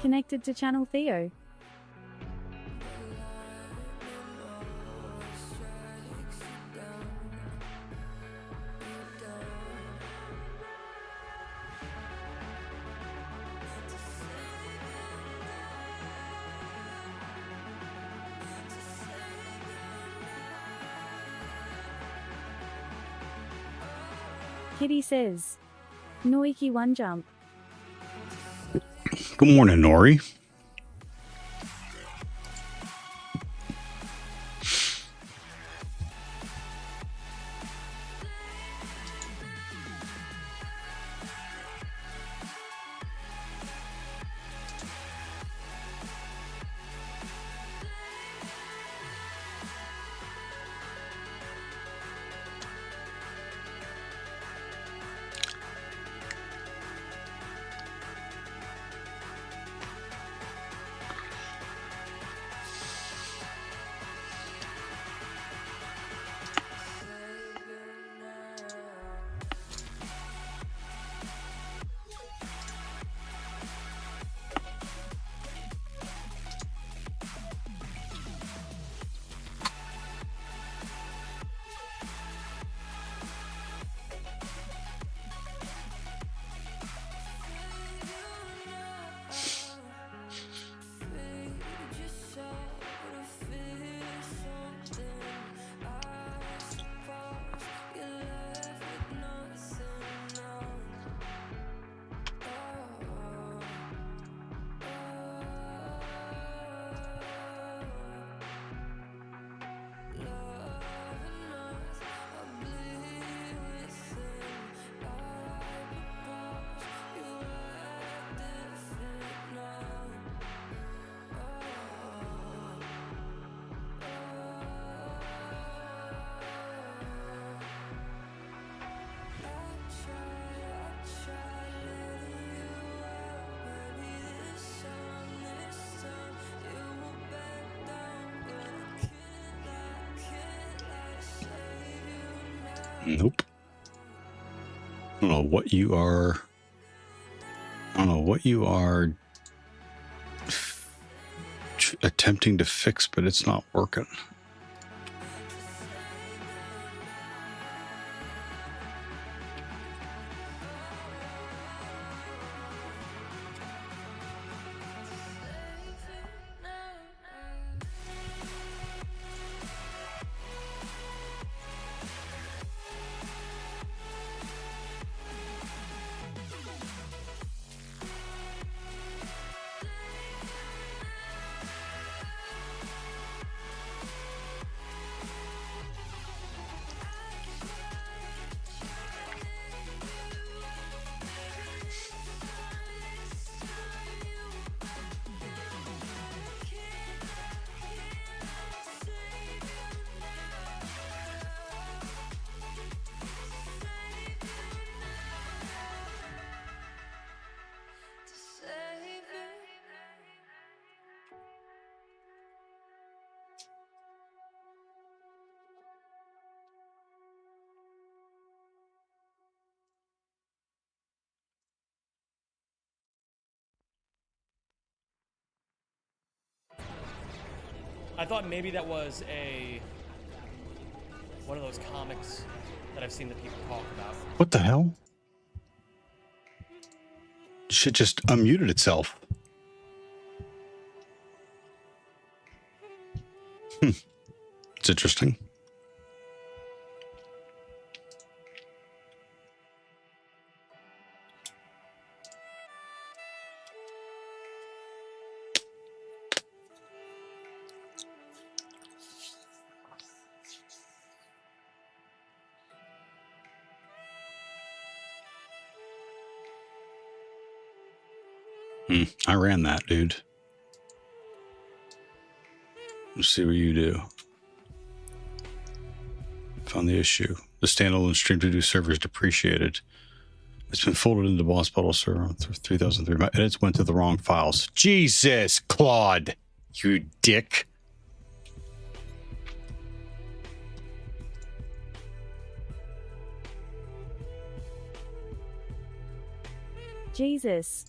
Connected to channel Theo. Kitty says, Noiki one jump. Good morning, Nori. Nope. I don't know what you are. I don't know what you are attempting to fix, but it's not working. I thought maybe that was one of those comics that I've seen that people talk about. What the hell? Shit just unmuted itself. It's interesting. I ran that, dude. Let's see what you do. Found the issue. The standalone stream to do server is depreciated. It's been folded into boss bottle server 3003, and it's went to the wrong files. Jesus, Claude, you dick. Jesus.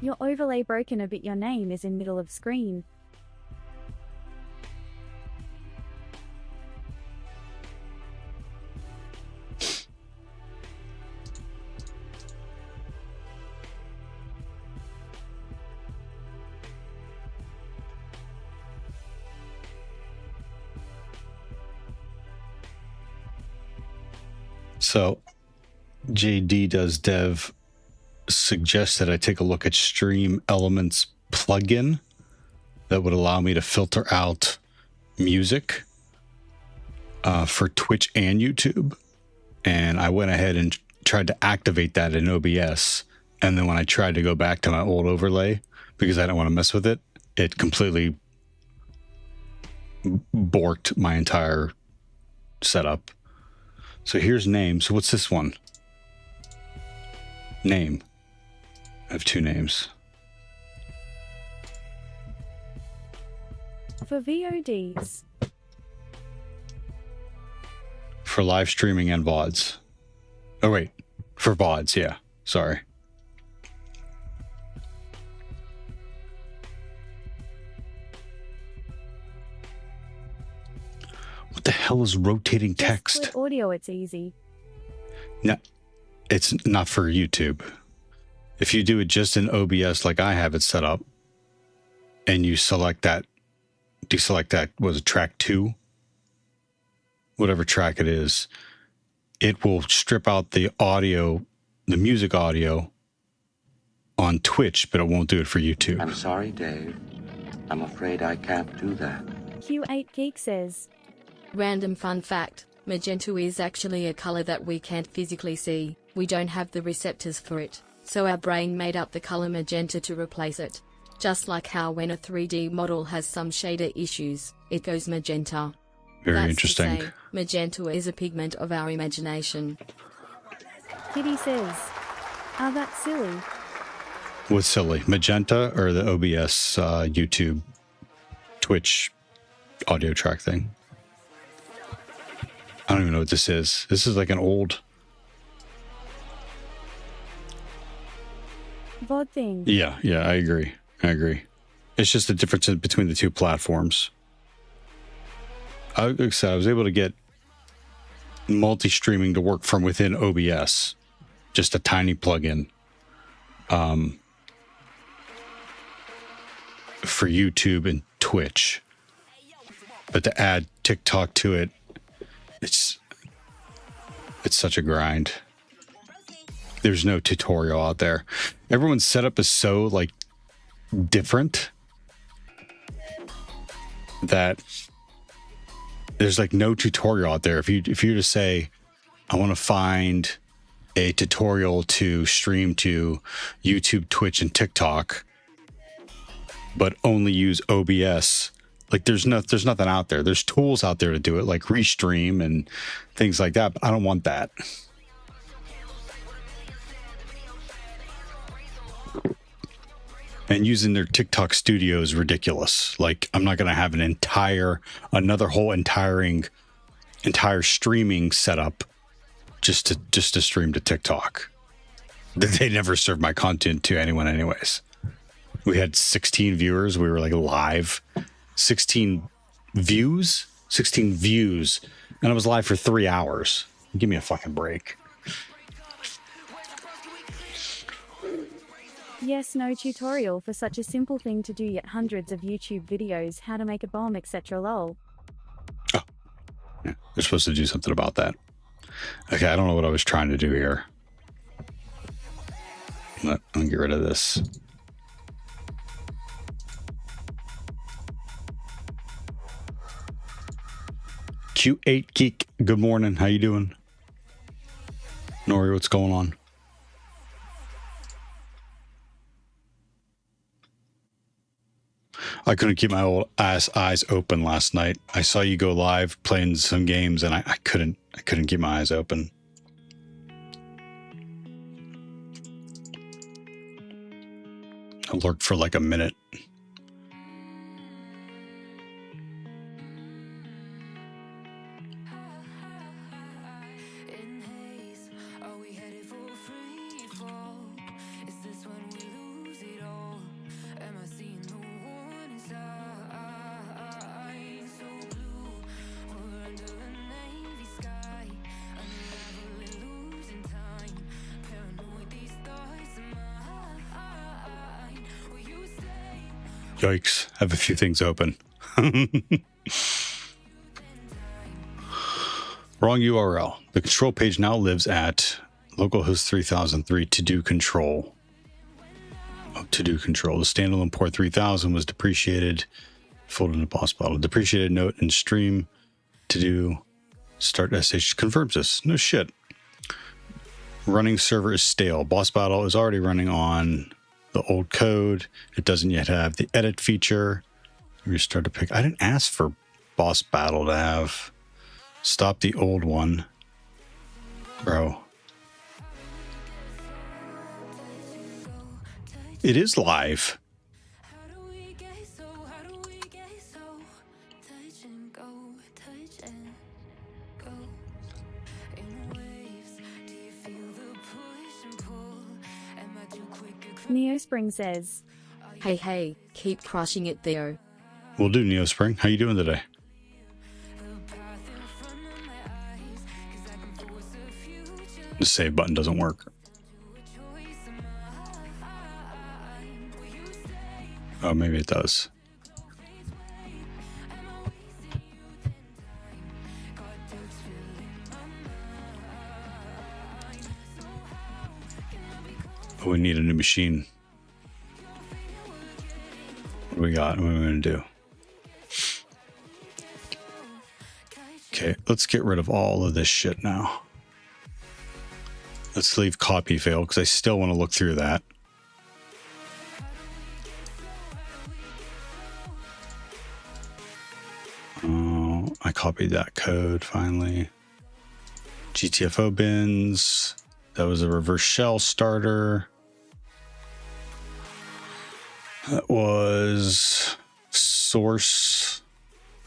Your overlay broken a bit. Your name is in middle of screen. So JD does dev suggest that I take a look at Stream Elements plugin that would allow me to filter out music for Twitch and YouTube. And I went ahead and tried to activate that in OBS. And then when I tried to go back to my old overlay, because I don't want to mess with it, it completely borked my entire setup. So here's name. So what's this one? Name. I have two names. For VODs. For live streaming and VODs. Oh, wait. For VODs, yeah. Sorry. What the hell is rotating Just text? split audio, it's easy. No, it's not for YouTube. If you do it just in OBS like I have it set up, and you select that, deselect that, was it track 2? Whatever track it is, it will strip out the audio, the music audio on Twitch, but it won't do it for YouTube. I'm sorry, Dave. I'm afraid I can't do that. Q8 Geek says. Random fun fact, magenta is actually a color that we can't physically see. We don't have the receptors for it, so our brain made up the color magenta to replace it. Just like how when a 3D model has some shader issues, it goes magenta. Very That's interesting. To say, magenta is a pigment of our imagination. Kitty says. Oh, that's silly. What's silly? Magenta or the OBS YouTube Twitch audio track thing? I don't even know what this is. This is like an old... VOD thing. Yeah, I agree. It's just the difference between the two platforms. Like I said, I was able to get multi-streaming to work from within OBS. Just a tiny plugin. For YouTube and Twitch. But to add TikTok to it, it's such a grind. There's no tutorial out there. Everyone's setup is so like different that there's like no tutorial out there. If you were to say, I want to find a tutorial to stream to YouTube, Twitch, and TikTok, but only use OBS, like there's nothing out there. There's tools out there to do it, like Restream and things like that, but I don't want that. And using their TikTok studio is ridiculous. Like, I'm not going to have another whole entire streaming setup just to stream to TikTok. They never served my content to anyone anyways. We had 16 viewers. We were like live. 16 views? 16 views. And I was live for 3 hours. Give me a fucking break. Yes, no tutorial for such a simple thing to do, yet hundreds of YouTube videos how to make a bomb, etc. lol. Oh. Yeah, they're supposed to do something about that. Okay, I don't know what I was trying to do here. Let me get rid of this. Q8 Geek, good morning. How you doing? Nori, what's going on? I couldn't keep my old ass eyes open last night. I saw you go live playing some games and I couldn't keep my eyes open. I lurked for like a minute. Yikes, I have a few things open. Wrong URL. The control page now lives at localhost 3003 to do control. Oh, to do control. The standalone port 3000 was depreciated. Folded in a boss bottle. Depreciated note and stream to do start SH confirms this. No shit. Running server is stale. Boss battle is already running on the old code. It doesn't yet have the edit feature. Restart to pick. I didn't ask for boss battle to have. Stop the old one. Bro. It is live. Neospring says, Hey, keep crushing it, Theo. We'll do, Neospring. How you doing today? The save button doesn't work. Oh, maybe it does. Oh, we need a new machine. What do we got? What are we going to do? Okay, let's get rid of all of this shit now. Let's leave copy fail because I still want to look through that. Oh, I copied that code finally. GTFO bins. That was a reverse shell starter. That was source.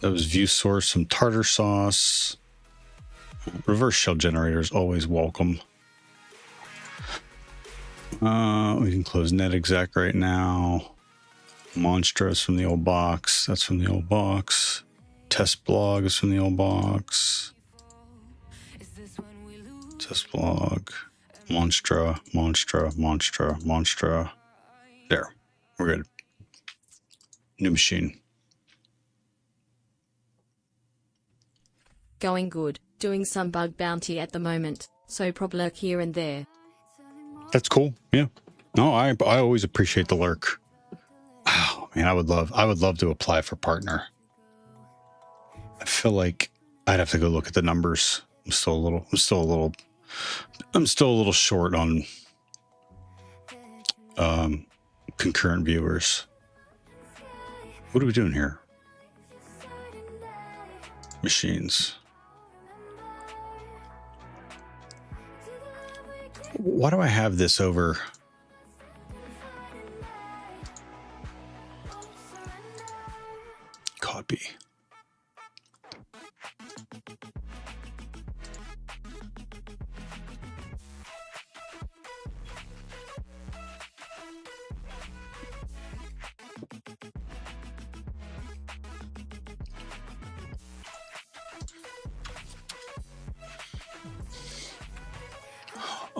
That was view source, some tartar sauce. Reverse shell generator is always welcome. We can close netexec right now. Monstra is from the old box. That's from the old box. Test blog is from the old box. Test blog. Monstra. There. We're good. New machine. Going good. Doing some bug bounty at the moment, so prob lurk here and there. That's cool. Yeah. No, I always appreciate the lurk. Oh, man, I would love to apply for partner. I feel like I'd have to go look at the numbers. I'm still a little short on concurrent viewers. What are we doing here? Machines. Why do I have this over? Copy.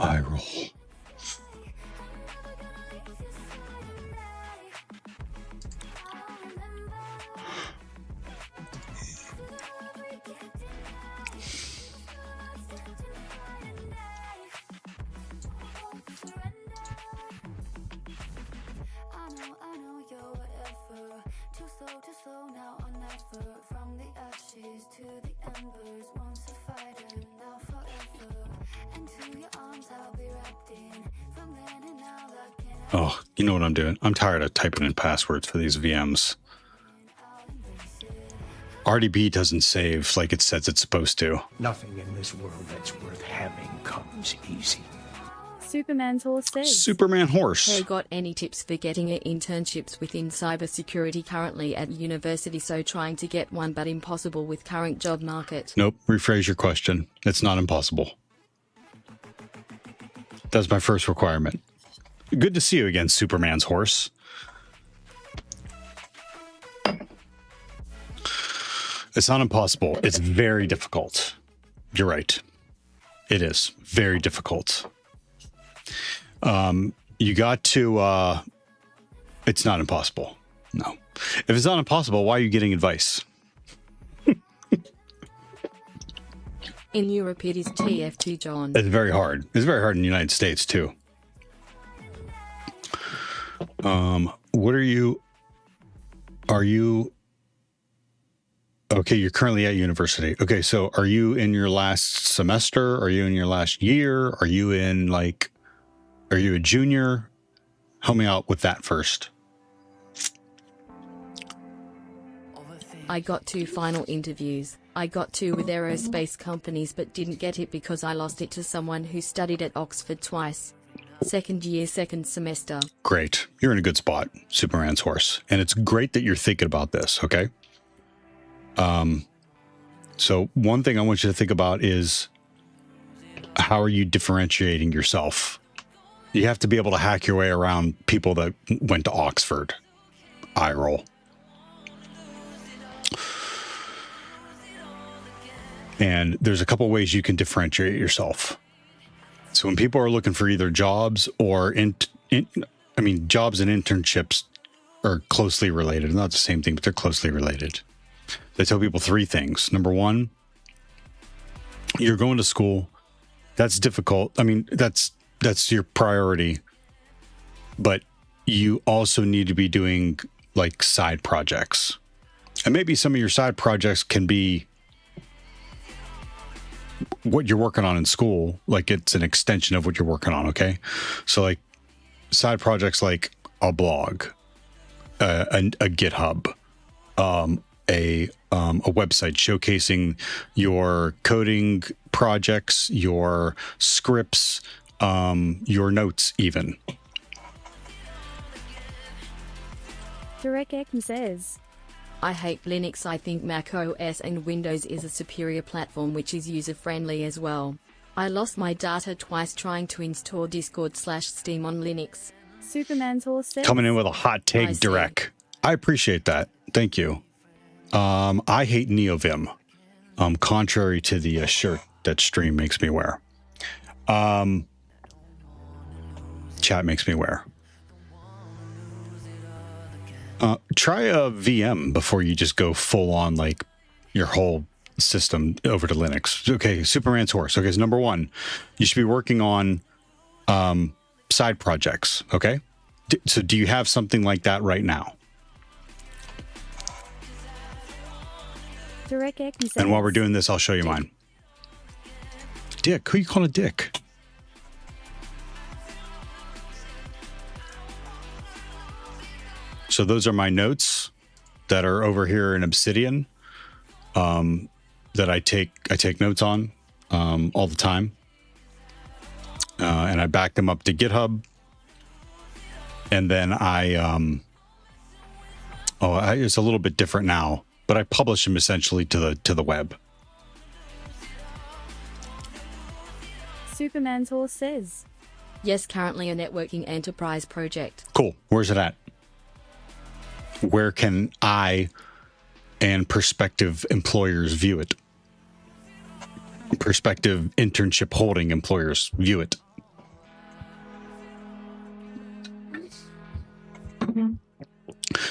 Eye roll. I know you're whatever. Too slow now or never. From the ashes to the embers. Once a fighter, now forever. Into your arms I'll be wrapped in. From then and now I can. Oh, you know what I'm doing? I'm tired of typing in passwords for these VMs. RDB doesn't save like it says it's supposed to. Nothing in this world that's worth having comes easy. Superman's horse says. Superman horse. Hey, got any tips for getting internships within cybersecurity currently at university? So trying to get one, but impossible with current job market. Nope. Rephrase your question. It's not impossible. That's my first requirement. Good to see you again, Superman's horse. It's not impossible. It's very difficult. You're right. It is very difficult. You got to, it's not impossible. No. If it's not impossible, why are you getting advice? In Europe, it is TFT, John. It's very hard. It's very hard in the United States, too. What are you, okay, you're currently at university. Okay, so are you in your last semester? Are you in your last year? Are you in are you a junior? Help me out with that first. I got 2 final interviews. I got 2 with aerospace companies but didn't get it because I lost it to someone who studied at Oxford twice. Second year, second semester. Great. You're in a good spot, Superman's horse. And it's great that you're thinking about this, okay? So one thing I want you to think about is how are you differentiating yourself? You have to be able to hack your way around people that went to Oxford. Eye roll. And there's a couple ways you can differentiate yourself. So when people are looking for either jobs or jobs and internships are closely related. Not the same thing, but they're closely related. They tell people 3 things. Number 1, you're going to school. That's difficult. I mean, that's your priority. But you also need to be doing like side projects. And maybe some of your side projects can be what you're working on in school. Like it's an extension of what you're working on. Okay. So like side projects like a blog, a GitHub, a website showcasing your coding projects, your scripts, your notes even. Direct Ekman says. I hate Linux. I think Mac OS and Windows is a superior platform which is user-friendly as well. I lost my data twice trying to install Discord/Steam on Linux. Superman's horse says. Coming in with a hot take, Direct. I appreciate that. Thank you. I hate NeoVim, contrary to the shirt that Stream makes me wear. Chat makes me wear. Try a VM before you just go full on like your whole system over to Linux. Okay, Superman's horse. Okay, so number 1, you should be working on side projects. Okay, so do you have something like that right now? Direct Ekman says. And while we're doing this, I'll show you mine. Dick, who you calling a dick? So those are my notes that are over here in Obsidian, that I take notes on all the time, and I back them up to GitHub, and then it's a little bit different now, but I publish them essentially to the web. Superman's horse says. Yes, currently a networking enterprise project. Cool. Where's it at? Where can I and prospective employers view it? Prospective internship holding employers view it.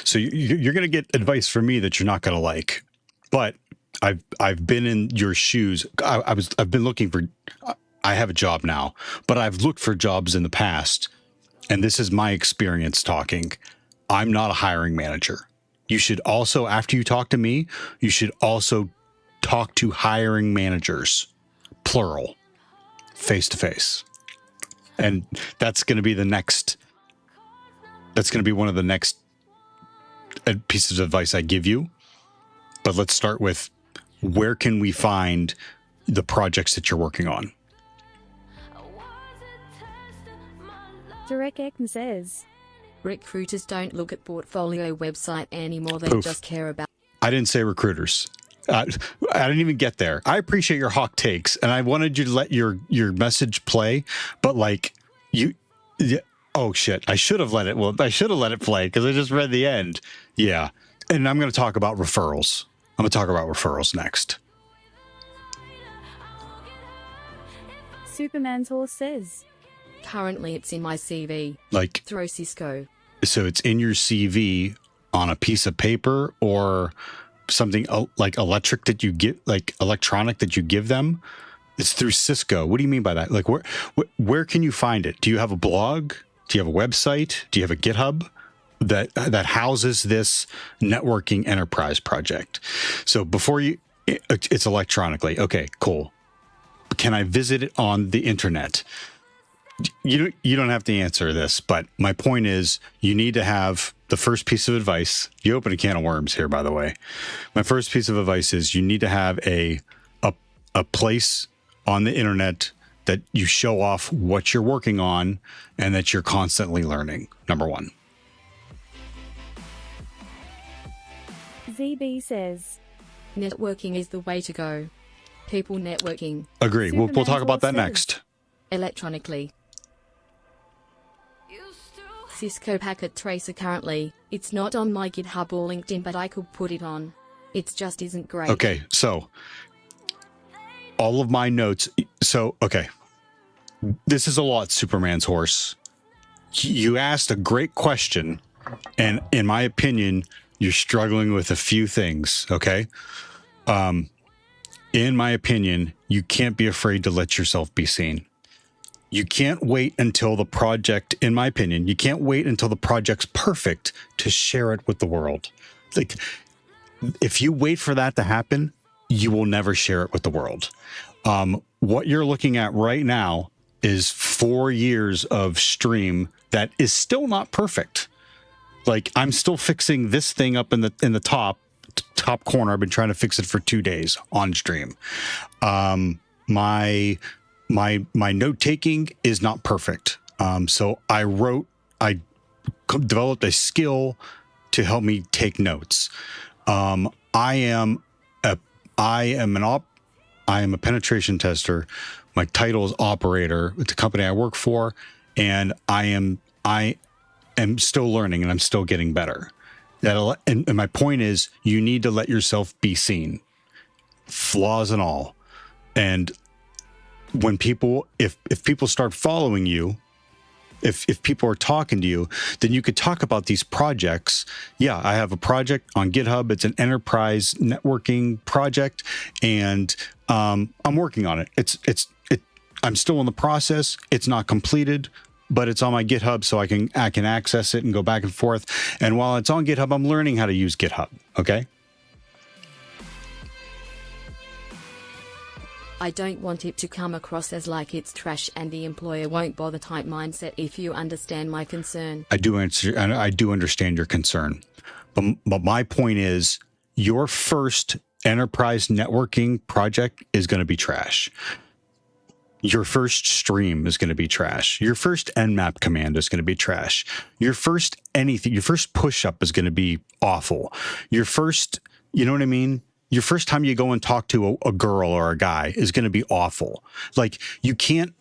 So you're going to get advice from me that you're not going to like, but I've been in your shoes. I've been looking for, I have a job now, but I've looked for jobs in the past, and this is my experience talking. I'm not a hiring manager. You should also, after you talk to me, you should also talk to hiring managers, plural, face to face. And that's going to be one of the next pieces of advice I give you. But let's start with, where can we find the projects that you're working on? Derek Ekman says, Recruiters don't look at portfolio website anymore. They Poof. just care about. I didn't say recruiters. I didn't even get there. I appreciate your hawk takes, and I wanted you to let your message play, but like oh shit, I should have let it play because I just read the end. Yeah, and I'm going to talk about referrals. I'm going to talk about referrals next. Superman's horse says, Currently, it's in my CV. Like, Throw Cisco. so it's in your CV on a piece of paper or something like electronic that you give them. It's through Cisco. What do you mean by that? Like, where can you find it? Do you have a blog? Do you have a website? Do you have a GitHub that houses this networking enterprise project? So before it's electronically. Okay, cool. Can I visit it on the internet? You don't have to answer this, but my point is, you need to have the first piece of advice. You open a can of worms here, by the way. My first piece of advice is, you need to have a place on the internet that you show off what you're working on and that you're constantly learning. Number one. ZB says, Networking is the way to go. People networking Agree. We'll talk about that next. electronically. Cisco Packet Tracer currently. It's not on my GitHub or LinkedIn, but I could put it on. It just isn't great. Okay, so all of my notes. So, okay, this is a lot, Superman's horse. You asked a great question, and in my opinion, you're struggling with a few things, okay? In my opinion, you can't be afraid to let yourself be seen. You can't wait until the project, in my opinion, you can't wait until the project's perfect to share it with the world. Like, if you wait for that to happen, you will never share it with the world. What you're looking at right now is 4 years of stream that is still not perfect. Like, I'm still fixing this thing up in the top corner. I've been trying to fix it for 2 days on stream. My note taking is not perfect. So I developed a skill to help me take notes. I am a penetration tester. My title is operator with the company I work for, and I am still learning, and I'm still getting better. And my point is, you need to let yourself be seen, flaws and all. And when people, if people start following you, if people are talking to you, then you could talk about these projects. Yeah, I have a project on GitHub. It's an enterprise networking project, and I'm working on it. I'm still in the process. It's not completed, but it's on my GitHub, so I can access it and go back and forth. And while it's on GitHub, I'm learning how to use GitHub. Okay. I don't want it to come across as like it's trash and the employer won't bother type mindset, if you understand my concern. I do understand your concern. But my point is, your first enterprise networking project is going to be trash. Your first stream is going to be trash. Your first Nmap command is going to be trash. Your first push-up is going to be awful. Your first, you know what I mean? Your first time you go and talk to a girl or a guy is going to be awful. Like, you can't,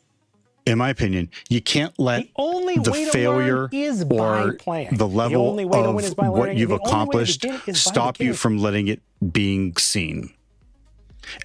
in my opinion, you can't let the failure or the level of what you've accomplished stop you from letting it being seen.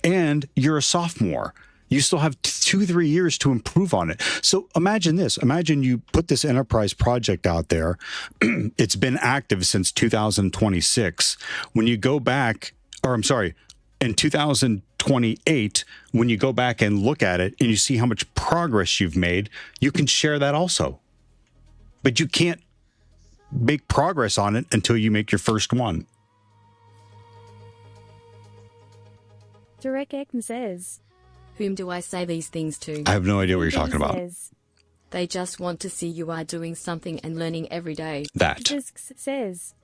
And you're a sophomore. You still have 2-3 years to improve on it. So imagine this. Imagine you put this enterprise project out there. It's been active since 2026. When you go back, or I'm sorry, in 2028, when you go back and look at it and you see how much progress you've made, you can share that also. But you can't make progress on it until you make your first one. Derek Ekman says. Whom do I say these things to? I have no idea what you're talking about. Says. They just want to see you are doing something and learning every day. That. Zisk says.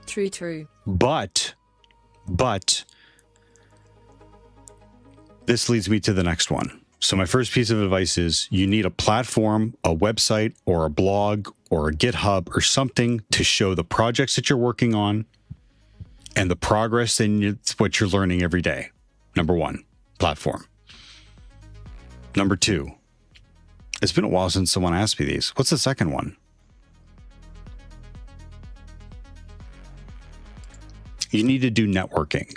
True. But this leads me to the next one. So my first piece of advice is you need a platform, a website, or a blog, or a GitHub, or something to show the projects that you're working on and the progress in what you're learning every day. Number one, platform. Number two, it's been a while since someone asked me these. What's the second one? You need to do networking.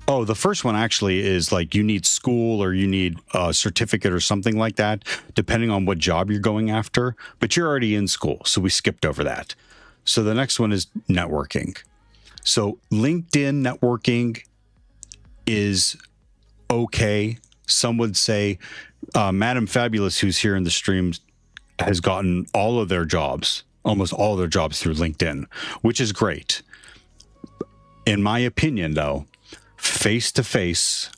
Oh, the first one actually is like you need school or you need a certificate or something like that, depending on what job you're going after. But you're already in school, so we skipped over that. So the next one is networking. So LinkedIn networking is okay. Some would say Madam Fabulous, who's here in the stream, has gotten all of their jobs, almost all of their jobs through LinkedIn, which is great. In my opinion, though, face-to-face,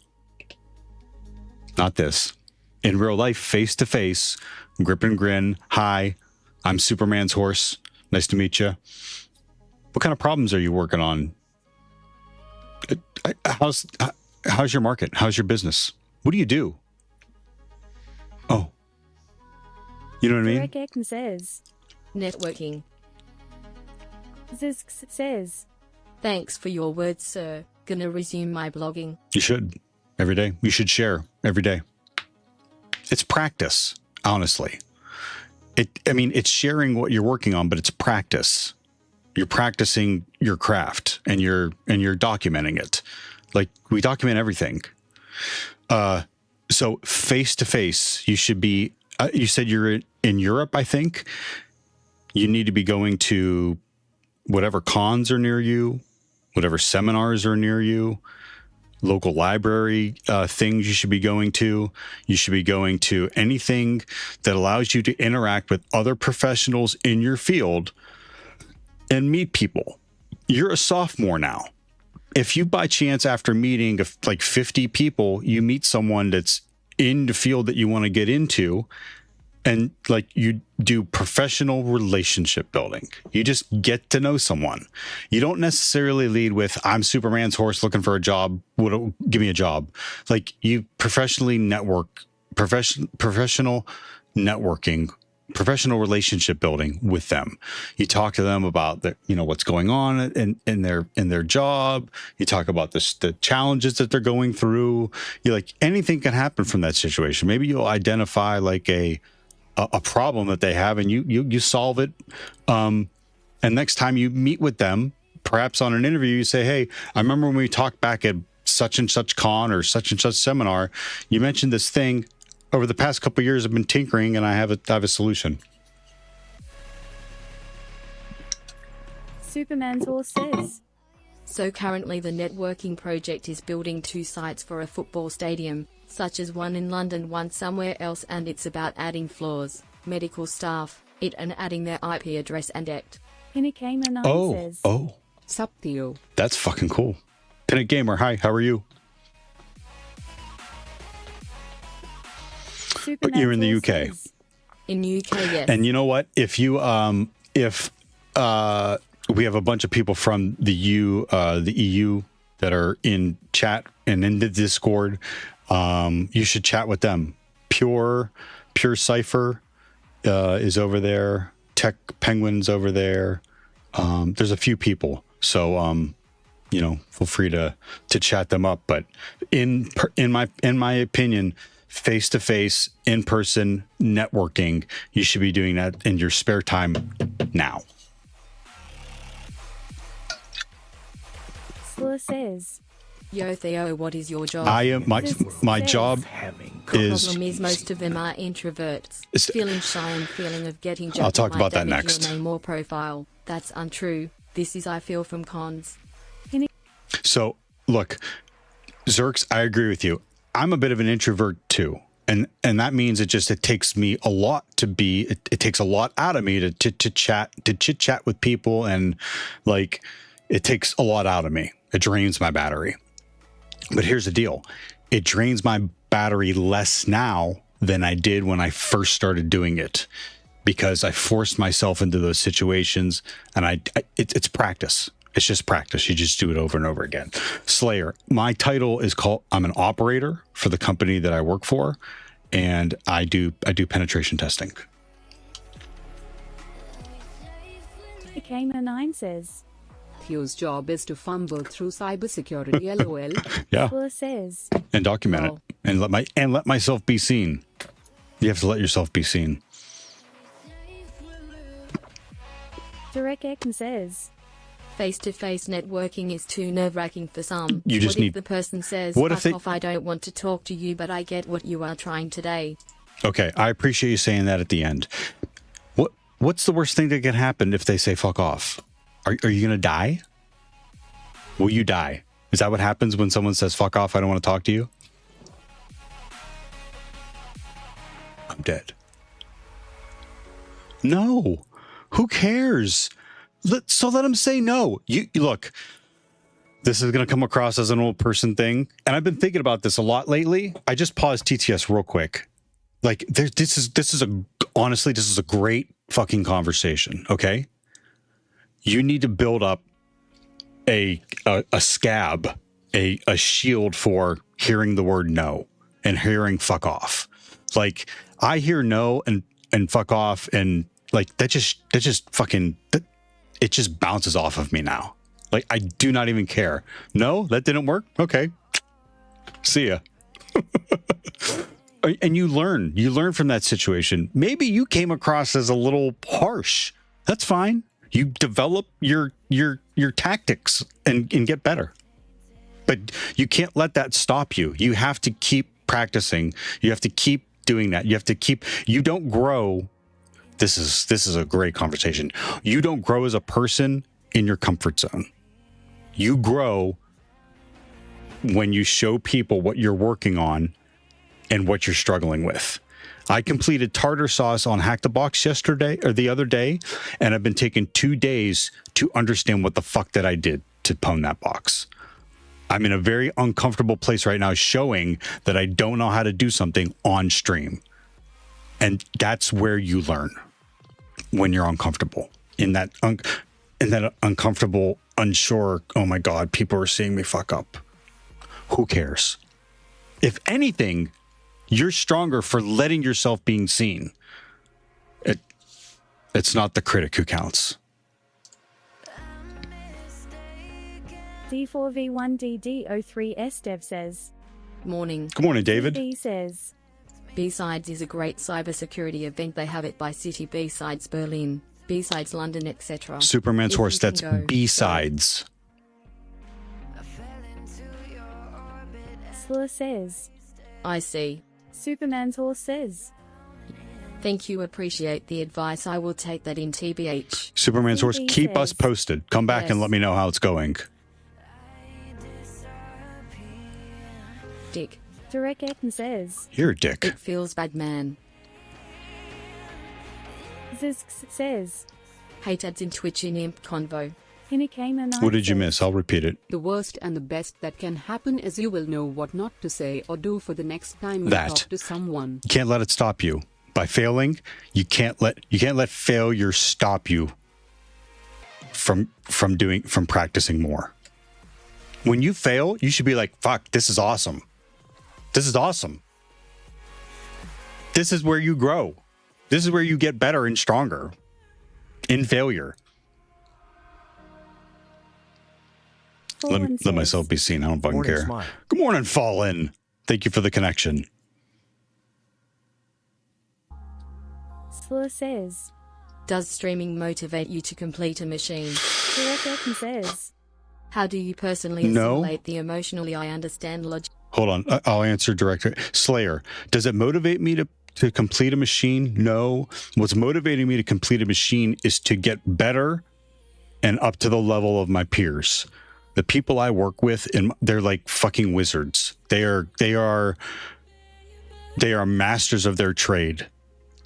not this, in real life, face-to-face, grip and grin, hi, I'm Superman's horse, nice to meet you. What kind of problems are you working on? How's your market? How's your business? What do you do? Oh, you know what I mean? Derek Ekman says. Networking. Zisk says. Thanks for your words, sir. Gonna resume my blogging. You should. Every day. You should share every day. It's practice, honestly. It's sharing what you're working on, but it's practice. You're practicing your craft and you're documenting it. Like we document everything. So face to face, you should be, you said you're in Europe, I think. You need to be going to whatever cons are near you, whatever seminars are near you, local library things you should be going to. You should be going to anything that allows you to interact with other professionals in your field and meet people. You're a sophomore now. If you by chance after meeting like 50 people, you meet someone that's in the field that you want to get into, and like you do professional relationship building, you just get to know someone. You don't necessarily lead with, I'm Superman's horse looking for a job. Give me a job. Like you professionally network, professional networking, professional relationship building with them. You talk to them about what's going on in their job. You talk about the challenges that they're going through. You like anything can happen from that situation. Maybe you'll identify like a problem that they have and you solve it. And next time you meet with them, perhaps on an interview, you say, hey, I remember when we talked back at such and such con or such and such seminar, you mentioned this thing. Over the past couple of years, I've been tinkering and I have a solution. Superman's horse says. So currently the networking project is building 2 sites for a football stadium, such as one in London, one somewhere else, and it's about adding floors, medical staff, and adding their IP address and act. Pinnock Gamer 9 says. Oh. Sup, Theo? That's fucking cool. Pinnock Gamer, hi, how are you? But you're in the UK. Says. In UK, yes. And you know what? If you we have a bunch of people from the EU that are in chat and in the Discord, you should chat with them. Pure Cipher is over there. Tech Penguin's over there. There's a few people, so feel free to chat them up. But in my opinion, face-to-face, in-person networking, you should be doing that in your spare time now. Slur says. Yo Theo, what is your job? I am my job Having is. Problem is most of them are introverts. It's- Feeling shy and feeling of getting judged. I'll talk might about that damage next. Your name or profile. That's untrue. This is I feel from cons. So look, Zerks, I agree with you. I'm a bit of an introvert too. And that means it takes me a lot to be, it takes a lot out of me to chit chat with people. And like, it takes a lot out of me. It drains my battery. But here's the deal. It drains my battery less now than I did when I first started doing it, because I forced myself into those situations, and it's practice. It's just practice. You just do it over and over again. Slayer, my title is called, I'm an operator for the company that I work for, and I do penetration testing. Gamer9 says. Theo's job is to fumble through cybersecurity. LOL. Yeah. Fleur says. And document it and let myself be seen. You have to let yourself be seen. Direct Ekman says. Face-to-face networking is too nerve-wracking for some. You just what need- if the person says, What if fuck they- off, I don't want to talk to you, but I get what you are trying today. Okay, I appreciate you saying that at the end. What's the worst thing that can happen if they say fuck off? Are you going to die? Will you die? Is that what happens when someone says fuck off, I don't want to talk to you? I'm dead. No. Who cares? So let them say no. You look, this is going to come across as an old person thing, and I've been thinking about this a lot lately. I just paused TTS real quick. Like, this is a great fucking conversation. Okay, you need to build up a scab, a shield for hearing the word no and hearing fuck off. Like, I hear no and fuck off, and like that just fucking. It just bounces off of me now. Like, I do not even care. No, that didn't work. Okay. See ya. And you learn from that situation. Maybe you came across as a little harsh. That's fine. You develop your tactics and get better. But you can't let that stop you. You have to keep practicing. You have to keep doing that. You don't grow. This is a great conversation. You don't grow as a person in your comfort zone. You grow when you show people what you're working on and what you're struggling with. I completed tartar sauce on Hack the Box the other day, and I've been taking 2 days to understand what the fuck that I did to pwn that box. I'm in a very uncomfortable place right now, showing that I don't know how to do something on stream. And that's where you learn, when you're uncomfortable, in that uncomfortable, unsure, oh my God, people are seeing me fuck up. Who cares? If anything, you're stronger for letting yourself being seen. It's not the critic who counts. D4V1DD03SDev says. Morning. Good morning, David. D says. B-Sides is a great cybersecurity event. They have it by city. B-Sides Berlin, B-Sides London, etc. Superman's If horse, you can that's go, B-sides. Slur says. I see. Superman's horse says. Thank you. Appreciate the advice. I will take that in TBH. Superman's horse, He keep us says. posted. Come back and Yes. let me know how it's going. Dick. Direct Ekman says. You're a dick. It feels bad, man. Zizx says. Hate ads in Twitch in imp convo. Gamer9 What did you says. miss? I'll repeat it. The worst and the best that can happen is you will know what not to say or do for the next time you That. talk to someone. You can't let it stop you. By failing, you can't let failure stop you from practicing more. When you fail, you should be like, fuck, this is awesome. This is awesome. This is where you grow. This is where you get better and stronger. In failure. Fallen Let says. myself be seen. I don't fucking Morning, care. Smile. Good morning, Fallen. Thank you for the connection. Slur says. Does streaming motivate you to complete a machine? Direct Ekman says. How do you personally No. assimilate the emotionally? I understand logic. Hold on. I'll answer directly. Slayer, does it motivate me to complete a machine? No. What's motivating me to complete a machine is to get better and up to the level of my peers. The people I work with, and they're like fucking wizards. They are masters of their trade.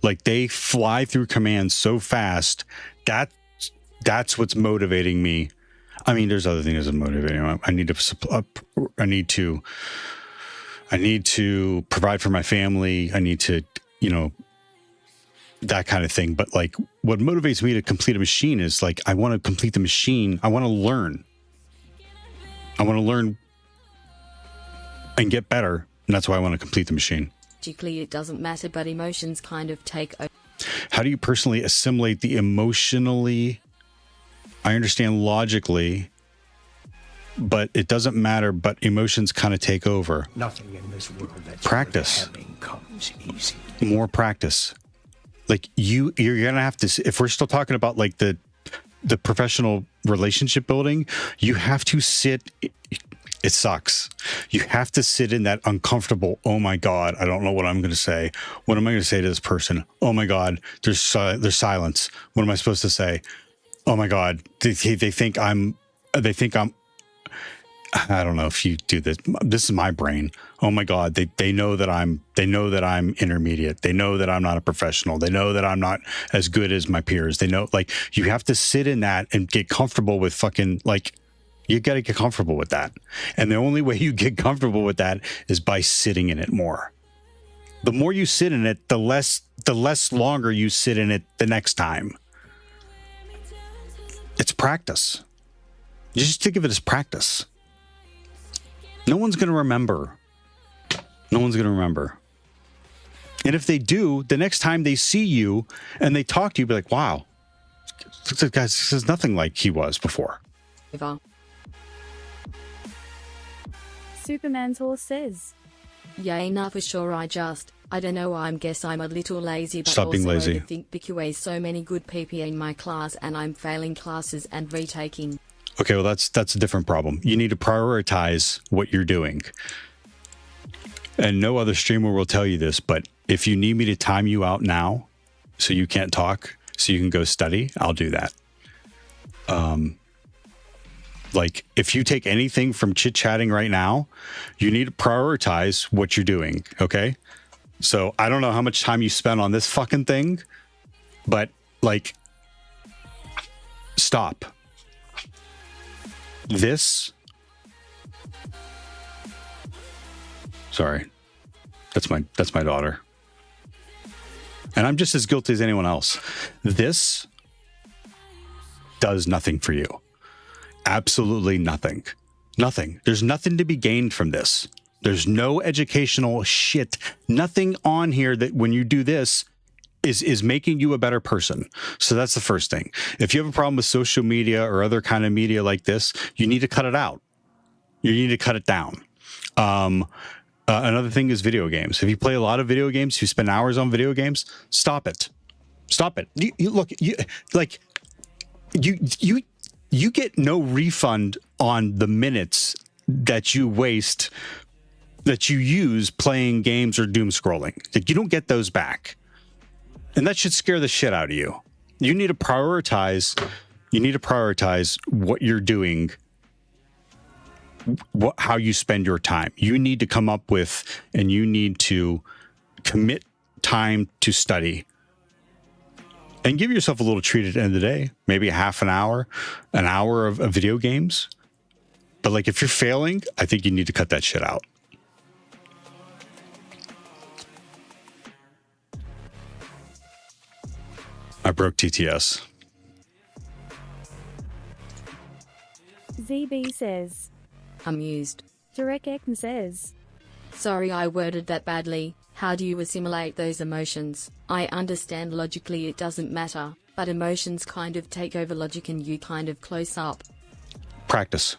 Like, they fly through commands so fast. That's what's motivating me. I mean, there's other things that are motivating me. I need to provide for my family. I need to, that kind of thing. But like, what motivates me to complete a machine is like, I want to complete the machine. I want to learn. I want to learn and get better. And that's why I want to complete the machine. Logically, it doesn't matter, but emotions kind of take over. How do you personally assimilate the emotionally? I understand logically, but it doesn't matter, but emotions kind of take over. Nothing in this world that's Practice. worth having comes easy. More practice. Like, you're gonna have to, if we're still talking about like the professional relationship building, you have to sit. It sucks. You have to sit in that uncomfortable, oh my God, I don't know what I'm going to say. What am I going to say to this person? Oh my God, there's silence. What am I supposed to say? Oh my God, they think I'm, I don't know if you do this. This is my brain. Oh my God, they know that I'm intermediate. They know that I'm not a professional. They know that I'm not as good as my peers. They know, like, you have to sit in that and get comfortable with fucking, like, you got to get comfortable with that. And the only way you get comfortable with that is by sitting in it more. The more you sit in it, the less longer you sit in it the next time. It's practice. You just think of it as practice. No one's going to remember. No one's going to remember. And if they do, the next time they see you and they talk to you, be like, wow, this guy is nothing like he was before. Superman's horse says. Yeah, nah, for sure. I don't know. Guess I'm a little lazy, but Stop also being lazy. overthink because so many good people in my class and I'm failing classes and retaking. Okay, well, that's a different problem. You need to prioritize what you're doing. And no other streamer will tell you this, but if you need me to time you out now so you can't talk, so you can go study, I'll do that. Like, if you take anything from chit-chatting right now, you need to prioritize what you're doing, okay? So I don't know how much time you spend on this fucking thing, but, like, stop. This... Sorry. That's my daughter. And I'm just as guilty as anyone else. This does nothing for you. Absolutely nothing. Nothing. There's nothing to be gained from this. There's no educational shit. Nothing on here that when you do this is making you a better person. So that's the first thing. If you have a problem with social media or other kind of media like this, you need to cut it out. You need to cut it down. Another thing is video games. If you play a lot of video games, you spend hours on video games, stop it. Stop it. You get no refund on the minutes that you waste, that you use playing games or doom scrolling. Like, you don't get those back. And that should scare the shit out of you. You need to prioritize what you're doing, how you spend your time. You need to come up with, and you need to commit time to study. And give yourself a little treat at the end of the day, maybe half an hour of video games. But like, if you're failing, I think you need to cut that shit out. I broke TTS. ZB says. Amused. Derek Ekman says. Sorry, I worded that badly. How do you assimilate those emotions? I understand logically it doesn't matter, but emotions kind of take over logic and you kind of close up. Practice.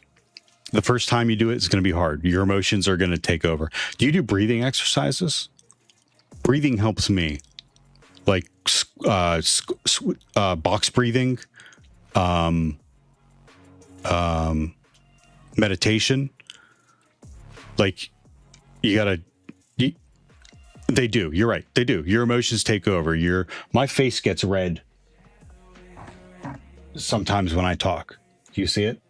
The first time you do it, it's going to be hard. Your emotions are going to take over. Do you do breathing exercises? Breathing helps me. Like box breathing. meditation, like they do. You're right. They do. Your emotions take over. My face gets red sometimes when I talk. Do you see it?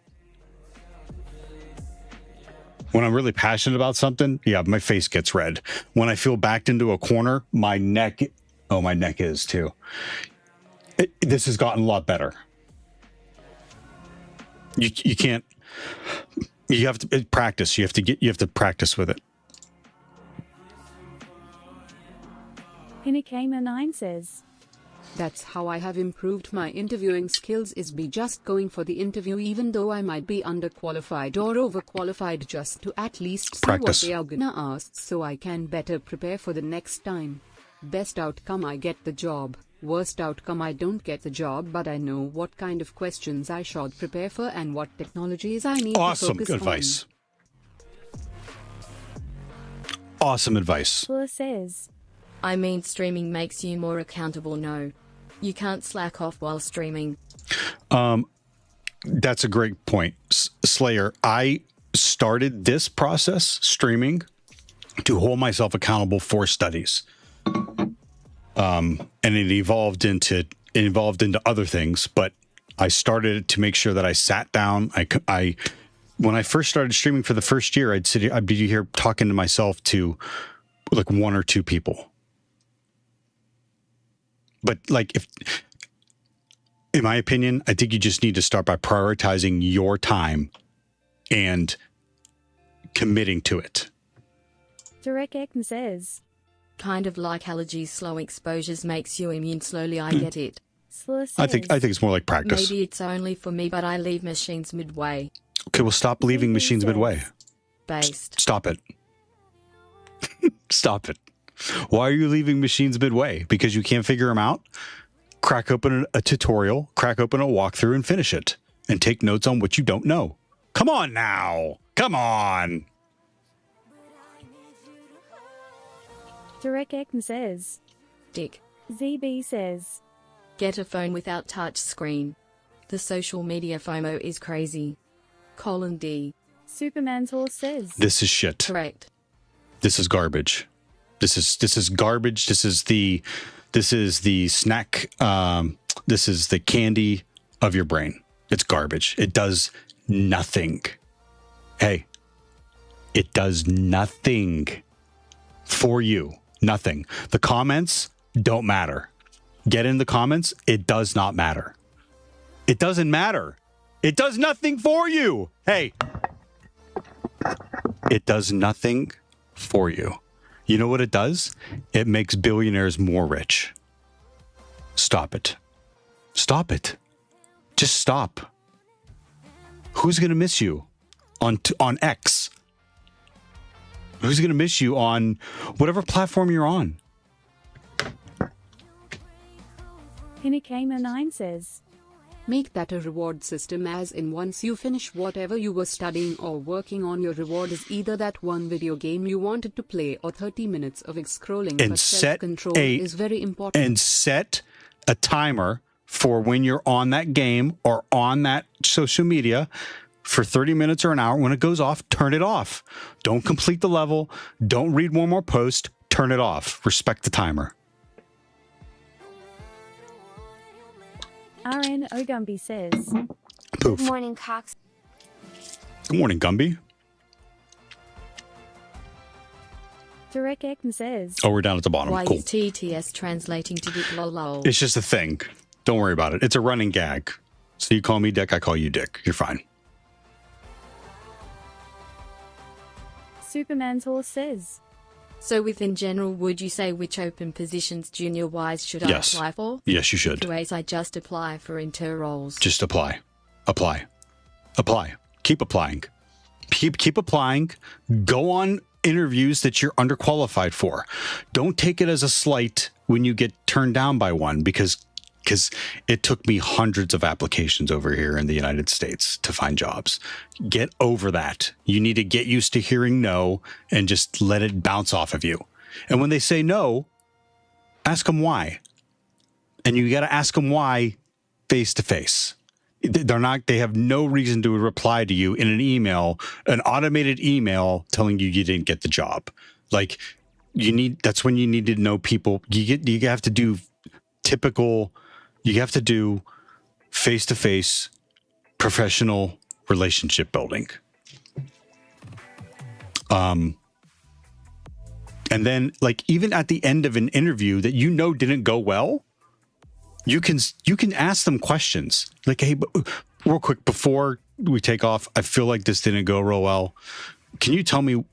When I'm really passionate about something, yeah, my face gets red. When I feel backed into a corner, my neck is too. This has gotten a lot better. You can't. You have to practice. You have to practice with it. Pinakamer9 says, That's how I have improved my interviewing skills is be just going for the interview even though I might be underqualified or overqualified just to at least see Practice. what they are gonna ask so I can better prepare for the next time. Best outcome I get the job, worst outcome I don't get the job but I know what kind of questions I should prepare for and what technologies I need Awesome to focus advice. Awesome advice. Fleur says, I mean, streaming makes you more accountable. No, you can't slack off while streaming. That's a great point, Slayer. I started this process, streaming, to hold myself accountable for studies. And it evolved into other things, but I started it to make sure that I sat down. When I first started streaming for the first year, I'd be here talking to myself to like one or two people. But like, in my opinion, I think you just need to start by prioritizing your time and committing to it. Derek Ekman says, Kind of like allergies, slow exposures makes you immune slowly. I get it. Slur says, I think it's more like practice. Maybe it's only for me, but I leave machines midway. Okay, well, stop leaving machines midway. Based. Stop it. Stop it. Why are you leaving machines midway? Because you can't figure them out? Crack open a tutorial, crack open a walkthrough and finish it. And take notes on what you don't know. Come on now. Come on. Derek Ekman says, Dick. ZB says, Get a phone without touch screen. The social media FOMO is crazy. D. Superman's horse says, This is shit. Correct. This is garbage. This is garbage. This is the snack. This is the candy of your brain. It's garbage. It does nothing. Hey, it does nothing for you. Nothing. The comments don't matter. Get in the comments. It does not matter. It doesn't matter. It does nothing for you. Hey, it does nothing for you. You know what it does? It makes billionaires more rich. Stop it. Stop it. Just stop. Who's going to miss you on X? Who's going to miss you on whatever platform you're on? Pinakamer9 says, Make that a reward system, as in once you finish whatever you were studying or working on, your reward is either that one video game you wanted to play or 30 minutes of scrolling. And but set self-control is very important. And set a timer for when you're on that game or on that social media for 30 minutes or an hour. When it goes off, turn it off. Don't complete the level. Don't read one more post. Turn it off. Respect the timer. RN Ogumby says, Poof. Good morning, Cox. Good morning, Gumby. Derek Ekman says, Oh, we're down at the bottom. Why Cool. is TTS translating to Dick lol? It's just a thing. Don't worry about it. It's a running gag. So you call me Dick, I call you Dick. You're fine. Superman's horse says, So within general, would you say which open positions junior-wise should I Yes. apply for? Yes, you should. Ways I just apply for inter roles. Just apply. Apply. Apply. Keep applying. Keep applying. Go on interviews that you're underqualified for. Don't take it as a slight when you get turned down by one, because it took me hundreds of applications over here in the United States to find jobs. Get over that. You need to get used to hearing no and just let it bounce off of you. And when they say no, ask them why. And you got to ask them why face to face. They're not. They have no reason to reply to you in an email, an automated email telling you didn't get the job. Like that's when you need to know people. You have to do typical. You have to do face-to-face professional relationship building. And then, like, even at the end of an interview that didn't go well, you can ask them questions like, hey, real quick before we take off, I feel like this didn't go real well. Can you tell me?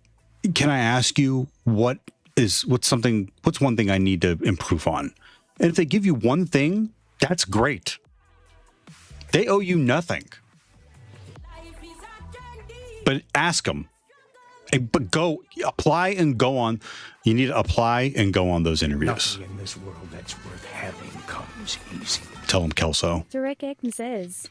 Can I ask you what's one thing I need to improve on? And if they give you one thing, that's great. They owe you nothing. But ask them. But go apply and go on. You need to apply and go on those interviews. Nothing in this world that's worth having comes easy. Tell them, Kelso. Derek Ekman says,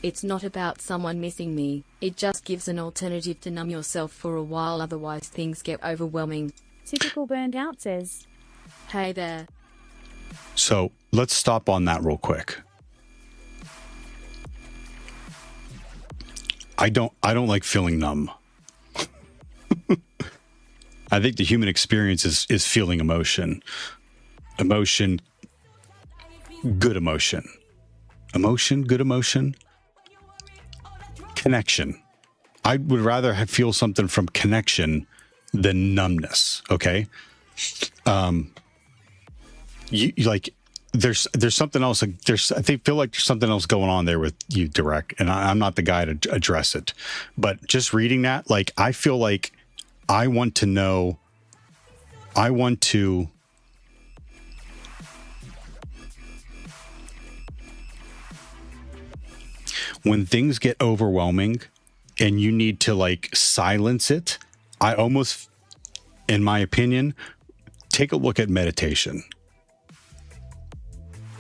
It's not about someone missing me. It just gives an alternative to numb yourself for a while, otherwise things get overwhelming. Typical Burned Out says, Hey there. So let's stop on that real quick. I don't like feeling numb. I think the human experience is feeling emotion. Emotion, good emotion. Emotion, good emotion. Connection. I would rather feel something from connection than numbness, okay? You like there's something else. Like feel like there's something else going on there with you, Direct, and I'm not the guy to address it. But just reading that, like, I feel like I want to when things get overwhelming and you need to like silence it, I almost, in my opinion, take a look at meditation.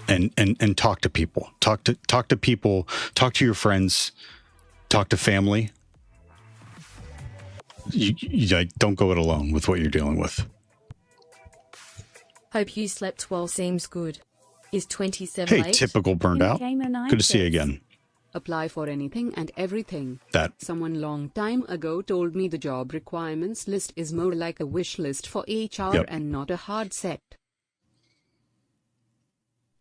And talk to people. Talk to people. Talk to your friends. Talk to family. You like, don't go it alone with what you're dealing with. Hope you slept well. Seems good. Is 27 Hey, late? typical burned out. Good to see you again. Apply for anything and everything. That Someone long time ago told me the job requirements list is more like a wish list for HR Yep. and not a hard set.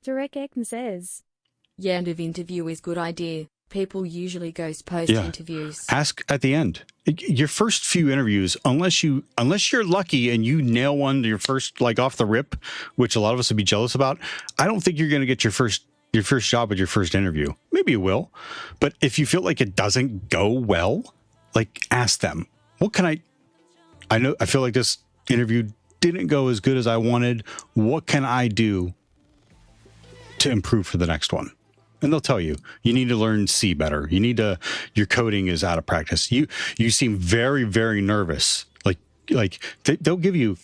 Derek Ekman says, Yeah, end of interview is good idea. People usually ghost post interviews. Ask at the end. Your first few interviews, unless you're lucky and you nail one your first, like, off the rip, which a lot of us would be jealous about, I don't think you're going to get your first job with your first interview. Maybe you will, but if you feel like it doesn't go well, like, ask them, what can I feel like this interview didn't go as good as I wanted. What can I do to improve for the next one? And they'll tell you, you need to learn C better. Your coding is out of practice. You seem very, very nervous. They'll give you,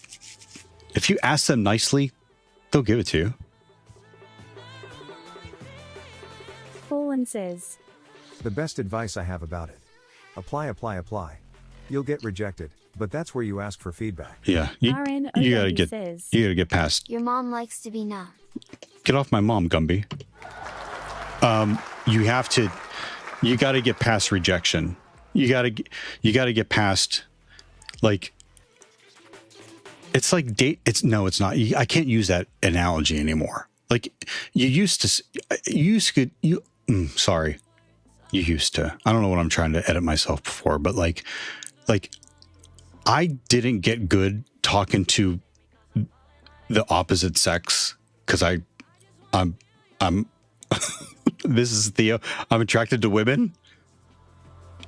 if you ask them nicely, they'll give it to you. Fallen says, The best advice I have about it. Apply. You'll get rejected, but that's where you ask for feedback. Yeah. You gotta get past. Your mom likes to be numb. Get off my mom, Gumby. You gotta get past rejection. You gotta get past, like, it's like it's not. I can't use that analogy anymore. Like, you used to. I don't know what I'm trying to edit myself before, but like I didn't get good talking to the opposite sex because I'm this is Theo. I'm attracted to women.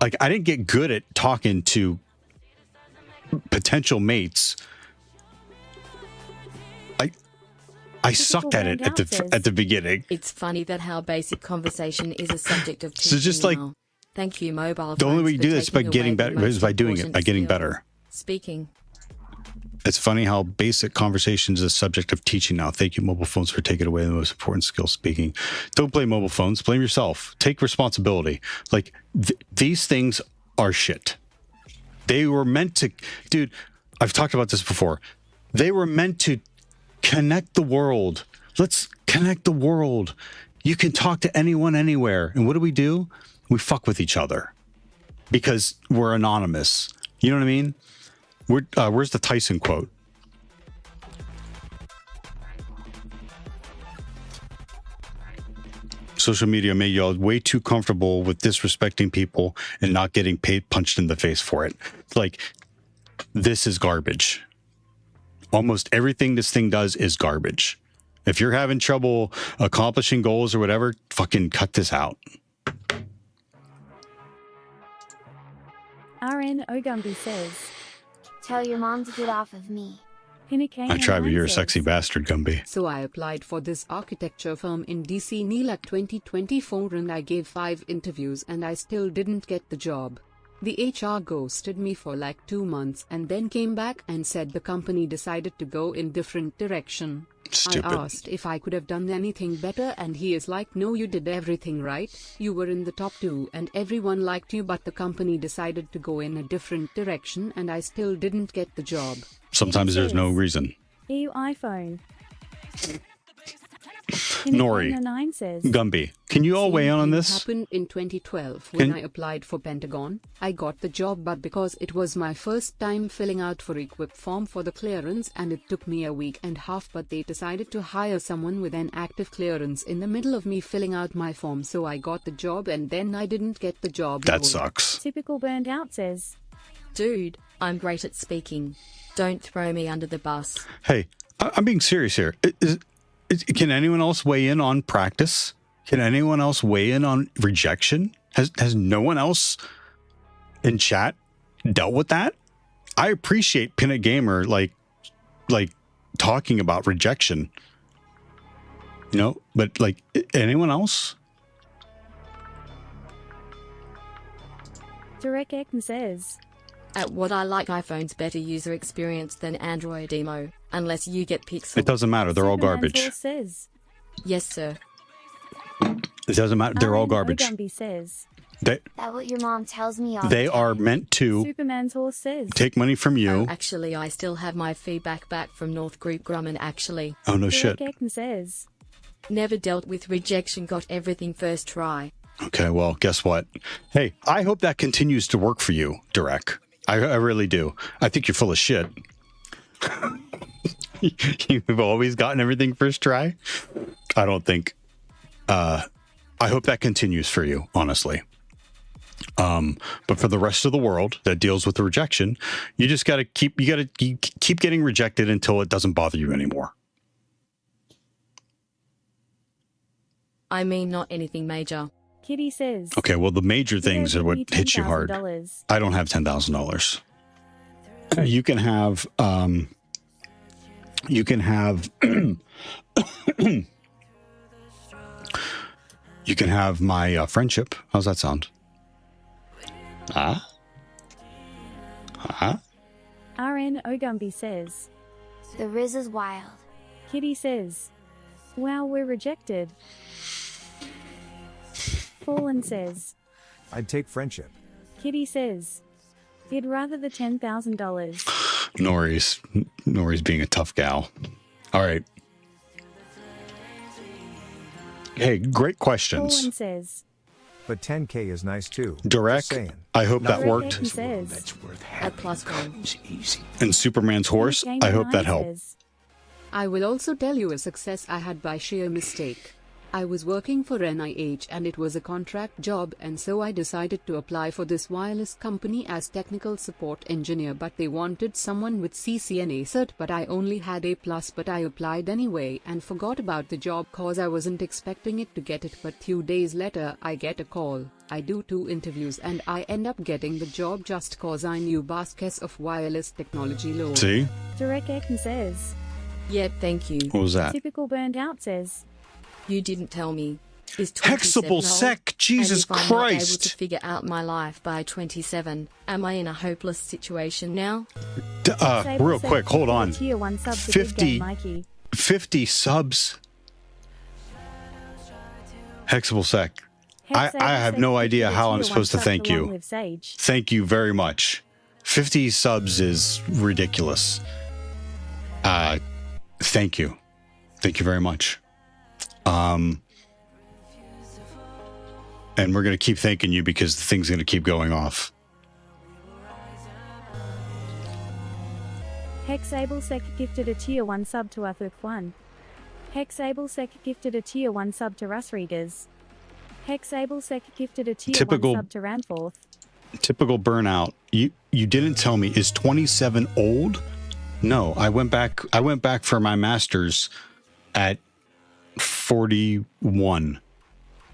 Like, I didn't get good at talking to potential mates. I sucked at it at the beginning. It's funny that how basic conversation is a subject of teaching. So just like, now. Thank you, mobile. The only way you phones do for this is by taking getting away the better. Is most by doing it, important by getting skill. better. Speaking. It's funny how basic conversations is a subject of teaching now. Thank you, mobile phones, for taking away the most important skill, speaking. Don't blame mobile phones. Blame yourself. Take responsibility. Like, these things are shit. They were meant to, dude, I've talked about this before. They were meant to connect the world. Let's connect the world. You can talk to anyone anywhere. And what do? We fuck with each other because we're anonymous. You know what I mean? Where's the Tyson quote? Social media made y'all way too comfortable with disrespecting people and not getting punched in the face for it. Like, this is garbage. Almost everything this thing does is garbage. If you're having trouble accomplishing goals or whatever, fucking cut this out. RN Ogumby says, Tell your mom to get off of me. I try, but you're a sexy bastard, Gumby. So I applied for this architecture firm in DC NELAC 2024 and I gave 5 interviews and I still didn't get the job. The HR ghosted me for like 2 months and then came back and said the company decided to go in different direction. Stupid. I asked if I could have done anything better and he is like, no, you did everything right. You were in the top 2 and everyone liked you, but the company decided to go in a different direction and I still didn't get the job. Sometimes there's no reason. EU iPhone. Nori, Gumby, can you all weigh in on this? Happened in 2012 when I applied for Pentagon. I got the job, but because it was my first time filling out for equip form for the clearance and it took me a week and a half, but they decided to hire someone with an active clearance in the middle of me filling out my form, so I got the job and then I didn't get the job. That sucks. Typical burned out says, Dude, I'm great at speaking. Don't throw me under the bus. Hey, I'm being serious here. Can anyone else weigh in on practice? Can anyone else weigh in on rejection? Has no one else in chat dealt with that? I appreciate Pinot Gamer like talking about rejection. You know, but like anyone else? Direct Ekman says, At what I like iPhone's better user experience than Android emo, unless you get Pixel. It doesn't matter. They're all garbage. Says, Yes, sir. It doesn't matter. They're all garbage. Says, That what your mom tells me all they the time. are meant to Superman's horse says, take money from you. Oh, actually, I still have my feedback back from North Group Grumman, actually. Oh, no shit. Ekman says, Never dealt with rejection, got everything first try. Okay, well, guess what? Hey, I hope that continues to work for you, Direct. I really do. I think you're full of shit. You've always gotten everything first try. I don't think. I hope that continues for you, honestly. But for the rest of the world that deals with the rejection, you just got to keep getting rejected until it doesn't bother you anymore. I mean, not anything major. Kitty says, Okay, well, the major things are what hits you hard. I don't have $10,000. You can have, you can have my friendship. How's that sound? RN Ogumby says, The Riz is wild. Kitty says, wow, we're rejected. Fallen says, I'd take friendship. Kitty says, he'd rather the $10,000. Nori's being a tough gal. All right. Hey, great questions. Fallen says, But 10K is nice too. Direct. Just saying. I hope that Direct worked. Ekman says, That's worth At having +1. comes easy. And Superman's horse. Game I hope that 9 helped. says, I will also tell you a success I had by sheer mistake. I was working for NIH and it was a contract job, and so I decided to apply for this wireless company as technical support engineer, but they wanted someone with CCNA cert, but I only had A+, but I applied anyway and forgot about the job cause I wasn't expecting it to get it, but few days later I get a call. I do 2 interviews and I end up getting the job just cause I knew baskets of wireless technology low. See? Direct Ekman says, Yep, thank you. What was that? typical burned out says, You didn't tell me. Is Hexable 27 sec, old? Jesus and if I'm not able Christ. to figure out my life by 27, am I in a hopeless situation now? Real quick, hold on. Tier 1 sub to 50 Big Game Mikey. 50 subs. Hexable sec. I have no idea how I'm supposed to thank you. Thank you very much. 50 subs is ridiculous. Thank you. Thank you very much. And we're going to keep thanking you because the thing's going to keep going off. Hexablesec gifted a tier 1 sub to Athuk1. Hexablesec gifted a tier 1 sub to Rusrigas. Hexablesec gifted a tier 1 sub to Ramforth. Typical burnout. You didn't tell me. Is 27 old? No, I went back for my master's at 41.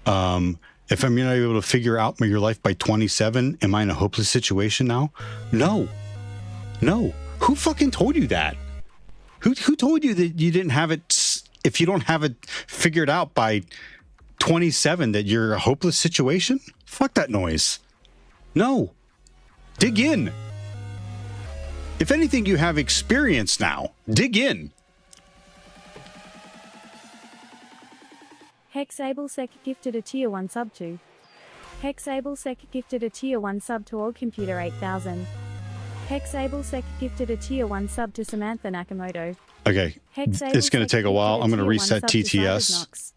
If I'm not able to figure out your life by 27, am I in a hopeless situation now? No. Who fucking told you that? Who told you that you didn't have it? If you don't have it figured out by 27, that you're a hopeless situation? Fuck that noise. No. Dig in. If anything, you have experience now. Dig in. Hexablesec gifted a tier 1 sub to. Hexablesec gifted a tier 1 sub to Computer 8000. Hexablesec gifted a tier 1 sub to Samantha Nakamoto. Okay. It's going to take a while. I'm going to reset TTS.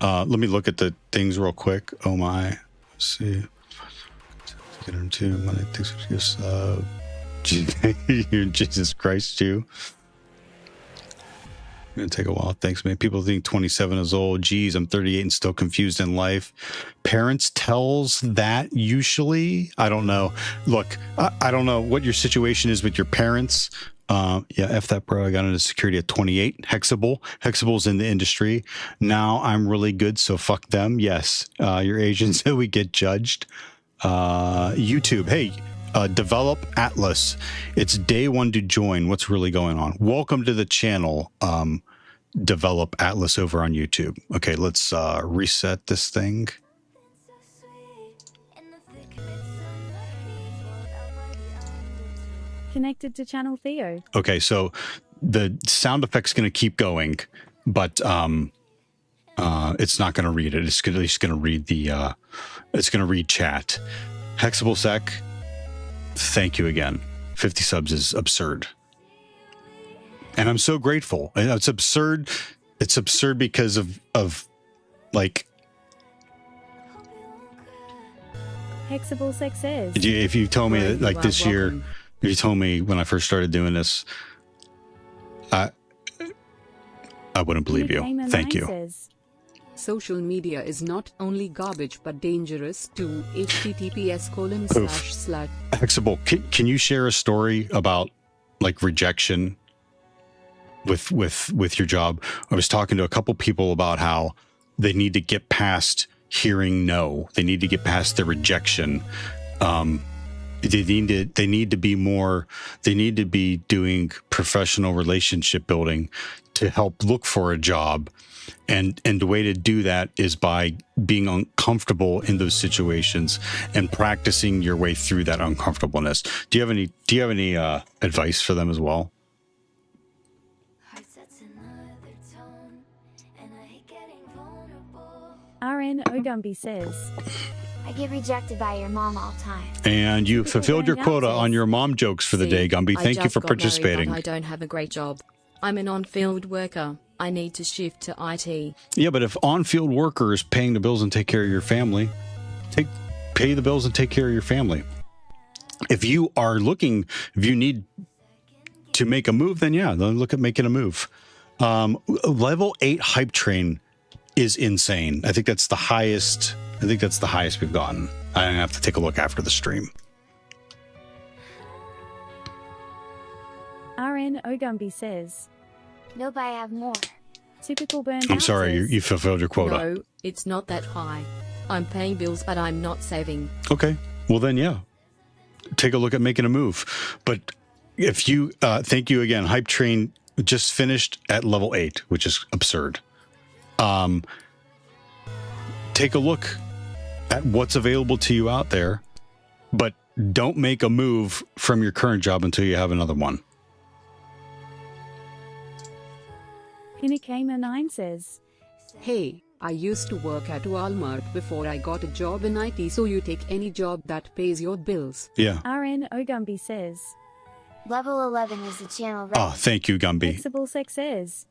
Let me look at the things real quick. Oh my. Let's see. Get into Monday. Thanks for Jesus Christ, you. Gonna take a while. Thanks, man. People think 27 is old. Geez, I'm 38 and still confused in life. Parents tells that usually. I don't know. Look, I don't know what your situation is with your parents. Yeah, F that, bro. I got into security at 28. Hexable's in the industry. Now I'm really good, so fuck them. Yes, your agents, we get judged. YouTube, hey. Develop Atlas. It's day 1 to join. What's really going on? Welcome to the channel. Develop Atlas over on YouTube. Okay, let's reset this thing. Connected to channel Theo. Okay, so the sound effect's going to keep going, but it's not going to read it. It's just going to read the. It's going to read chat. Hexablesec. Thank you again. 50 subs is absurd. And I'm so grateful. And it's absurd. It's absurd because of like. Hexablesec says. If you told me that, like this year, if you told me when I first started doing this, I wouldn't believe you. Thank you. Says. Social media is not only garbage but dangerous too. https:// Hexable, can you share a story about like rejection with your job? I was talking to a couple people about how they need to get past hearing no. They need to get past the rejection. They need to be more. They need to be doing professional relationship building to help look for a job. And the way to do that is by being uncomfortable in those situations and practicing your way through that uncomfortableness. Do you have any advice for them as well? RN Ogumbi says. I get rejected by your mom all the time. And you fulfilled your quota on your mom jokes for the day, Gumby. Thank you for participating. I don't have a great job. I'm an on-field worker. I need to shift to IT. Yeah, but if on-field worker is paying the bills and take care of your family, pay the bills and take care of your family. If you need to make a move, then yeah, then look at making a move. Level 8 hype train is insane. I think that's the highest. I think that's the highest we've gotten. I have to take a look after the stream. RN Ogumbi says. No, but I have more. Typical burn. I'm sorry, you fulfilled your quota. No, it's not that high. I'm paying bills, but I'm not saving. Okay, well then, yeah. Take a look at making a move. But if you, thank you again. Hype train just finished at level 8, which is absurd. Take a look at what's available to you out there, but don't make a move from your current job until you have another one. Pinakama9 says. Hey, I used to work at Walmart before I got a job in IT, so you take any job that pays your bills. Yeah. RN Ogumbi says. Level 11 is the channel. Oh, thank you, Gumby. Hexablesec says.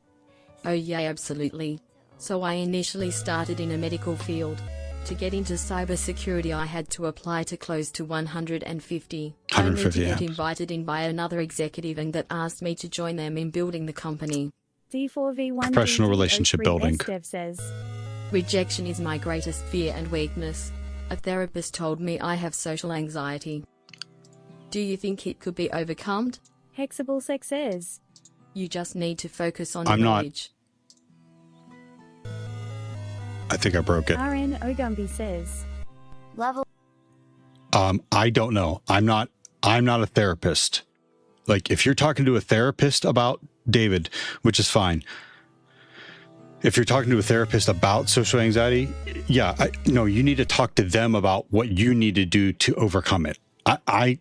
Oh yeah, absolutely. So I initially started in a medical field. To get into cybersecurity, I had to apply to close to 150. 150 only to get apps. invited in by another executive and that asked me to join them in building the company. D4V1 Professional relationship building. Dev says. Rejection is my greatest fear and weakness. A therapist told me I have social anxiety. Do you think it could be overcome? Hexable Sex says. You just need to focus on I'm not. knowledge. I think I broke it. RN Ogumbi says. Level. I don't know. I'm not a therapist. Like, if you're talking to a therapist about David, which is fine. If you're talking to a therapist about social anxiety, yeah, no, you need to talk to them about what you need to do to overcome it. I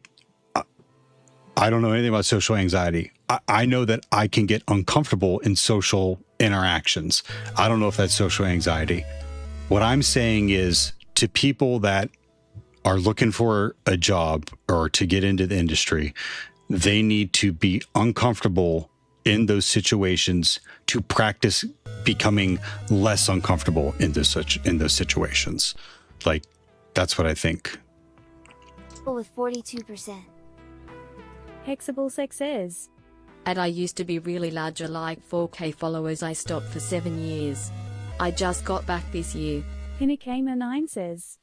don't know anything about social anxiety. I know that I can get uncomfortable in social interactions. I don't know if that's social anxiety. What I'm saying is, to people that are looking for a job or to get into the industry, they need to be uncomfortable in those situations to practice becoming less uncomfortable in those situations. Like, that's what I think. With 42%. Hexable Sex says. And I used to be really larger, like 4K followers. I stopped for 7 years. I just got back this year. Pinakamer 9 says.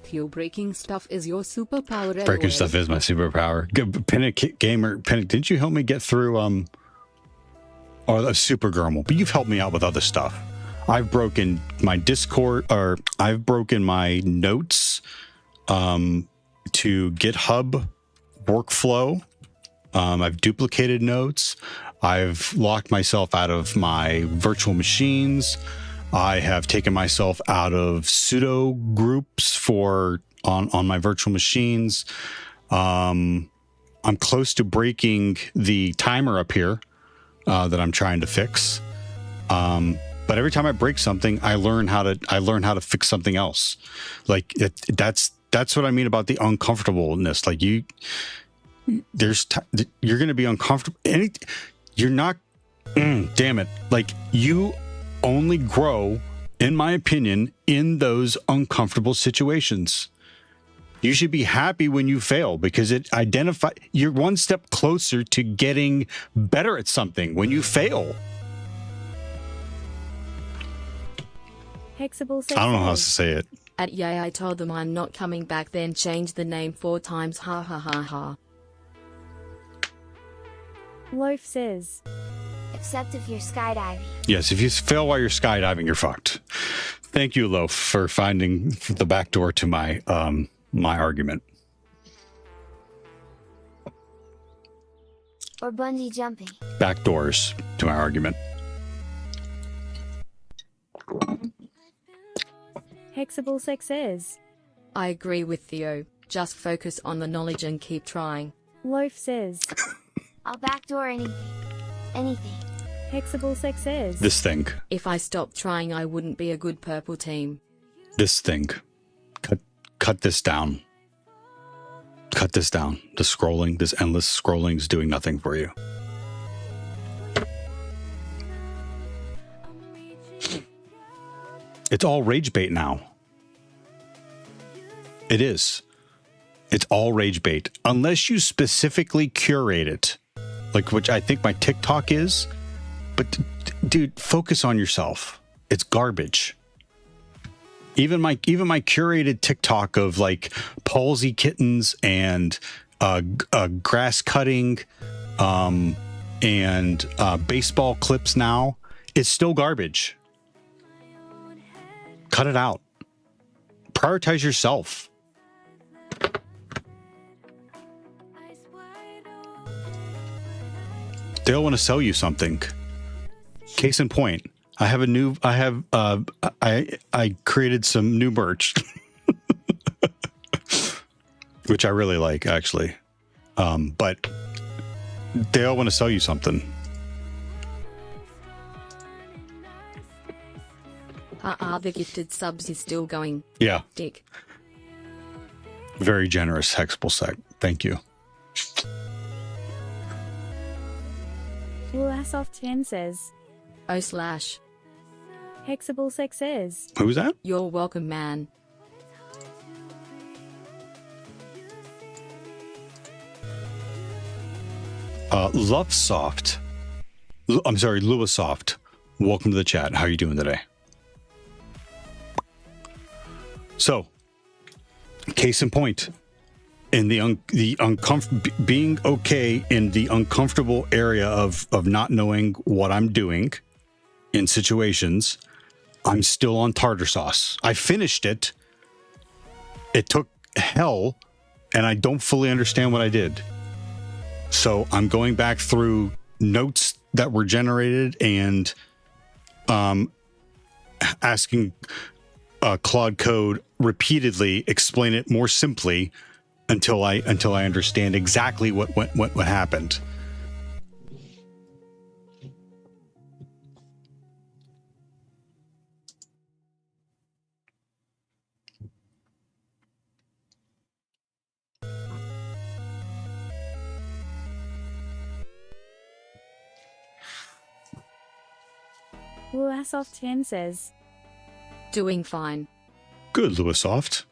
Theo, breaking stuff is your superpower. Breaking LOL. stuff is my superpower. Gamer, didn't you help me get through or the Super Gurmal? But you've helped me out with other stuff. I've broken my Discord, or I've broken my notes to GitHub workflow. I've duplicated notes. I've locked myself out of my virtual machines. I have taken myself out of pseudo groups on my virtual machines. I'm close to breaking the timer up here that I'm trying to fix. But every time I break something, I learn how to fix something else. Like that's what I mean about the uncomfortableness. Like you're going to be uncomfortable. You're not. Damn it! Like, you only grow, in my opinion, in those uncomfortable situations. You should be happy when you fail, because you're one step closer to getting better at something when you fail. Hexable Sex I don't know how to says. say it. At Yay, I told them I'm not coming back, then changed the name 4 times. Ha ha ha ha. Loaf says. Except if you're skydiving. Yes, if you fail while you're skydiving, you're fucked. Thank you, Loaf, for finding the back door to my argument. Or bungee jumping. Back doors to my argument. Hexable Sex says. I agree with Theo. Just focus on the knowledge and keep trying. Loaf says. I'll backdoor anything. Anything. Hexable Sex says. This thing. If I stopped trying, I wouldn't be a good purple team. This thing. Cut this down. Cut this down. The scrolling, this endless scrolling is doing nothing for you. It's all rage bait now. It is. It's all rage bait. Unless you specifically curate it. Like, which I think my TikTok is. But, dude, focus on yourself. It's garbage. Even my curated TikTok of, like, palsy kittens and grass cutting and baseball clips now, it's still garbage. Cut it out. Prioritize yourself. They'll want to sell you something. Case in point, I created some new merch, which I really like, actually. But they all want to sell you something. The gifted subs is still going. Yeah. Dick. Very generous, Hexable Sec. Thank you. Ulasoft 10 says. Oh/. Hexable Sex says. Who's that? You're welcome, man. Lovesoft. I'm sorry, Lewisoft. Welcome to the chat. How are you doing today? So, case in point, in being okay in the uncomfortable area of not knowing what I'm doing in situations, I'm still on tartar sauce. I finished it. It took hell, and I don't fully understand what I did. So I'm going back through notes that were generated and asking Claude Code repeatedly explain it more simply until I understand exactly what happened. Luasoft 10 says, Doing fine. Good, Lewisoft.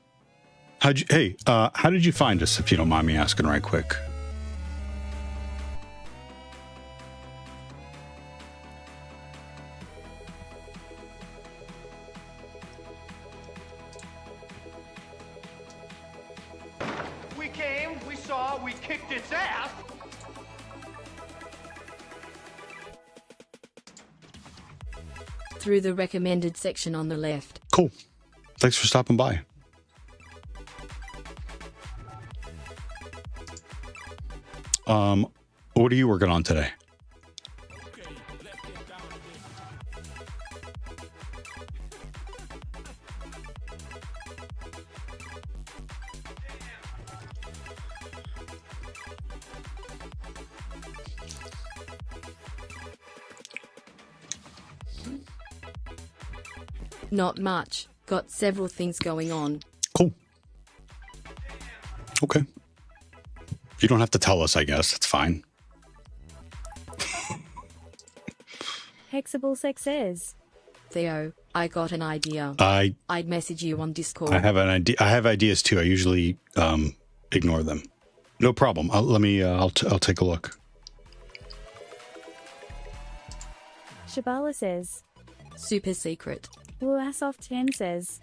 How did you find us, if you don't mind me asking right quick? We came, we saw, we kicked its ass. Through the recommended section on the left. Cool. Thanks for stopping by. What are you working on today? Not much. Got several things going on. Cool. Okay. You don't have to tell us, I guess. It's fine. Hexablesec says, Theo, I got an idea. I'd message you on Discord. I have an idea. I have ideas too. I usually ignore them. No problem. I'll take a look. Shabala says, Super secret. Luasoft 10 says,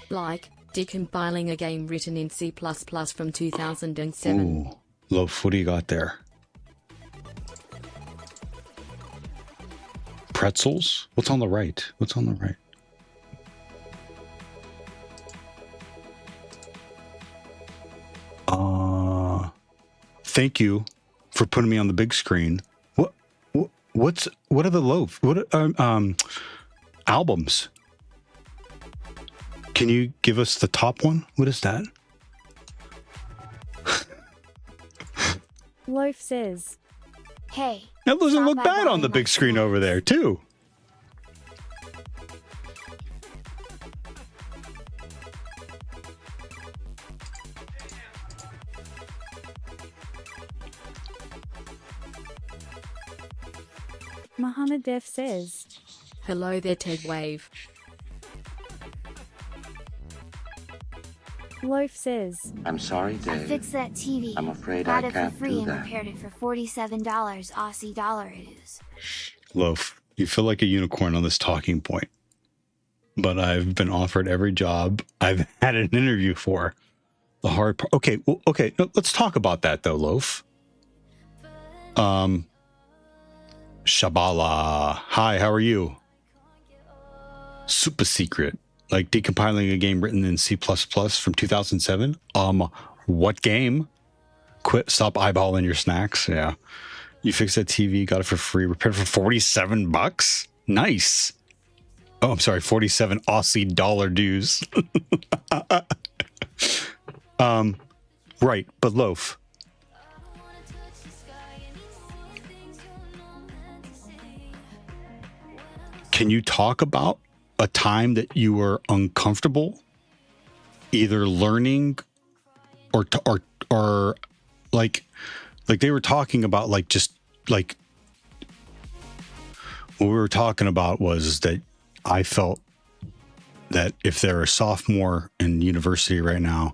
Like, decompiling a game written in C++ from 2007. Ooh, Loaf, what do you got there? Pretzels? What's on the right? What's on the right? Thank you for putting me on the big screen. What are the loaf? What are albums? Can you give us the top one? What is that? Loaf says, Hey. That doesn't stop look by bad on buying the my big screen over there, too. Muhammad Def says, Hello there, Ted Wave. Loaf says, I'm sorry, I Dave. fixed that TV. I'm afraid Got I it can't for free do and that. repaired it for $47 Aussie dollars. Loaf, you feel like a unicorn on this talking point. But I've been offered every job I've had an interview for. The hard part. Okay, well, okay. No, let's talk about that though, Loaf. Shabala. Hi, how are you? Super secret. Like decompiling a game written in C++ from 2007. What game? Stop eyeballing your snacks. Yeah. You fixed that TV, got it for free, repaired for $47. Nice. Oh, I'm sorry, 47 Aussie dollar dues. Right, but Loaf. Can you talk about a time that you were uncomfortable, either learning or like they were talking about, like, just like what we were talking about was that I felt that if they're a sophomore in university right now,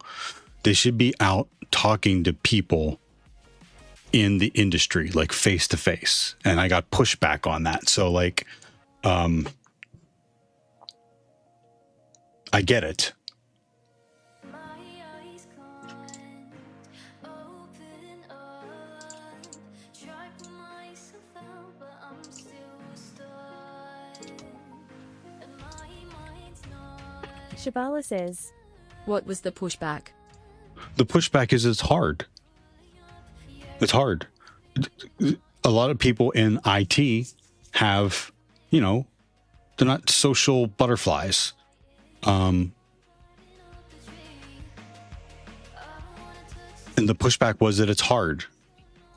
they should be out talking to people in the industry, like face to face, and I got pushback on that. So like, I get it. Shabala says, What was the pushback? The pushback is it's hard. It's hard. A lot of people in IT have, you know, they're not social butterflies. And the pushback was that it's hard,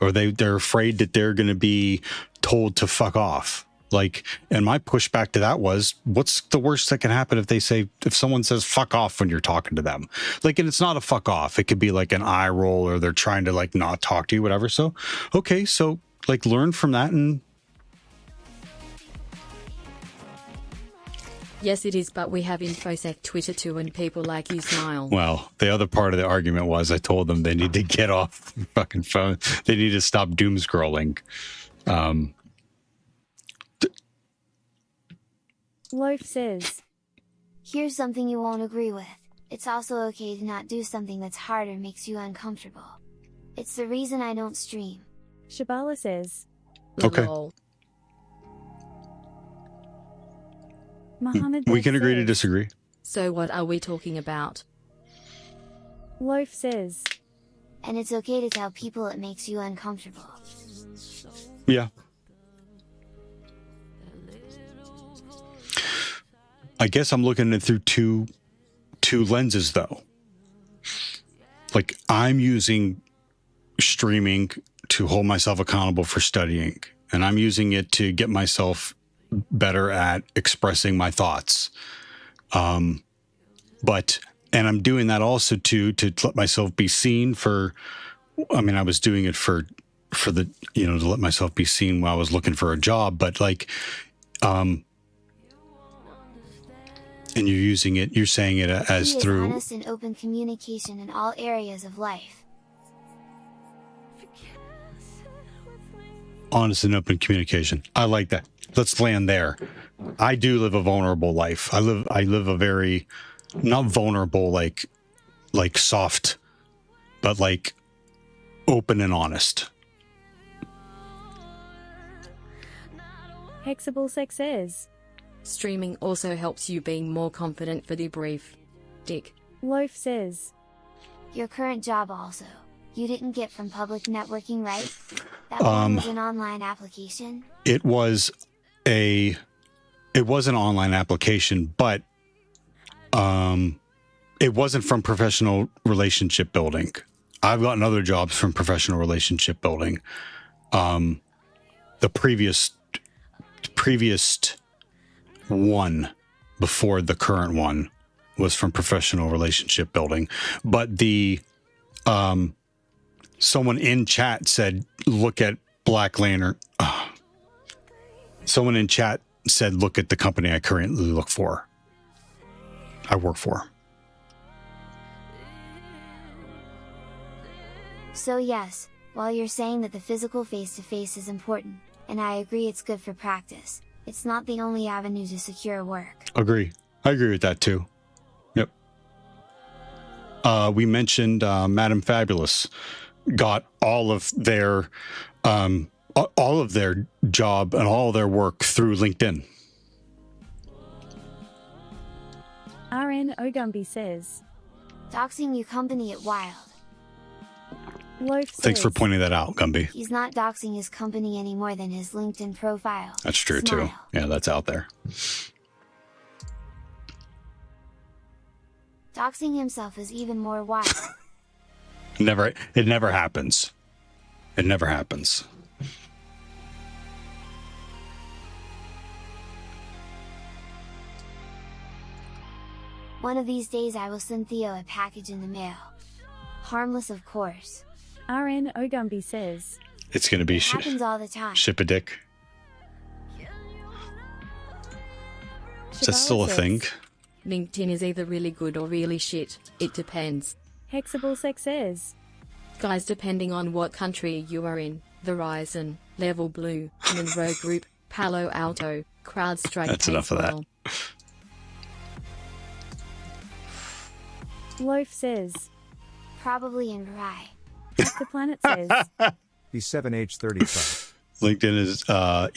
or they're afraid that they're going to be told to fuck off. Like, and my pushback to that was, what's the worst that can happen if someone says fuck off when you're talking to them? Like, and it's not a fuck off. It could be like an eye roll, or they're trying to like not talk to you, whatever. So, okay. So like learn from that. And Yes, it is, but we have InfoSec Twitter too, and people like you smile. well, the other part of the argument was I told them they need to get off the fucking phone. They need to stop doom scrolling. Loaf says, Here's something you won't agree with. It's also okay to not do something that's hard or makes you uncomfortable. It's the reason I don't stream. Shabala says, Okay. Lol. Muhammad We can agree to says, disagree. So what are we talking about? Loaf says, And it's okay to tell people it makes you uncomfortable. Yeah. I guess I'm looking at it through two lenses though. Like, I'm using streaming to hold myself accountable for studying, and I'm using it to get myself better at expressing my thoughts. And I'm doing that also to let myself be seen for, I mean, I was doing it for the, you know, to let myself be seen while I was looking for a job, but like, and you're saying it as He is through honest and open communication in all areas of life. honest and open communication. I like that. Let's land there. I do live a vulnerable life. I live a very, not vulnerable, like soft, but like open and honest. Hexable Sex says, Streaming also helps you being more confident for the brief. Dick. Loaf says, Your current job also. You didn't get from public networking, right? That one was an online application? It was an online application, but it wasn't from professional relationship building. I've gotten other jobs from professional relationship building. The previous one before the current one was from professional relationship building, but the someone in chat said, look at Black Lantern. Someone in chat said, look at the company I currently work for. So yes, while you're saying that the physical face-to-face is important, and I agree it's good for practice, it's not the only avenue to secure work. Agree. I agree with that too. Yep. We mentioned Madam Fabulous got all of their job and all of their work through LinkedIn. RN Ogumbi says, Doxing your company at Wild. Loaf says, Thanks for pointing that out, Gumby. He's not doxing his company any more than his LinkedIn profile. That's true too. Smile. Yeah, that's out there. Doxing himself is even more wild. It never happens. It never happens. One of these days I will send Theo a package in the mail. Harmless, of course. RN Ogumbi says, It's going to be It happens all the time. ship a dick. Is that still a thing? LinkedIn is either really good or really shit. It depends. Hexable Sex says, Guys, depending on what country you are in, Verizon, Level Blue, Monroe Group, Palo Alto, CrowdStrike. That's enough of that. well. Loaf says. Probably in Rye. Hack the Planet says. B7H35. LinkedIn is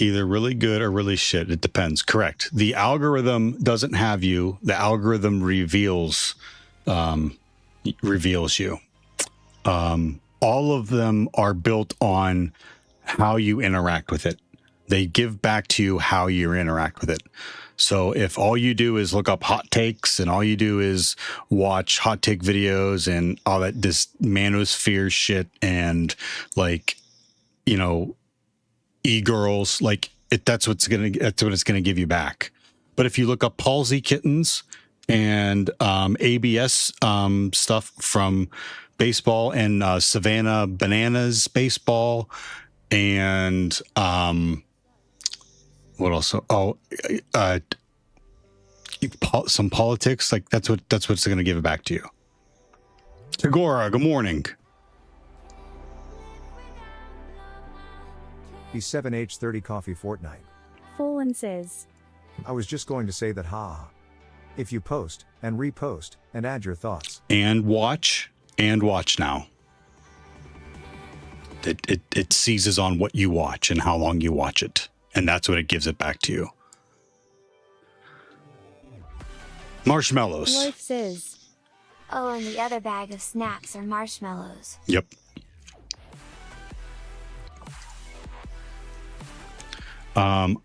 either really good or really shit. It depends. Correct. The algorithm doesn't have you. The algorithm reveals you. All of them are built on how you interact with it. They give back to you how you interact with it. So if all you do is look up hot takes and all you do is watch hot take videos and all that, this manosphere shit and like, you know, e-girls, like that's what it's gonna give you back. But if you look up palsy kittens and ABS stuff from baseball and Savannah Bananas baseball and what else? Some politics, like that's what's gonna give it back to you. Tagora, good morning. B7H30 Coffee Fortnite. Fallen says. I was just going to say that haha. If you post and repost and add your thoughts. And watch now. It seizes on what you watch and how long you watch it. And that's what it gives it back to you. Marshmallows. Loaf says. Oh, and the other bag of snacks are marshmallows. Yep.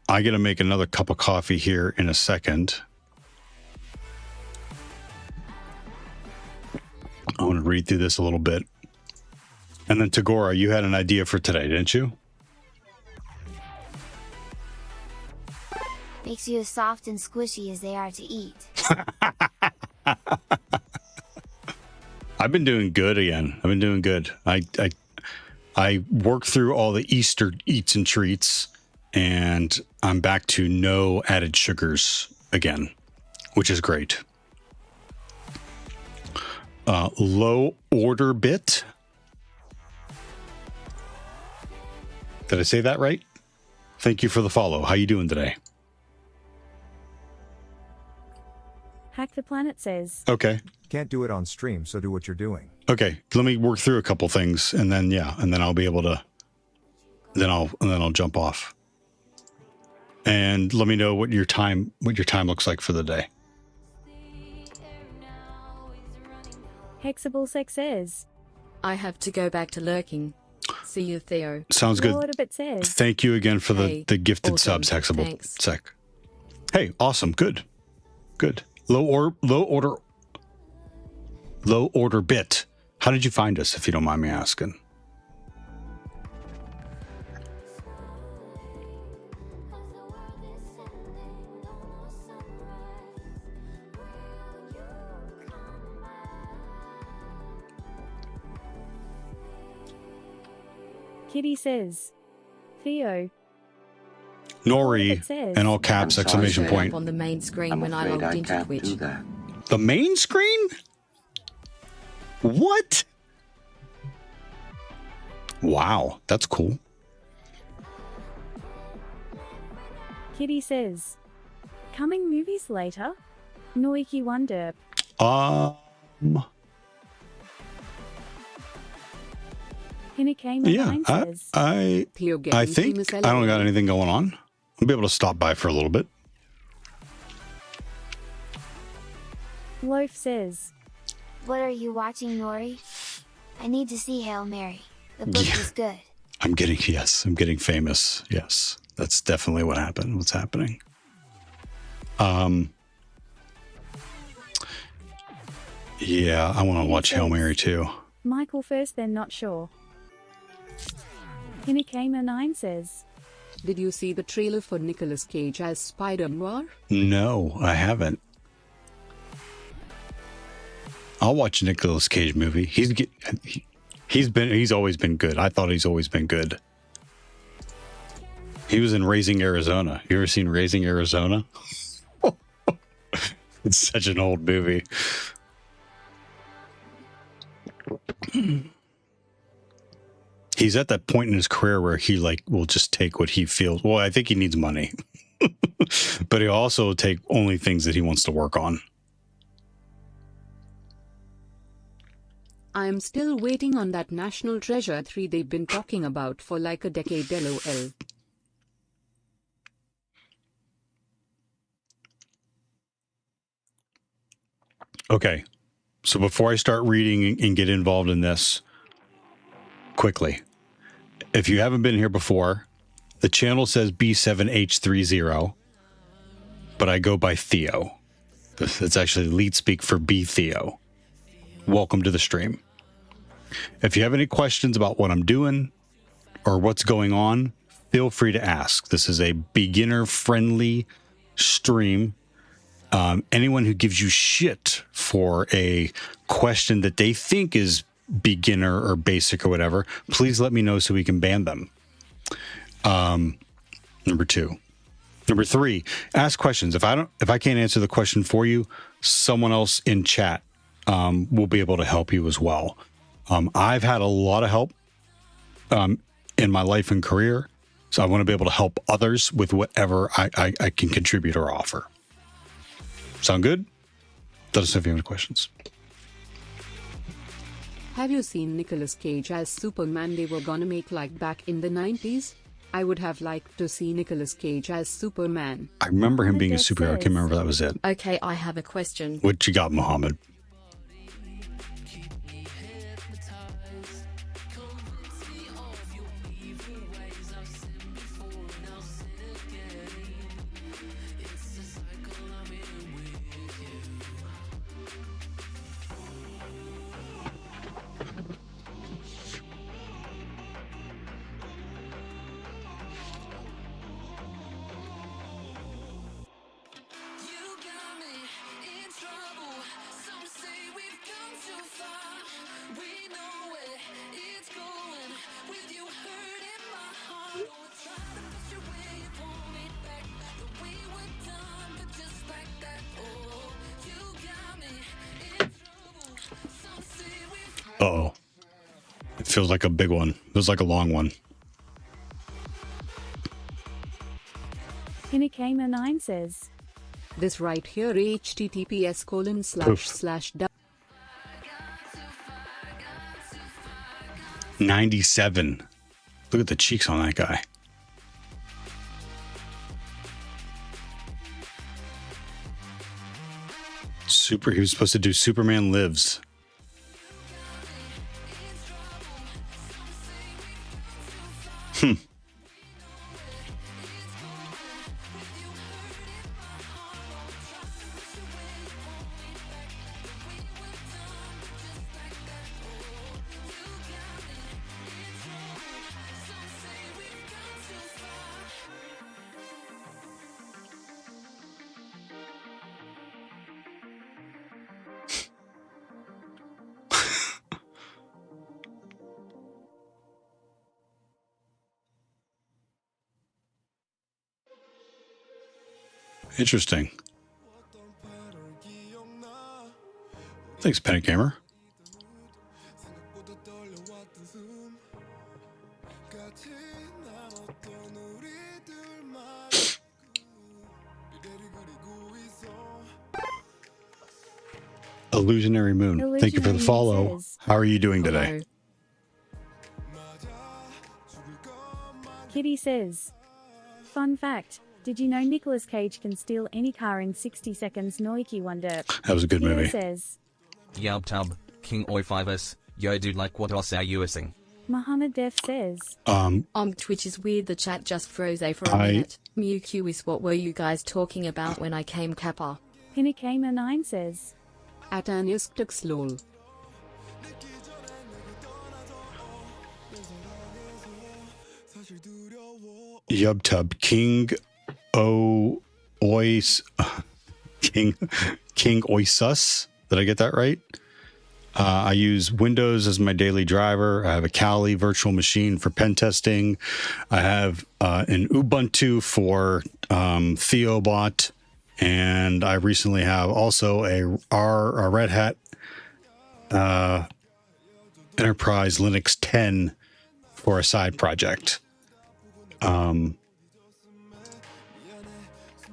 I gotta make another cup of coffee here in a second. I want to read through this a little bit. And then Tagora, you had an idea for today, didn't you? Makes you as soft and squishy as they are to eat. I've been doing good again. I've been doing good. I worked through all the Easter eats and treats, and I'm back to no added sugars again, which is great. Low order bit. Did I say that right? Thank you for the follow. How you doing today? Hack the Planet says. Okay. Can't do it on stream, so do what you're doing. Okay. Let me work through a couple things, and then I'll be able to. Then I'll jump off. And let me know what your time looks like for the day. Hexable Sex says. I have to go back to lurking. See you, Theo. Sounds good. Lord Abbott says. Thank you again for the gifted awesome. subs, Hexable Thanks. Sec. Hey, awesome. Good. Low order bit. How did you find us, if you don't mind me asking? Kitty says. Theo. Nori, says. and all caps, I'm sorry, exclamation Sam. point. On the main screen I'm when I afraid logged I into can't Twitch. do that. The main screen? What? Wow, that's cool. Kitty says. Coming movies later? Noiki Wonder. Hinakame Yeah, 9 says. Theo I getting think famous I don't LOL. got anything going on. I'll be able to stop by for a little bit. Loaf says. What are you watching, Nori? I need to see Hail Mary. The book Yeah. was good. I'm getting famous. Yes, that's definitely what's happening. Yeah, I want to watch Hail Mary too. Michael first, then not sure. Hinakame 9 says. Did you see the trailer for Nicolas Cage as Spider-Noir? No, I haven't. I'll watch a Nicolas Cage movie. He's always been good. I thought he's always been good. He was in Raising Arizona. You ever seen Raising Arizona? It's such an old movie. he's at that point in his career where he like will just take what he feels. Well, I think he needs money, but he'll also take only things that he wants to work on. I am still waiting on that National Treasure 3 they've been talking about for like a decade. LOL. Okay, so before I start reading and get involved in this, quickly, if you haven't been here before, the channel says B7H30, but I go by Theo. That's actually lead speak for B Theo. Welcome to the stream. If you have any questions about what I'm doing or what's going on, feel free to ask. This is a beginner-friendly stream. Anyone who gives you shit for a question that they think is beginner or basic or whatever, please let me know so we can ban them. Number 2. Number 3, ask questions. If I can't answer the question for you, someone else in chat will be able to help you as well. I've had a lot of help in my life and career, so I want to be able to help others with whatever I can contribute or offer. Sound good? Let us know if you have any questions. Have you seen Nicolas Cage as Superman they were gonna make like back in the 90s? I would have liked to see Nicolas Cage as Superman. I remember him being a superhero. I can't remember if that was it. Okay, I have a question. What you got, Muhammad? Uh-oh. It feels like a big one. It feels like a long one. Pinakamer9 says, This right here https:// 97. Look at the cheeks on that guy. He was supposed to do Superman Lives. Interesting. Thanks, Pennycamer. Illusionary Moon. Thank you for the follow. How are you doing today? Kitty says, fun fact, did you know Nicolas Cage can steal any car in 60 seconds? Noiki wonder. That was a good movie. Says, Yub King Oi5us, yo dude like what else are you saying? Muhammad Def says, Twitch is weird, the chat just froze for a minute. Mewq is what were you guys talking about when I came Kappa? Pinakamer9 says, at an lol. Yubtub King Oisus. Did I get that right? I use Windows as my daily driver. I have a Kali virtual machine for pen testing. I have an Ubuntu for Theobot, and I recently have also a Red Hat Enterprise Linux 10 for a side project. Oh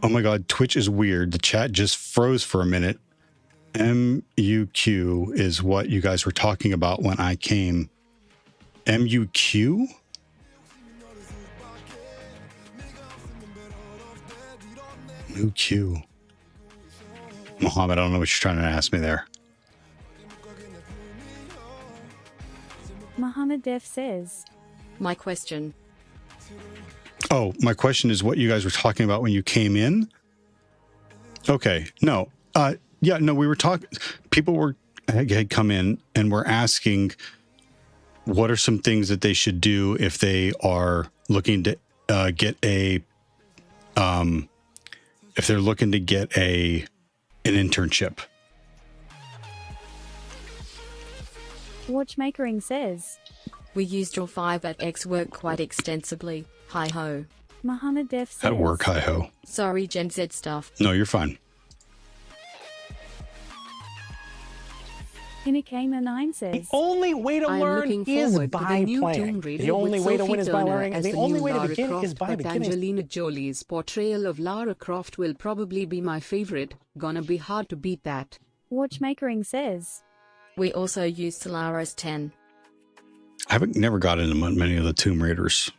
my God, Twitch is weird. The chat just froze for a minute. MUQ is what you guys were talking about when I came. MUQ? MUQ. Mohammed, I don't know what you're trying to ask me there. Mohammed Def says, My question. Oh, my question is what you guys were talking about when you came in? Okay. No. Yeah, no, we were talking, people had come in and were asking what are some things that they should do if they are looking to get a, if they're looking to get an internship. Watchmakering says, We used your 5 at X work quite extensively. Hi ho. Mohammed Def says, At work, hi ho. Sorry, Gen Z stuff. No, you're fine. Hinakamer9 says, The only way to I am learn looking is forward to the by new Tomb playing. Raider The only with way to Sophie win is by Turner learning. as The the only new way to Lara begin Croft, is by but beginning. Angelina Jolie's portrayal of Lara Croft will probably be my favorite. Gonna be hard to beat that. Watchmakering says, We also used Solaris 10. I haven't never got into many of the Tomb Raiders.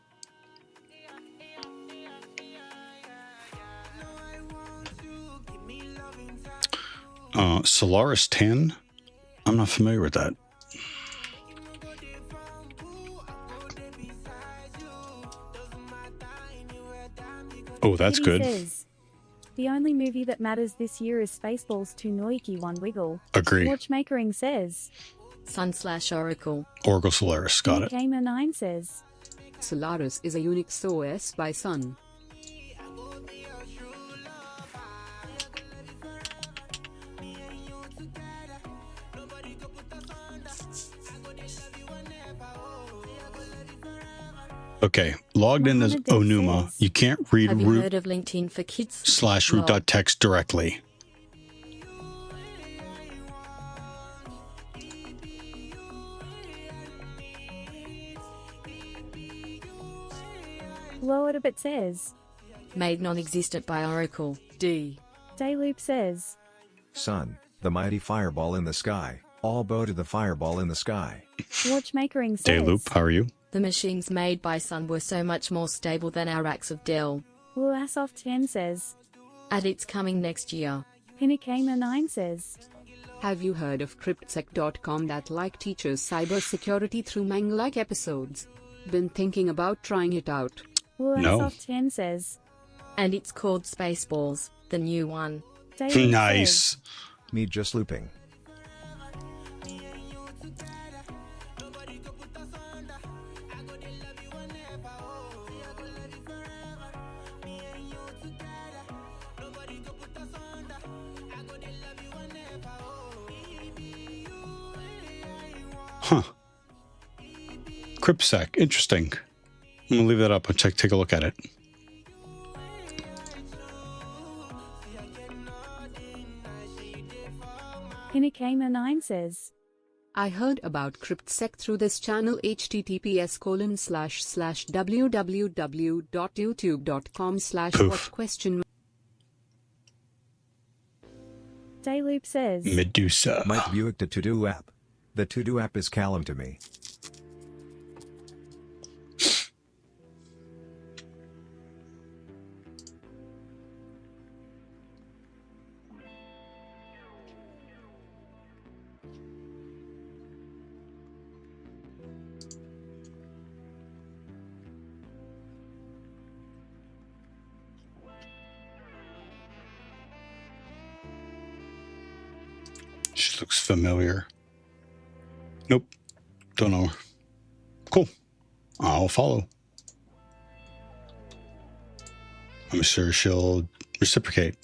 Solaris 10? I'm not familiar with that. Oh, that's Kitty good. says, the only movie that matters this year is Spaceballs 2 Noiki 1 Wiggle. Agree. Watchmakering says, Sun/Oracle. Oracle Solaris, got it. Hinakamer9 says, Solaris is a Unix OS by Sun. Okay, logged in as Mohammed Def Onuma. says, You can't read Have you root heard of LinkedIn for kids? / Lol. root.txt directly. Lowered a bit says, Made non-existent by Oracle. D. Dayloop says, Sun, the mighty fireball in the sky. All bow to the fireball in the sky. Watchmakering says, Dayloop, how are you? The machines made by Sun were so much more stable than our racks of Dell. Wuasoft10 says, And it's coming next year. Hinakamer9 says, Have you heard of cryptsec.com that like teaches cybersecurity through manga-like episodes? Been thinking about trying it out. Wuasoft10 says, And it's called Spaceballs, the new one. Dayloop Nice. says, Me just looping. Huh. Cryptsec, interesting. I'm gonna leave that up and take a look at it. Hinakamer9 says, I heard about cryptsec through this channel https://www.youtube.com/what question. Dayloop says, Medusa. Mike Buick the To-Do app. The To-Do app is Callum to me. She looks familiar. Nope. Don't know her. Cool. I'll follow. I'm sure she'll reciprocate.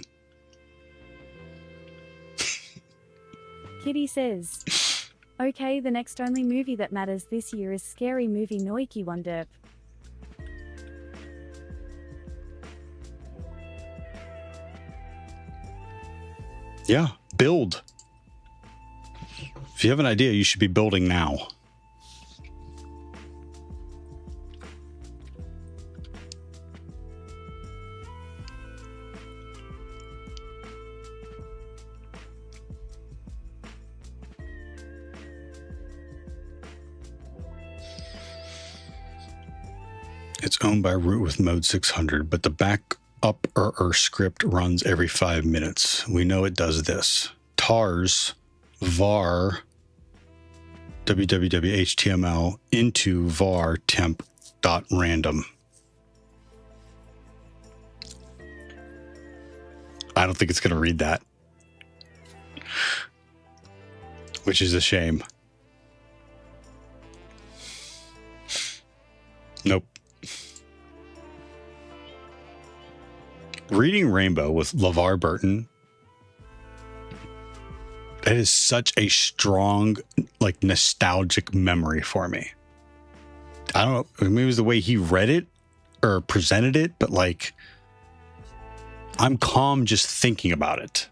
Kitty says, okay, the next only movie that matters this year is Scary Movie Noiki 1 Derp. Yeah, build. If you have an idea, you should be building now. It's owned by root with mode 600, but the backup script runs every 5 minutes. We know it does this. Tars var www.html into var temp.random. I don't think it's going to read that, which is a shame. Nope. Reading Rainbow with LeVar Burton, that is such a strong, like, nostalgic memory for me. I don't know, maybe it was the way he read it or presented it, but like, I'm calm just thinking about it.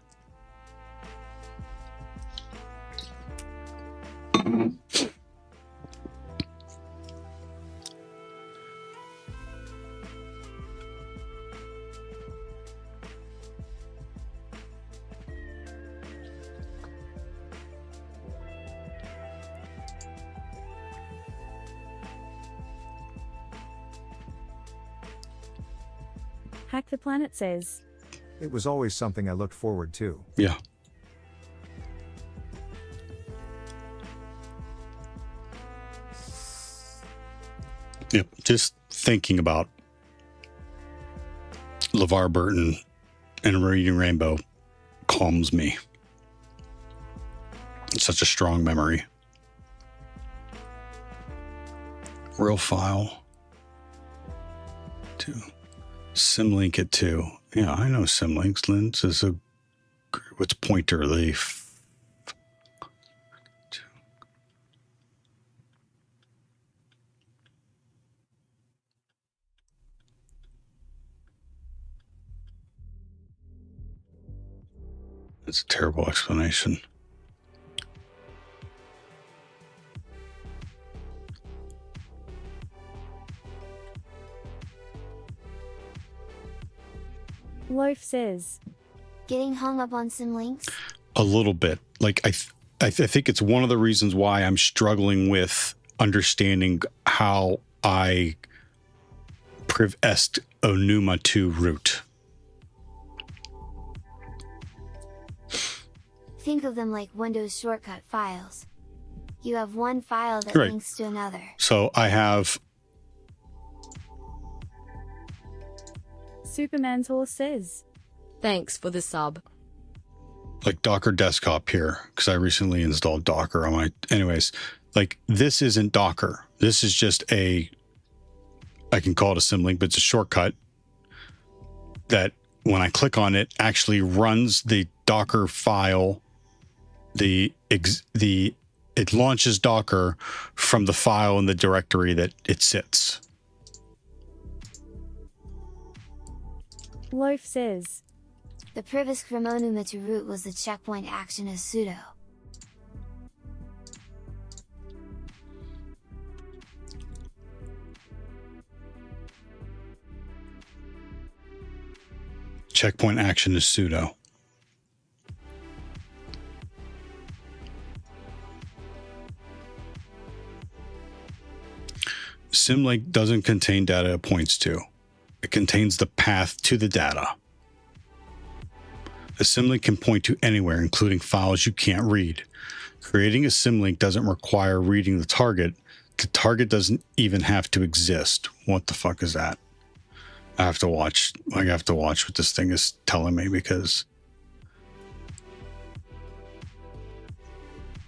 Hack the Planet says, It was always something I looked forward to. Yeah. Yep. Just thinking about LeVar Burton and Reading Rainbow calms me. It's such a strong memory. Real file. 2. Symlink it too. Yeah, I know Symlinks. Lens is a, what's pointer leaf? It's a terrible explanation. Loaf says, Getting hung up on some links? A little bit. Like, I think it's one of the reasons why I'm struggling with understanding how I priv est onuma to root. Think of them like Windows shortcut files. You have one file that Right. links to another. So I have Superman's Horse says, Thanks for the sub. like Docker desktop here because I recently installed Docker on my, anyways, like this isn't Docker. This is just I can call it a symlink, but it's a shortcut that when I click on it actually runs the Docker file. It launches Docker from the file in the directory that it sits. Loaf says, The previous chromonuma to root was the checkpoint action as sudo. Checkpoint action is sudo. Symlink doesn't contain data it points to. It contains the path to the data. A symlink can point to anywhere, including files you can't read. Creating a symlink doesn't require reading the target. The target doesn't even have to exist. What the fuck is that? I have to watch what this thing is telling me because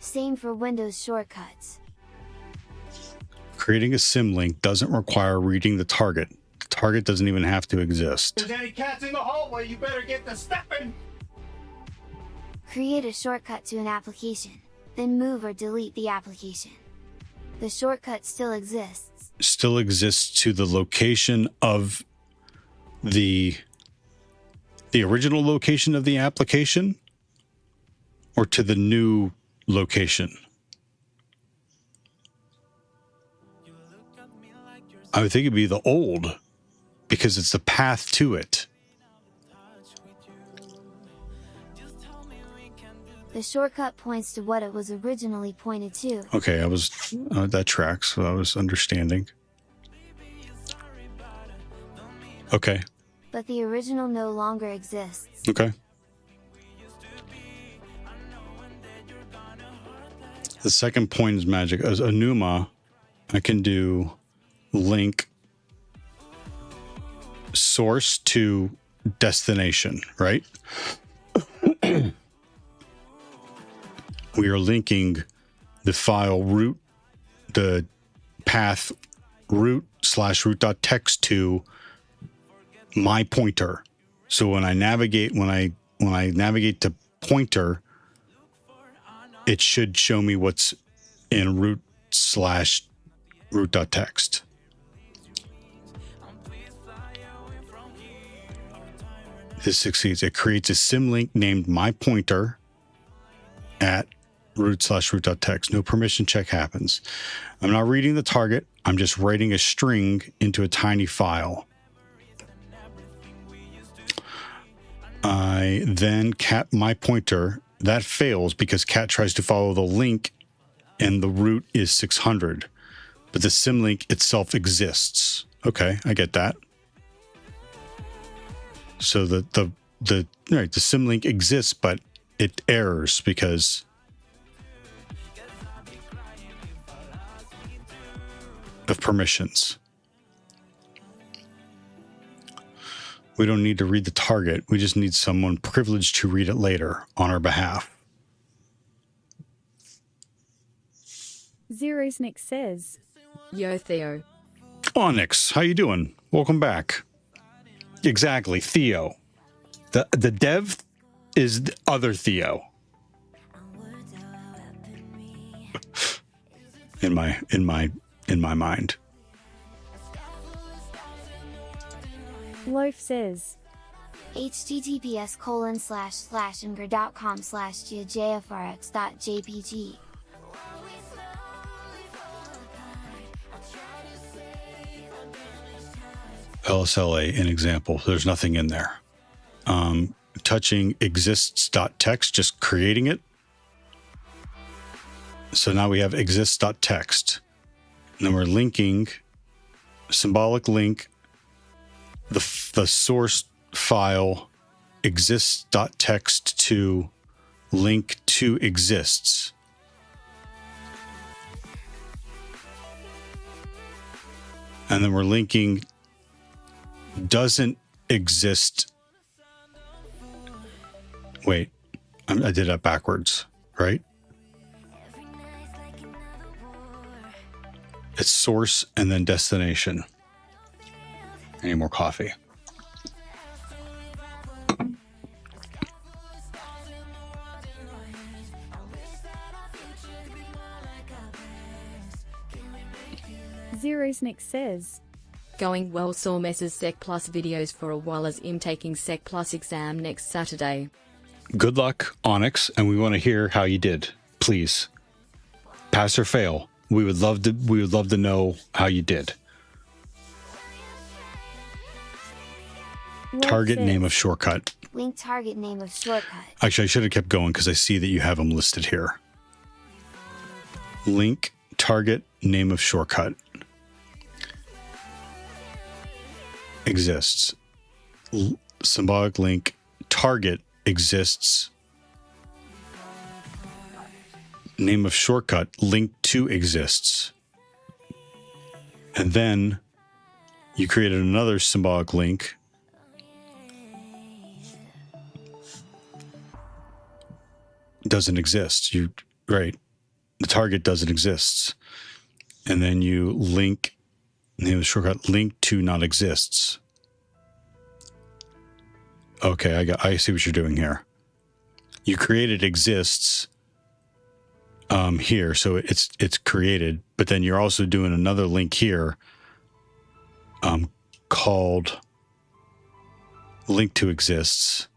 Same for Windows shortcuts. creating a symlink doesn't require reading the target. The target doesn't even have to exist. There's any cats in the hallway, you better get to stepping! Create a shortcut to an application, then move or delete the application. The shortcut still exists. Still exists to the location of the original location of the application or to the new location. I would think it'd be the old because it's the path to it. The shortcut points to what it was originally pointed to. Okay, that tracks. So I was understanding. Okay. but the original no longer exists. Okay. The second point is magic. As Enuma, I can do link source to destination, right? We are linking the file root, the path root/root.txt to my pointer. So when I navigate, when I navigate to pointer, it should show me what's in root/root.txt. This succeeds. It creates a symlink named my pointer at root/root.txt. No permission check happens. I'm not reading the target. I'm just writing a string into a tiny file. I then cat my pointer. That fails because cat tries to follow the link and the root is 600. But the symlink itself exists. Okay, I get that. So the symlink exists, but it errors because of permissions. We don't need to read the target. We just need someone privileged to read it later on our behalf. Zerosnick says, Yo Theo. Onyx, how you doing? Welcome back. Exactly, Theo. The dev is the other Theo. In my mind. Loaf says, https://angr.com/gjfrx.jpg. LSLA, an example. There's nothing in there. Touching exists.txt, just creating it. So now we have exists.txt. And then we're linking, symbolic link, the source file exists.txt to link to exists. And then we're linking doesn't exist. Wait, I did that backwards, right? It's source and then destination. Any more coffee? Zerosnick says, Going well, saw Mess's Sec Plus videos for a while as I'm taking Sec Plus exam next Saturday. Good luck, Onyx, and we want to hear how you did. Please. Pass or fail. We would love to know how you did. Loaf Target says, name of shortcut. Link target name of shortcut. Actually, I should have kept going because I see that you have them listed here. Link target name of shortcut. Exists. Symbolic link target exists. Name of shortcut link to exists. And then you created another symbolic link. Doesn't exist. Right. The target doesn't exist. And then you link name of shortcut link to not exists. Okay, I see what you're doing here. You created exists here, so it's created, but then you're also doing another link here called link to exists.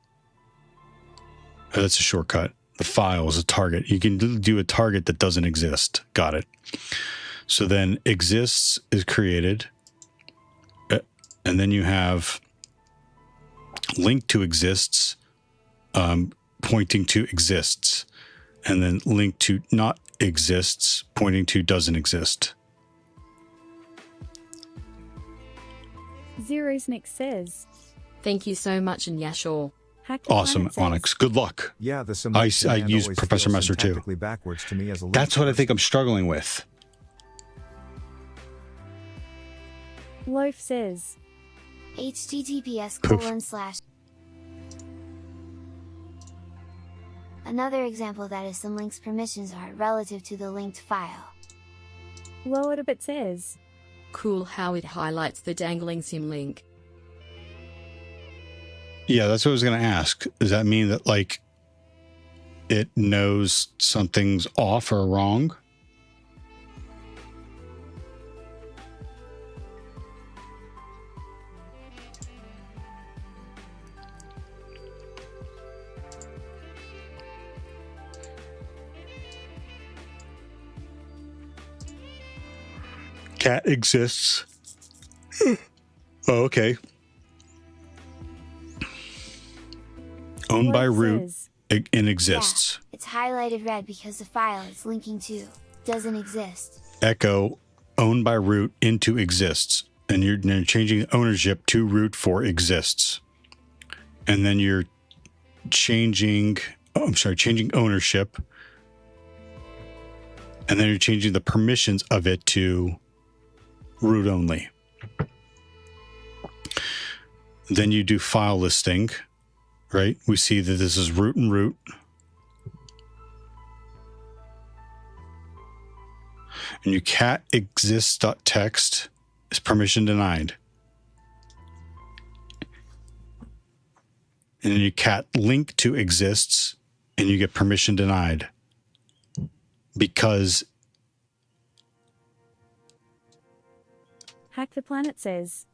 Oh, that's a shortcut. The file is a target. You can do a target that doesn't exist. Got it. So then exists is created, and then you have link to exists, pointing to exists, and then link to not exists, pointing to doesn't exist. Zero's Nick says. Thank you so much, and yeah, sure. Hack the Awesome, Planet says. Onyx. Good luck. Yeah, the I command use always Professor feels Messer too. syntactically backwards to me as a That's what I Linux think I'm struggling with. Loaf says. https:// Another example that is some links permissions are relative to the linked file. Lowered a bit says. Cool how it highlights the dangling sim link. Yeah, that's what I was going to ask. Does that mean that, like, it knows something's off or wrong? Cat exists. Oh, okay. Owned by Loaf root says. and exists. Yeah, it's highlighted red because the file it's linking to doesn't exist. Echo owned by root into exists. And you're changing ownership to root for exists. And then you're changing ownership. And then you're changing the permissions of it to root only. Then you do file listing, right? We see that this is root and root. And you cat exists.txt is permission denied. And then you cat link to exists and you get permission denied. Because Hack the Planet says.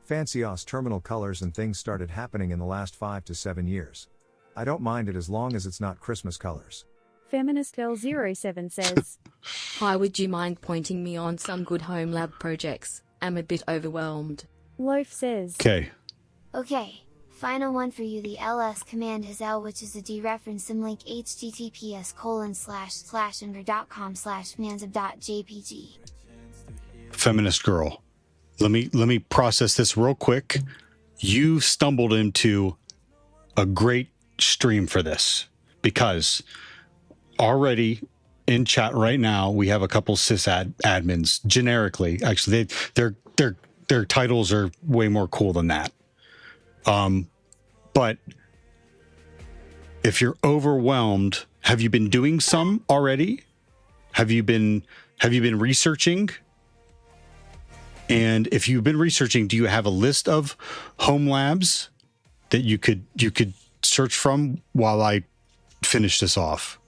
Fancy OS terminal colors and things started happening in the last 5 to 7 years. I don't mind it as long as it's not Christmas colors. Feminist Girl 07 says. Hi, would you mind pointing me on some good home lab projects? I'm a bit overwhelmed. Loaf says. okay. Okay, final one for you. The ls command has l, which is a dereference symlink https://under.com/manzib.jpg. Feminist girl. Let me process this real quick. You stumbled into a great stream for this because already in chat right now we have a couple admins generically. Actually, their titles are way more cool than that. But if you're overwhelmed, have you been doing some already? Have you been researching? And if you've been researching, do you have a list of home labs that you could search from while I finish this off?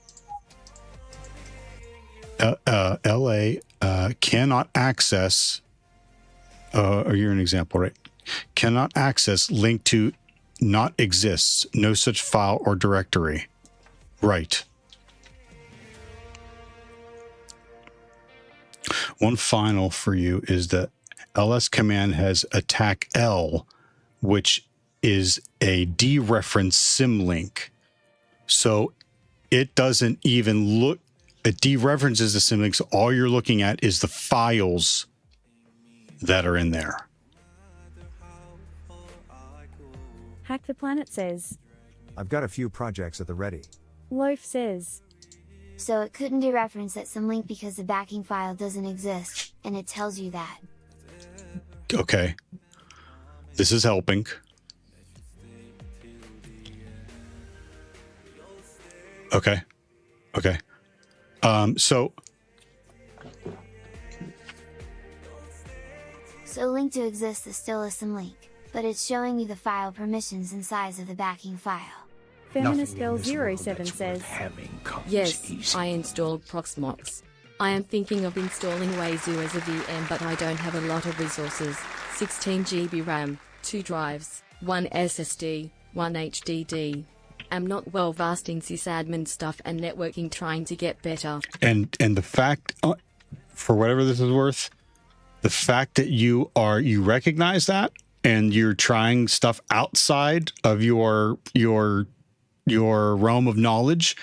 LA cannot access. You're an example, right? Cannot access link to not exists. No such file or directory. Right. One final for you is that ls command has attack L, which is a dereference symlink. So it doesn't even look, it dereferences the symlink. So all you're looking at is the files that are in there. Hack the Planet says. I've got a few projects at the ready. Loaf says. So it couldn't dereference that symlink because the backing file doesn't exist, and it tells you that. Okay. This is helping. Okay. Okay. So link to exists is still a symlink, but it's showing you the file permissions and size of the backing file. Feminist Girl 07 says. Yes, I installed Proxmox. I am thinking of installing Wazoo as a VM, but I don't have a lot of resources. 16 GB RAM, 2 drives, 1 SSD, 1 HDD. I'm not well versed in sysadmin stuff and networking, trying to get better. And the fact, for whatever this is worth, the fact that you recognize that and you're trying stuff outside of your realm of knowledge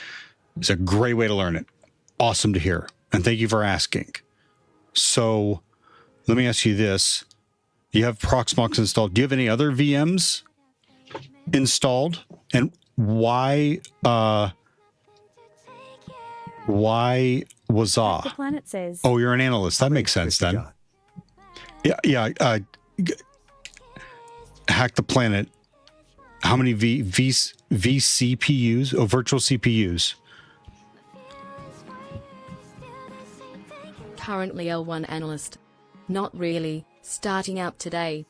is a great way to learn it. Awesome to hear. And thank you for asking. So let me ask you this. You have Proxmox installed. Do you have any other VMs installed? And why was The planet says. Oh, you're an analyst. That makes sense then. Yeah. Hack the Planet. How many vCPUs? Oh, virtual CPUs. Currently L1 analyst. Not really. Starting out today.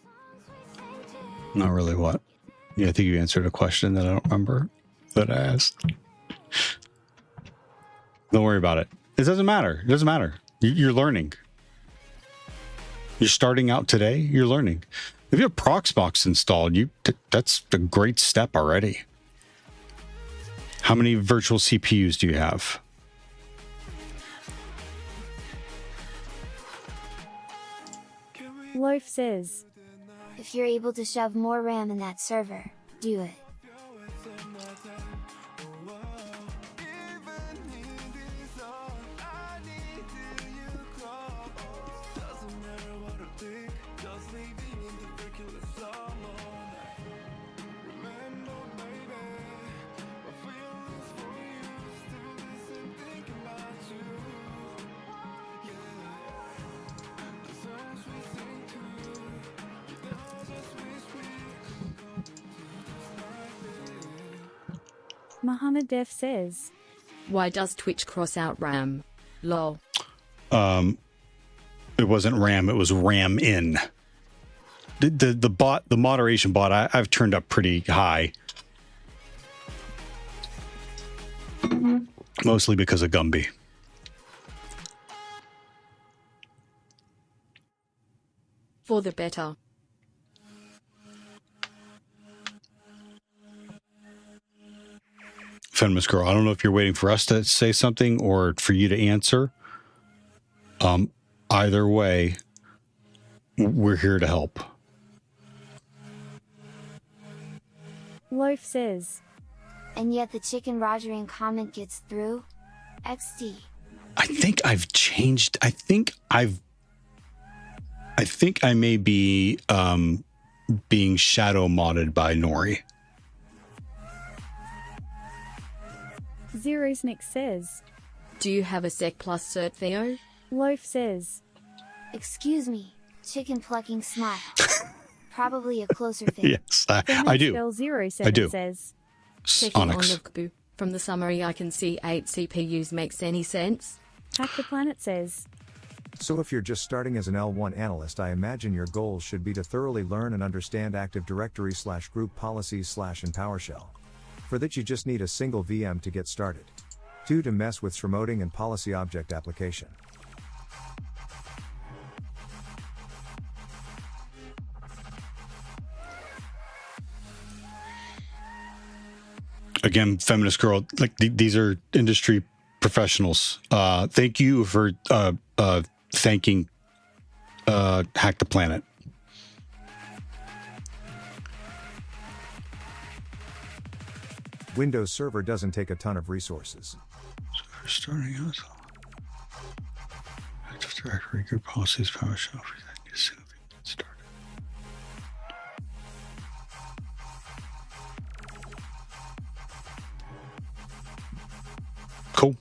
Not really what? Yeah, I think you answered a question that I don't remember that I asked. Don't worry about it. It doesn't matter. It doesn't matter. You're learning. You're starting out today. You're learning. If you have Proxmox installed, that's a great step already. How many virtual CPUs do you have? Loaf says. If you're able to shove more RAM in that server, do it. Muhammad Def says. Why does Twitch cross out RAM? Lol. It wasn't RAM, it was RAM in. The bot, the moderation bot, I've turned up pretty high. Mostly because of Gumby. For the better. Feminist Girl, I don't know if you're waiting for us to say something or for you to answer. Either way, we're here to help. Loaf says. And yet the chicken rogering comment gets through? XD. I think I've changed. I think I may be being shadow modded by Nori. Zero's Nick says. Do you have a Sec Plus cert, Theo? Loaf says. Excuse me, chicken plucking smile. Probably a closer thing. Yes, I do. 07 I do. Says. Checking on Onyx. Lookboo. From the summary I can see 8 CPUs makes any sense. Hack the Planet says. So if you're just starting as an L1 analyst, I imagine your goals should be to thoroughly learn and understand Active Directory / group policies / and PowerShell. For that you just need a single VM to get started. 2 to mess with shremoting and policy object application. Again, Feminist Girl, like these are industry professionals. Thank you for thanking Hack the Planet. Windows Server doesn't take a ton of resources. Starting out. Active Directory, group policies, PowerShell, everything as soon as we get started. Cool.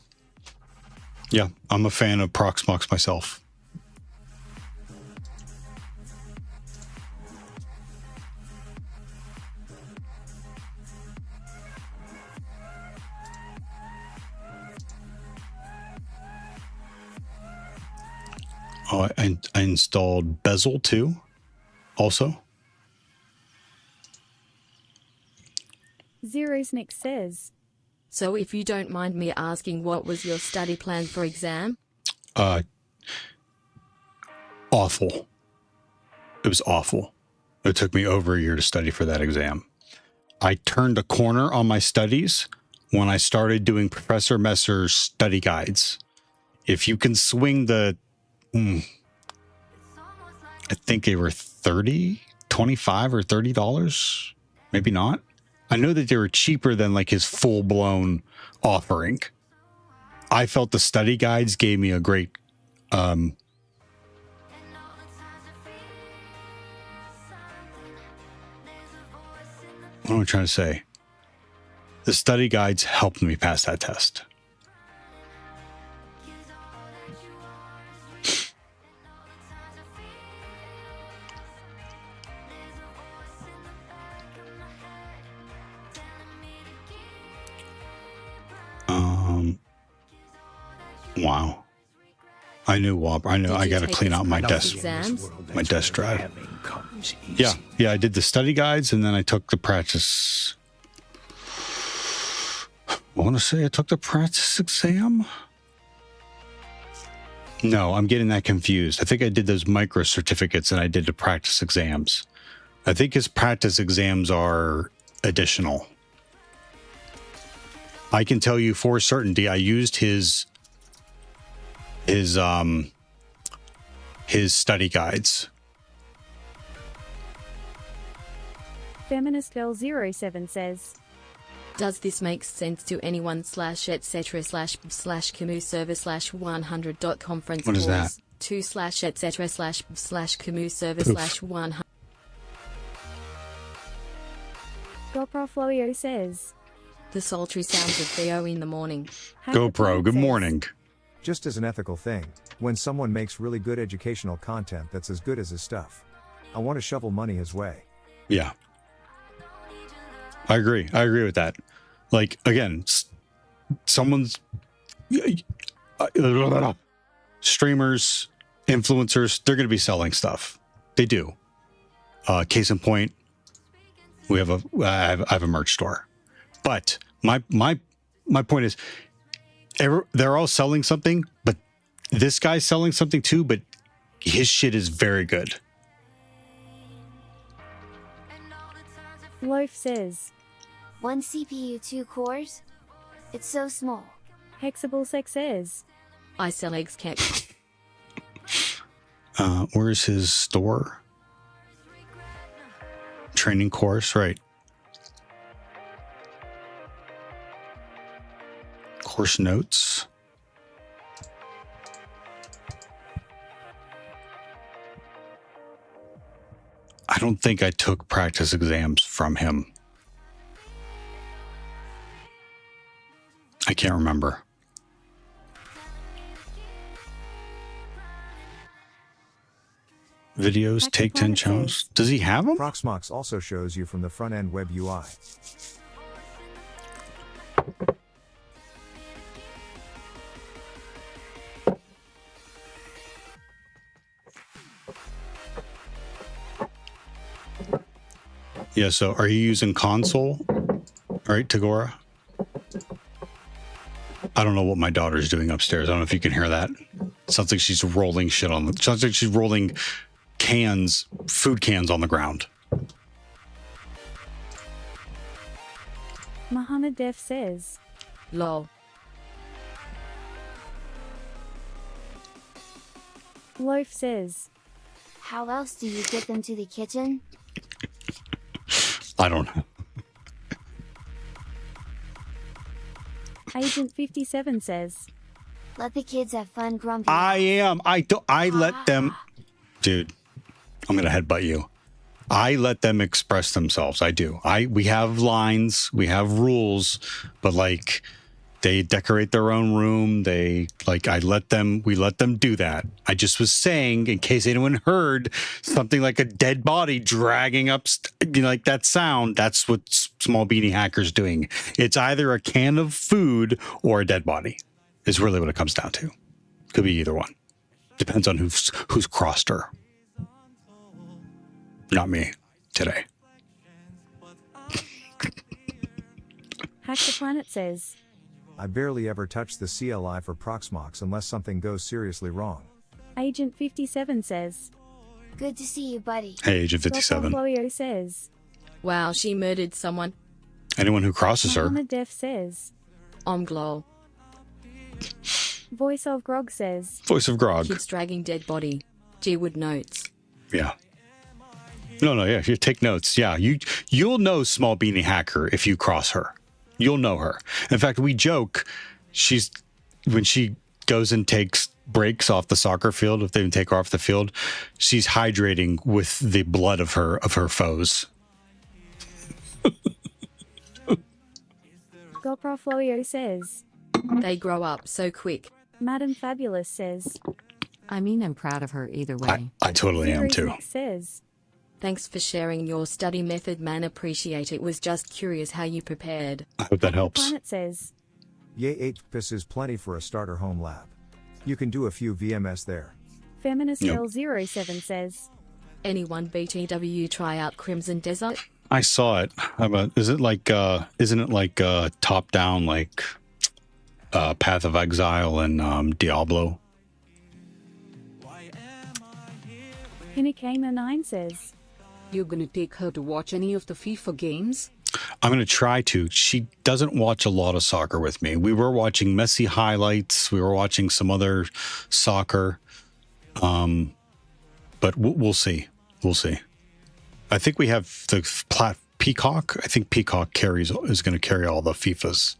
Yeah, I'm a fan of Proxmox myself. Oh, I installed Bezel too, also. Zero's Nick says. So if you don't mind me asking, what was your study plan for exam? Awful. It was awful. It took me over a year to study for that exam. I turned a corner on my studies when I started doing Professor Messer's study guides. If you can swing the, I think they were $25 or $30, maybe not. I know that they were cheaper than like his full-blown offering. I felt the study guides gave me a great What am I trying to say? The study guides helped me pass that test. Wow. I knew Whopper. I know I got to clean out my desk, my desk drive. Yeah, I did the study guides and then I took the practice. I want to say I took the practice exam. No, I'm getting that confused. I think I did those micro certificates and I did the practice exams. I think his practice exams are additional. I can tell you for certainty, I used his study guides. Feminist Girl 07 says, Does this make sense to anyone / etc / Camus server /100 conference What is that? 2 / etc / Camus server /100. GoPro says, The sultry sounds of Theo in the morning. GoPro, good morning. Just as an ethical thing, when someone makes really good educational content that's as good as his stuff, I want to shovel money his way. Yeah. I agree with that. Like, again, someone's streamers, influencers, they're going to be selling stuff. They do. Case in point, I have a merch store. But my point is, they're all selling something, but this guy's selling something too, but his shit is very good. Loaf says, 1 CPU, 2 cores? It's so small. Hexable Sex says, I sell eggs, cat. Where's his store? Training course, right. Course notes. I don't think I took practice exams from him. I can't remember. Videos, take 10 challenges. Does he have them? Proxmox also shows you from the front end web UI. Yeah, so are you using console? All right, Tagora? I don't know what my daughter's doing upstairs. I don't know if you can hear that. Sounds like she's rolling shit on the... Sounds like she's rolling cans, food cans on the ground. Muhammad Def says, Lol. Loaf says, How else do you get them to the kitchen? I don't know. Agent 57 says, Let the kids have fun, Grumpy. I let them... Dude, I'm going to headbutt you. I let them express themselves. I do. We have lines, we have rules, but like they decorate their own room. We let them do that. I just was saying, in case anyone heard something like a dead body dragging up, like that sound, that's what Small Beanie Hacker's doing. It's either a can of food or a dead body is really what it comes down to. Could be either one. Depends on who's crossed her. Not me today. Hack the Planet says, I barely ever touch the CLI for Proxmox unless something goes seriously wrong. Agent 57 says, Good to see you, buddy. Hey, Agent 57. Florio says, Wow, she murdered someone. Anyone who crosses her. Muhammad Def says, Glol. Voice of Grog says, Voice of Grog. Kids dragging dead body. G-Wood notes. Yeah. No, yeah, you take notes. Yeah, you'll know Small Beanie Hacker if you cross her. You'll know her. In fact, we joke, when she goes and takes breaks off the soccer field, if they take her off the field, she's hydrating with the blood of her foes. Goprofloyo says. They grow up so quick. Madam Fabulous says. I mean, I'm proud of her either way. I totally am too. Zerix says. Thanks for sharing your study method, man. Appreciate it. Was just curious how you prepared. I hope that helps. Planet says. Yay, HPS is plenty for a starter home lab. You can do a few VMS there. Feminist Yep. Girl 07 says. Anyone BTW try out Crimson Desert? I saw it. Isn't it like top down like Path of Exile and Diablo? Hinikama 9 says. You're gonna take her to watch any of the FIFA games? I'm going to try to. She doesn't watch a lot of soccer with me. We were watching Messi highlights. We were watching some other soccer. But we'll see. We'll see. I think we have the Peacock. I think Peacock is going to carry all the FIFAs.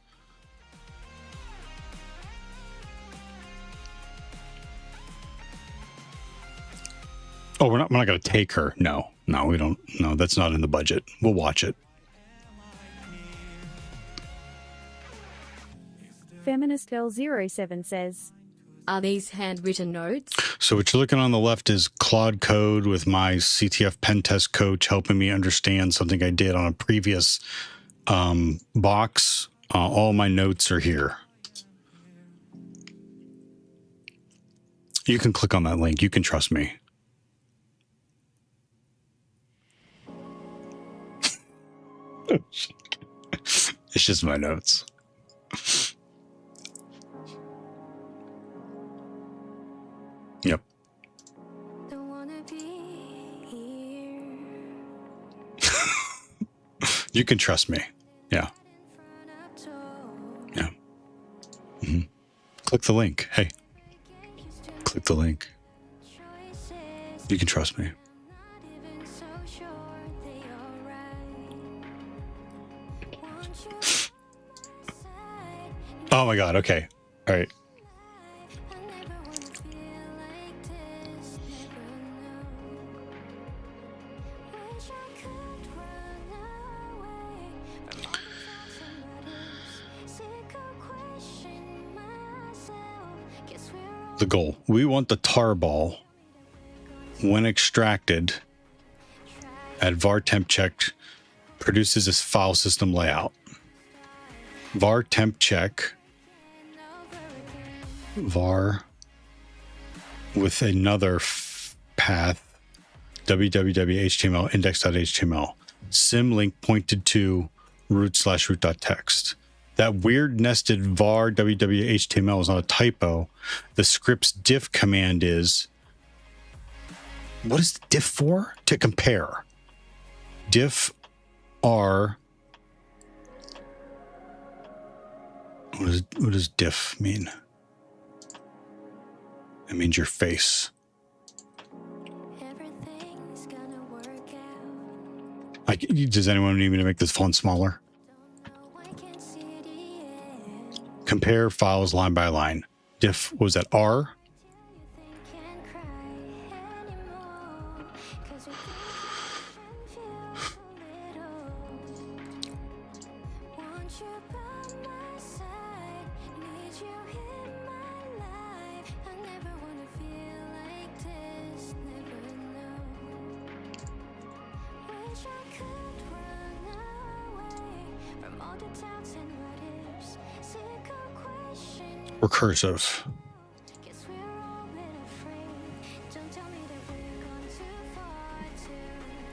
Oh, we're not going to take her. No, we don't. No, that's not in the budget. We'll watch it. Feminist Girl 07 says. Are these handwritten notes? So what you're looking on the left is Claude Code with my CTF pen test coach helping me understand something I did on a previous box. All my notes are here. You can click on that link. You can trust me. It's just my notes. Yep. You can trust me. Yeah. Yeah. Mm-hmm. Click the link. Hey. Click the link. You can trust me. Oh my God. Okay. All right. The goal. We want the tar ball, when extracted at var temp check, produces this file system layout. Var temp check, var with another path, www.html index.html, symlink pointed to root/root.txt. That weird nested var www.html is not a typo. The script's diff command is, what is the diff for? To compare. Diff r. What does diff mean? It means your face. Does anyone need me to make this font smaller? Compare files line by line. Diff, was that R? Recursive.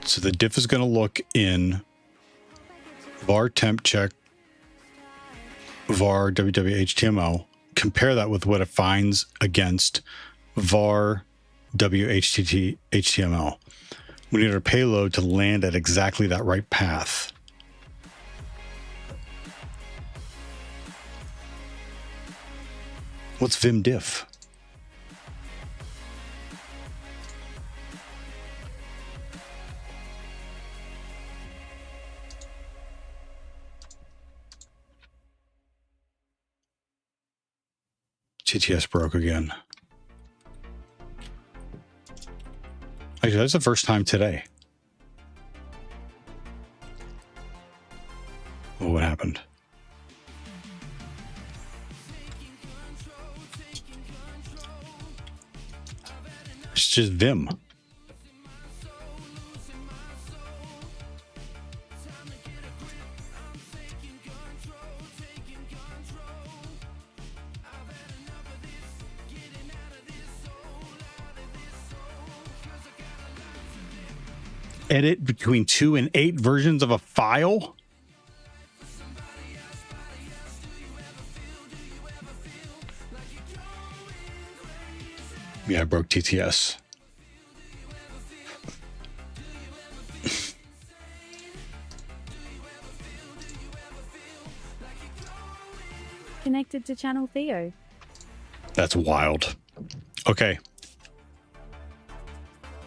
So the diff is going to look in var temp check var www.html, compare that with what it finds against var whtml. We need our payload to land at exactly that right path. What's vim diff? TTS broke again. Actually, that's the first time today. What happened? It's just Vim. Edit between 2 and 8 versions of a file? Yeah, I broke TTS. Connected to channel Theo. That's wild. Okay.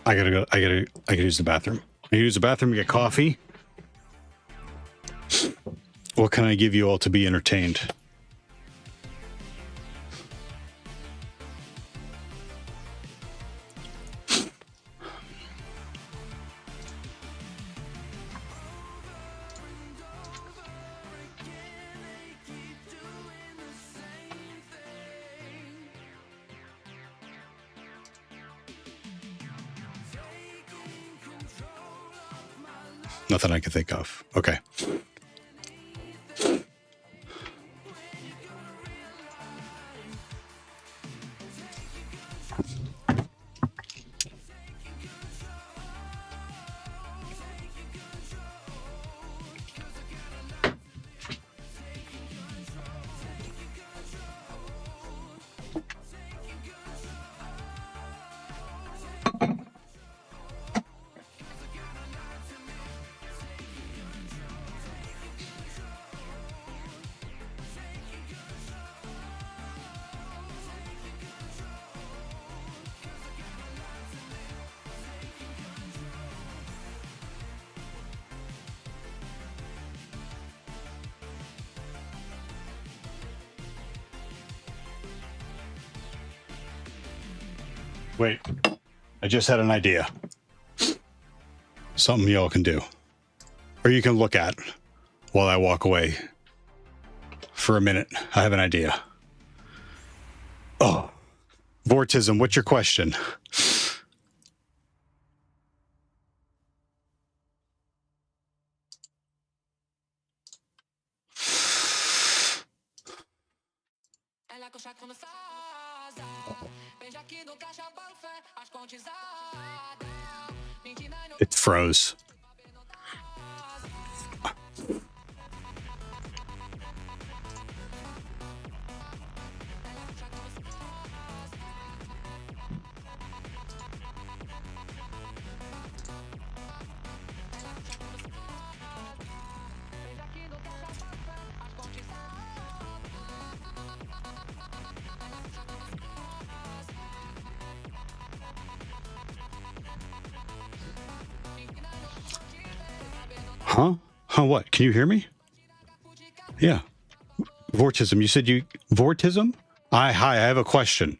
I gotta use the bathroom. I use the bathroom to get coffee. What can I give you all to be entertained? Nothing I can think of. Okay. Wait, I just had an idea. Something y'all can do. Or you can look at while I walk away for a minute. I have an idea. Oh, Vortism, what's your question? It froze. Huh? Huh, what? Can you hear me? Yeah. Vortism, you said you... Vortism? Hi, I have a question.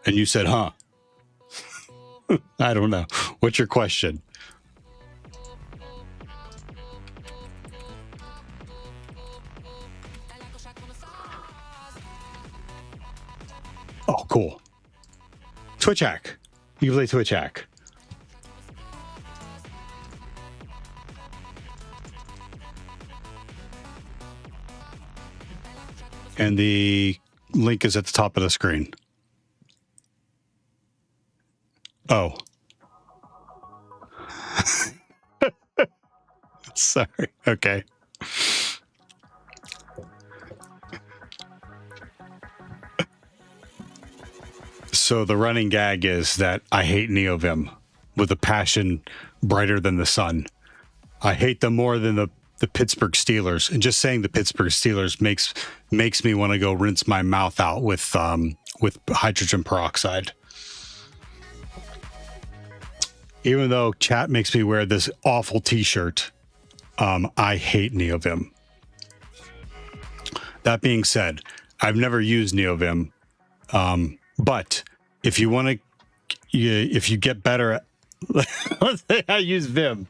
And you said, huh? I don't know. What's your question? Oh, cool. Twitch hack. You can play Twitch hack. And the link is at the top of the screen. Oh. Sorry. Okay. So the running gag is that I hate NeoVim with a passion brighter than the sun. I hate them more than the Pittsburgh Steelers. And just saying the Pittsburgh Steelers makes me want to go rinse my mouth out with hydrogen peroxide. Even though chat makes me wear this awful t-shirt, I hate NeoVim. That being said, I've never used NeoVim, but if you want to, if you get better at, let's say I use Vim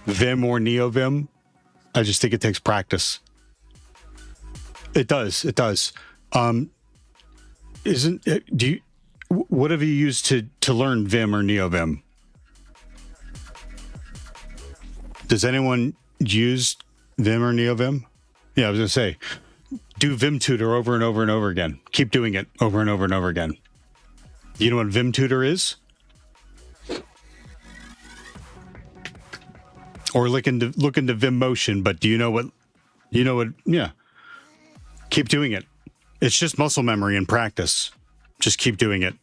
or NeoVim, I just think it takes practice. It does. It does. What have you used to learn Vim or NeoVim? Does anyone use Vim or NeoVim? Yeah, I was going to say, do Vim Tutor over and over and over again. Keep doing it over and over and over again. You know what Vim Tutor is? Or look into Vim Motion, but do you know what, yeah. Keep doing it. It's just muscle memory and practice. Just keep doing it.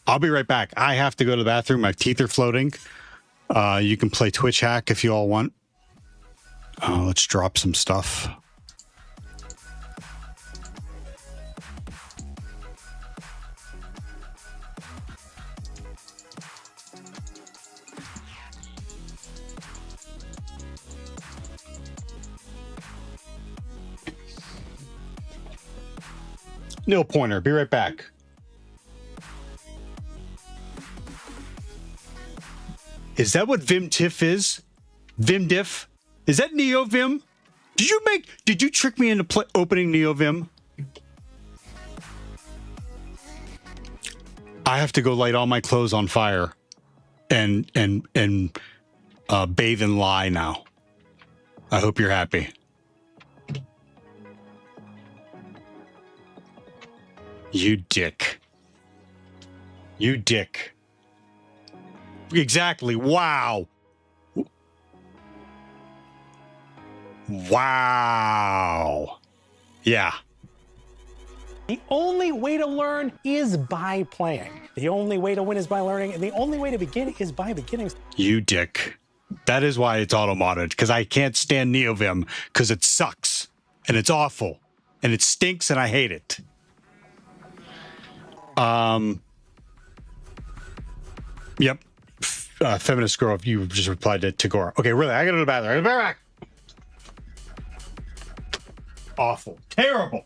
I'll be right back. I have to go to the bathroom. My teeth are floating. You can play Twitch Hack if you all want. Let's drop some stuff. Nil pointer. Be right back. Is that what Vim Tiff is? Vim Diff? Is that NeoVim? Did you trick me into opening NeoVim? I have to go light all my clothes on fire and bathe in lye now. I hope you're happy. You dick. You dick. Exactly. Wow. Wow. Yeah. The only way to learn is by playing. The only way to win is by learning, and the only way to begin is by beginning. You dick. That is why it's auto-modded, because I can't stand NeoVim, because it sucks, and it's awful, and it stinks, and I hate it. Yep. Feminist girl, if you just replied to Tagore. Okay, really, I gotta go to the bathroom. I'll be right back. Awful. Terrible.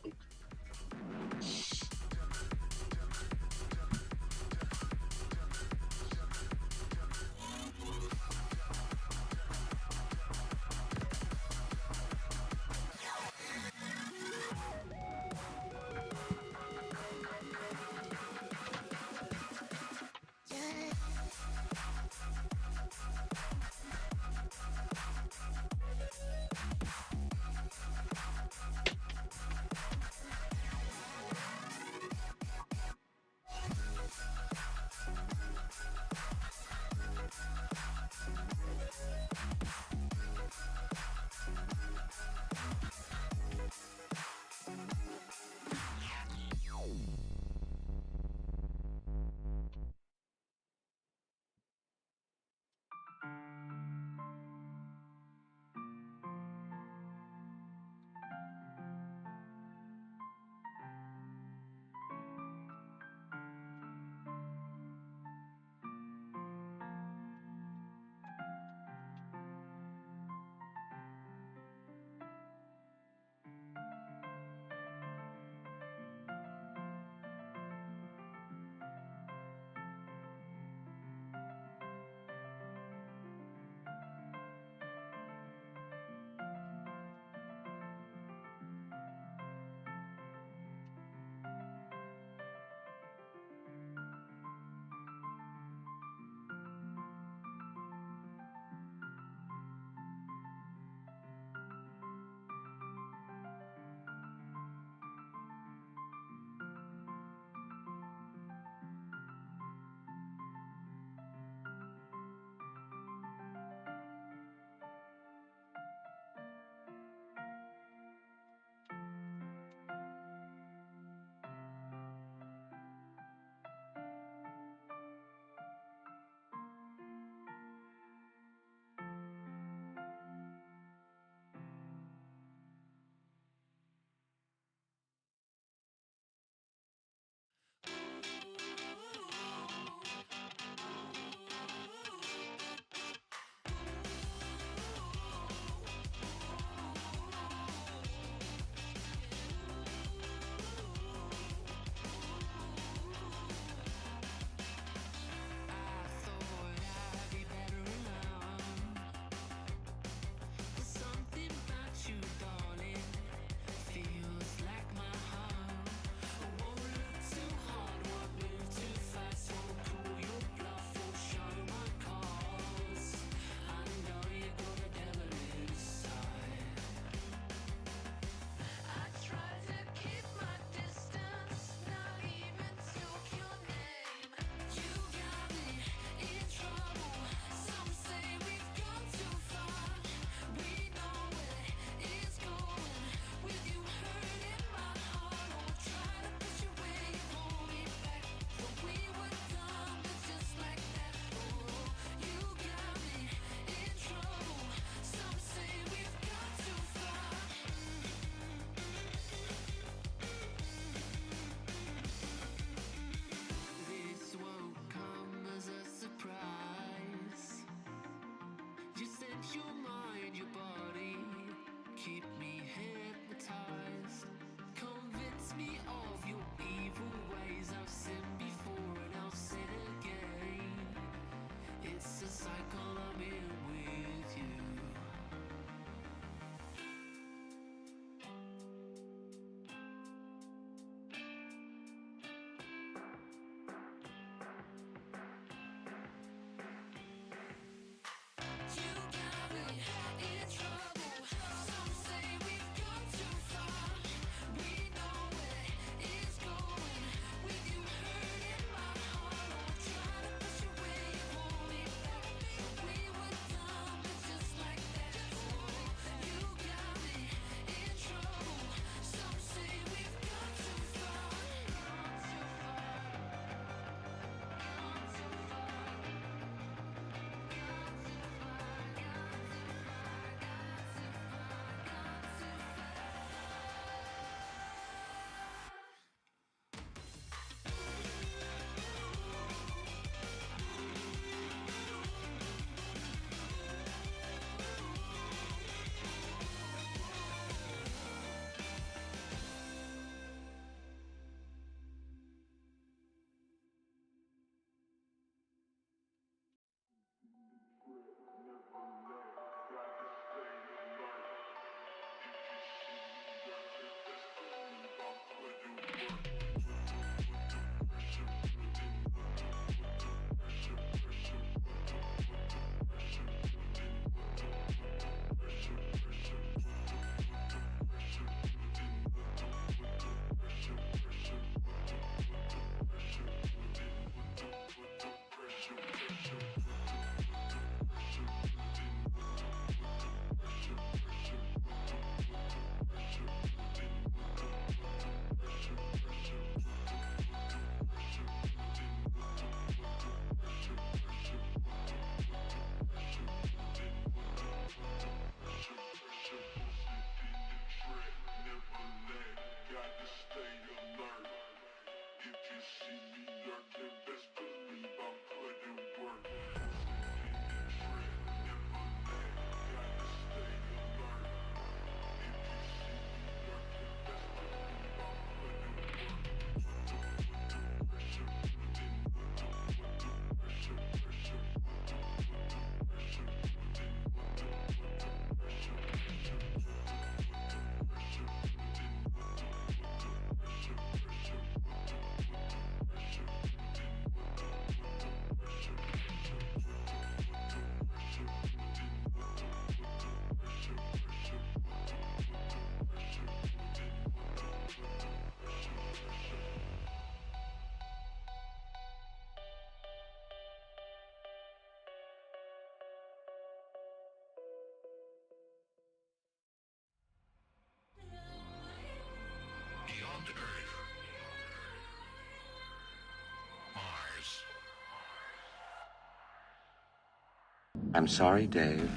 I'm sorry, Dave.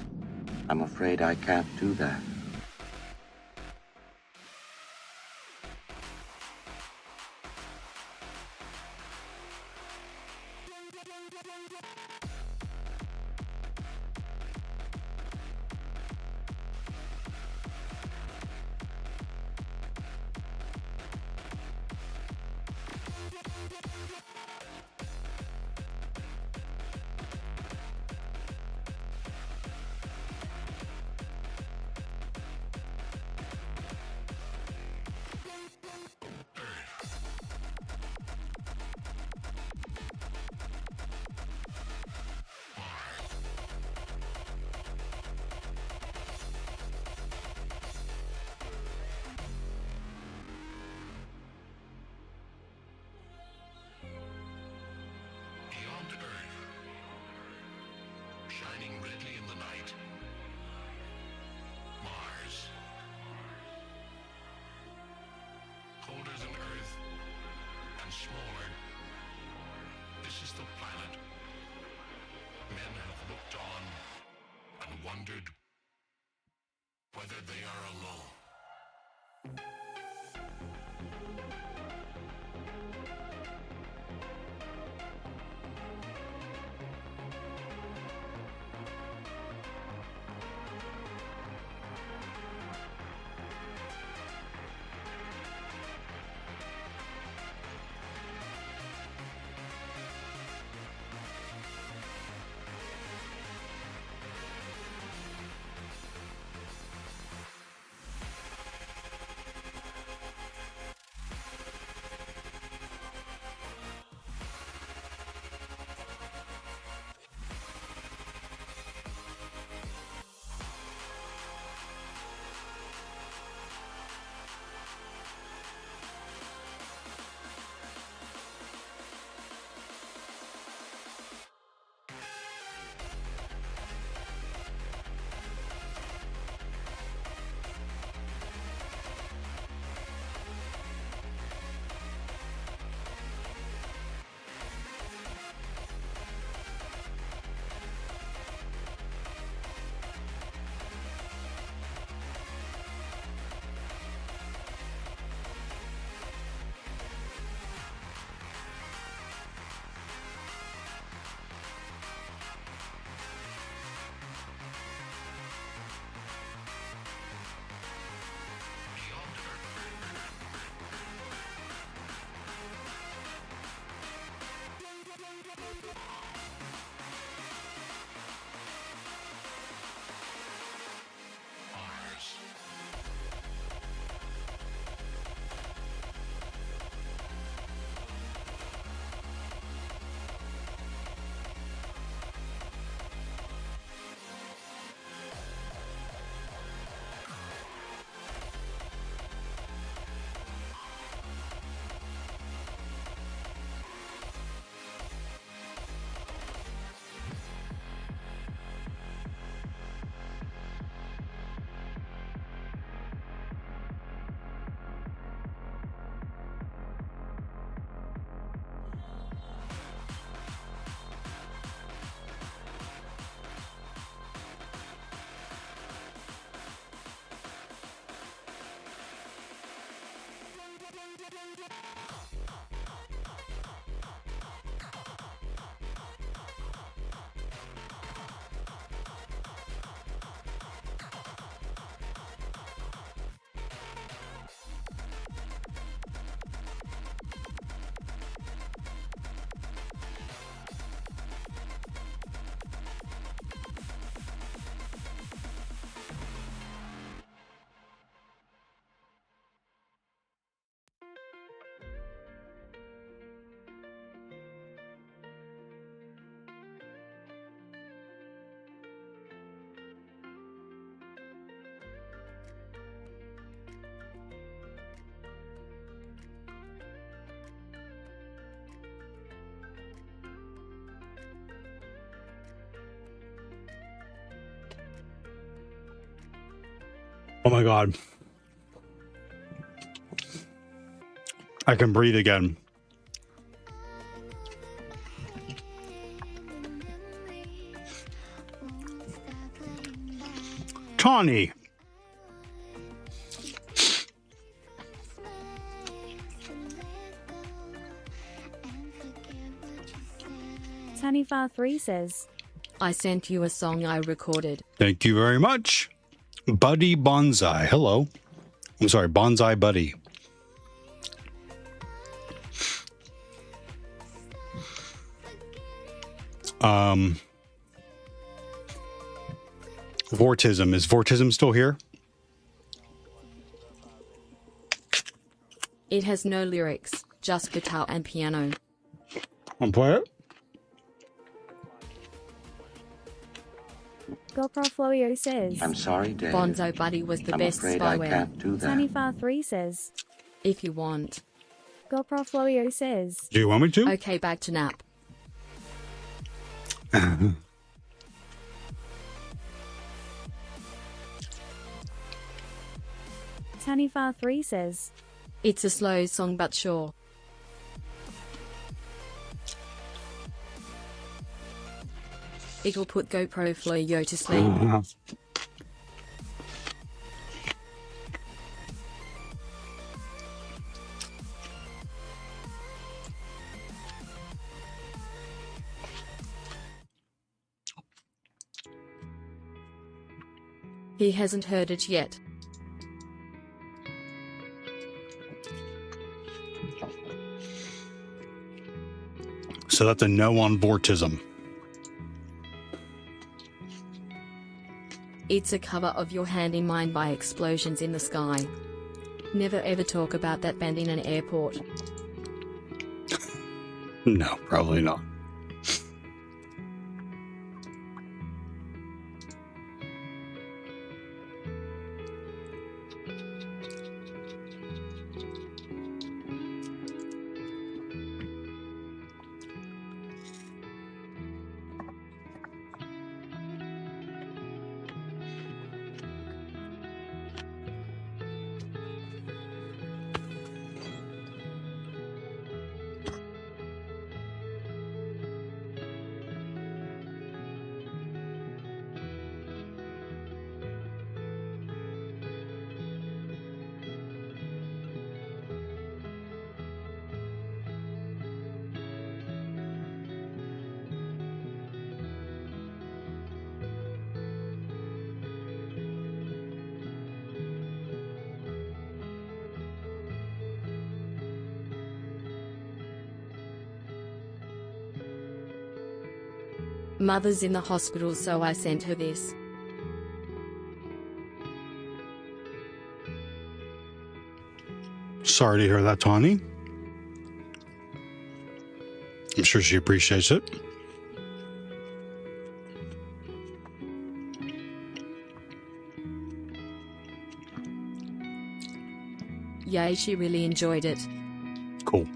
I'm afraid I can't do that. Shining redly in the night. Mars. Colder than Earth and smaller. This is the planet. Men have looked on and wondered whether they are alone. Oh my God. I can breathe again. Tawny. Tanifar3 says, I sent you a song I recorded. Thank you very much. Buddy Bonsai. Hello. I'm sorry, Bonsai Buddy. Vortism. Is Vortism still here? It has no lyrics, just guitar and piano. I'll play it. GoProFloyo says, I'm sorry, Dave. Bonzo Buddy was the I'm best afraid I spyware. can't do that. Tanifar3 says, If you want. GoProFloyo says, Do you want me to? Okay, back to nap. Tanifar3 says, It's a slow song but sure. It'll put GoProFloyo to sleep. He hasn't heard it yet. So that's a no on Vortism. It's a cover of Your Hand in Mine by Explosions in the Sky. Never ever talk about that band in an airport. No, probably not. Mother's in the hospital, so I sent her this. Sorry to hear that, Tawny. I'm sure she appreciates it. Yay, she really enjoyed it. Cool.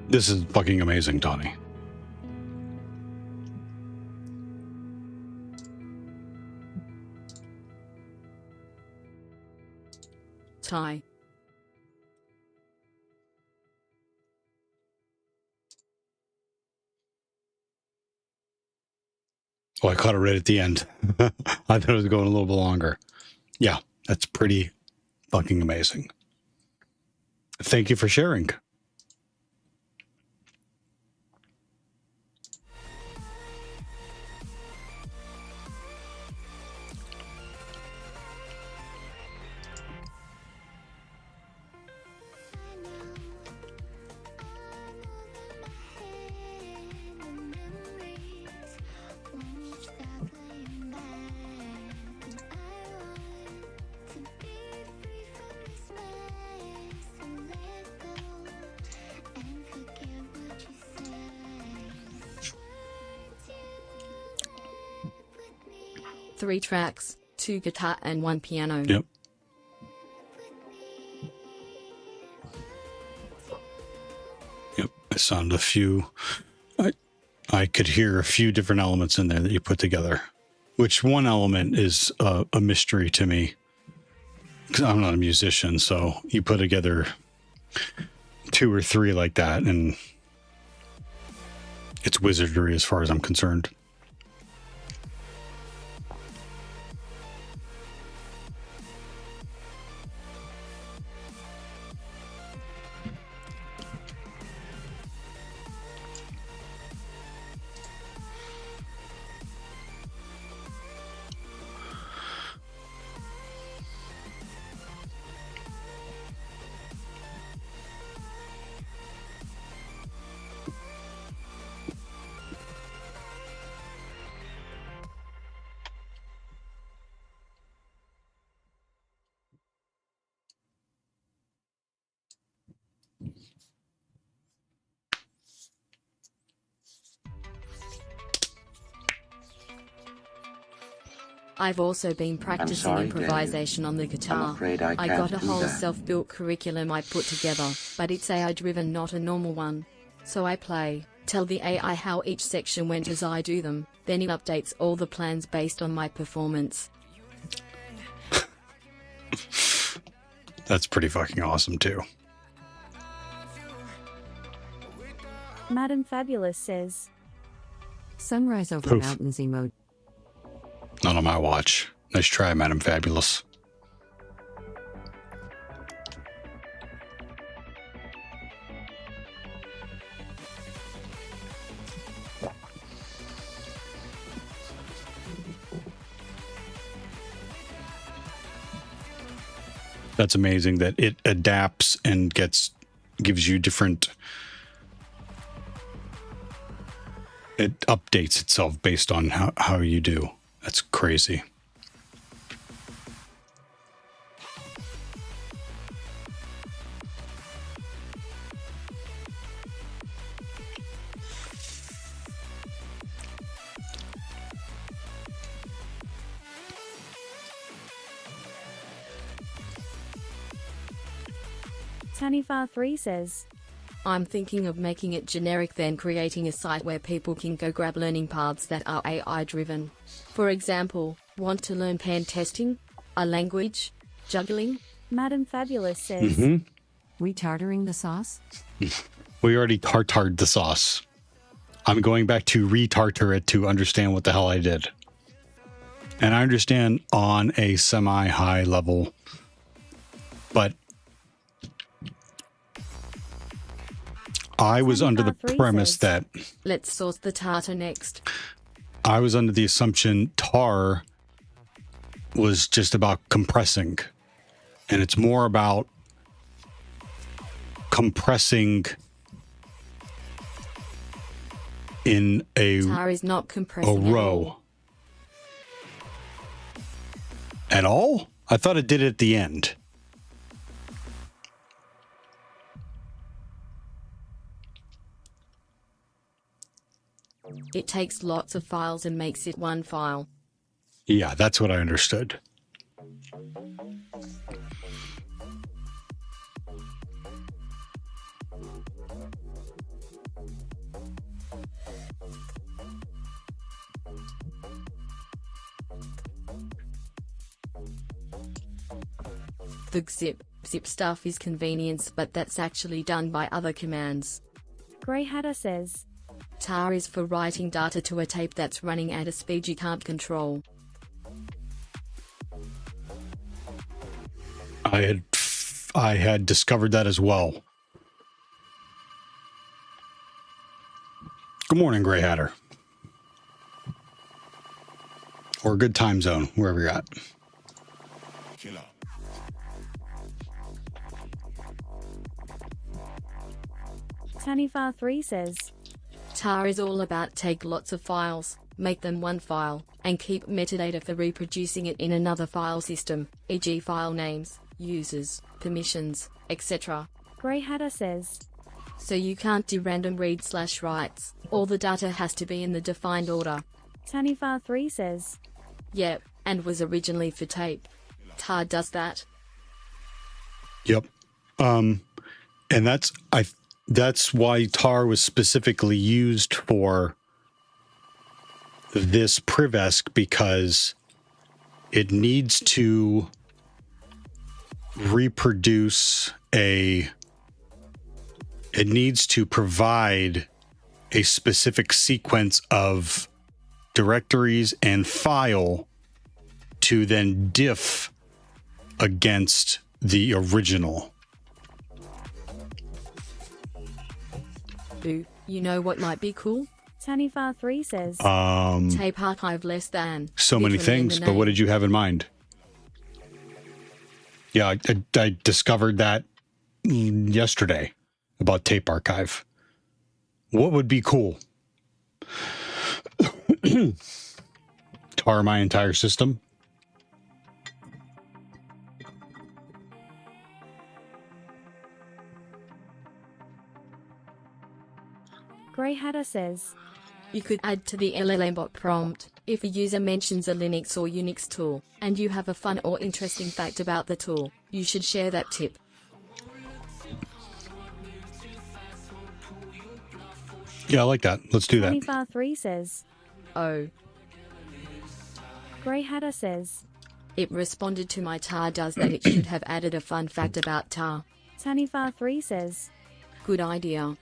This is fucking amazing, Tony. Tie. Oh, I caught it right at the end. I thought it was going a little bit longer. Yeah, that's pretty fucking amazing. Thank you for sharing. Three tracks, 2 guitar and 1 piano. Yep. Yep. I sound a few. I could hear a few different elements in there that you put together, which one element is a mystery to me because I'm not a musician. So you put together 2 or 3 like that, and it's wizardry as far as I'm concerned. I've also been practicing sorry, improvisation on the guitar. afraid I got can't a do whole that. self-built curriculum I put together, but it's AI-driven, not a normal one. So I play, tell the AI how each section went as I do them, then it updates all the plans based on my performance. That's pretty fucking awesome too. Madam Fabulous says, Sunrise over Poof. mountains emote. Not on my watch. Nice try, Madam Fabulous. That's amazing that it adapts and gives you different. It updates itself based on how you do. That's crazy. Tanifar3 says, I'm thinking of making it generic, then creating a site where people can go grab learning paths that are AI-driven. For example, want to learn pen testing, a language, juggling? Madam Fabulous says, Retartering the sauce? We already tartared the sauce. I'm going back to re-tartar it to understand what the hell I did. And I understand on a semi-high level, but I was under the premise that Let's source the tartar next. I was under the assumption tar was just about compressing, and it's more about compressing in Tar is not compressing a row. At all? I thought it did it at the end. It takes lots of files and makes it one file. Yeah, that's what I understood. The zip stuff is convenience, but that's actually done by other commands. Grey Hatter says, tar is for writing data to a tape that's running at a speed you can't control. I had discovered that as well. Good morning, Grey Hatter. Or good time zone, wherever you're at. Killer. Tanifar3 says, tar is all about take lots of files, make them one file, and keep metadata for reproducing it in another file system, e.g. file names, users, permissions, etc. Grey Hatter says, so you can't do random read/writes. All the data has to be in the defined order. Tanifar3 says, yep, and was originally for tape. Tar does that. Yep. And that's why tar was specifically used for this privesc, because it needs to reproduce it needs to provide a specific sequence of directories and file to then diff against the original. Ooh, you know what might be cool? Tanifar3 says, tape archive less than. So many things, but what did you have in mind? Yeah, I discovered that yesterday about tape archive. What would be cool? Tar my entire system? Grey Hatter says, you could add to the LLMbot prompt, if a user mentions a Linux or Unix tool, and you have a fun or interesting fact about the tool, you should share that tip. Yeah, I like that. Let's do that. Tanifar3 says, oh. Grey Hatter says, it responded to my tar does that it should have added a fun fact about tar. Tanifar3 says, good idea.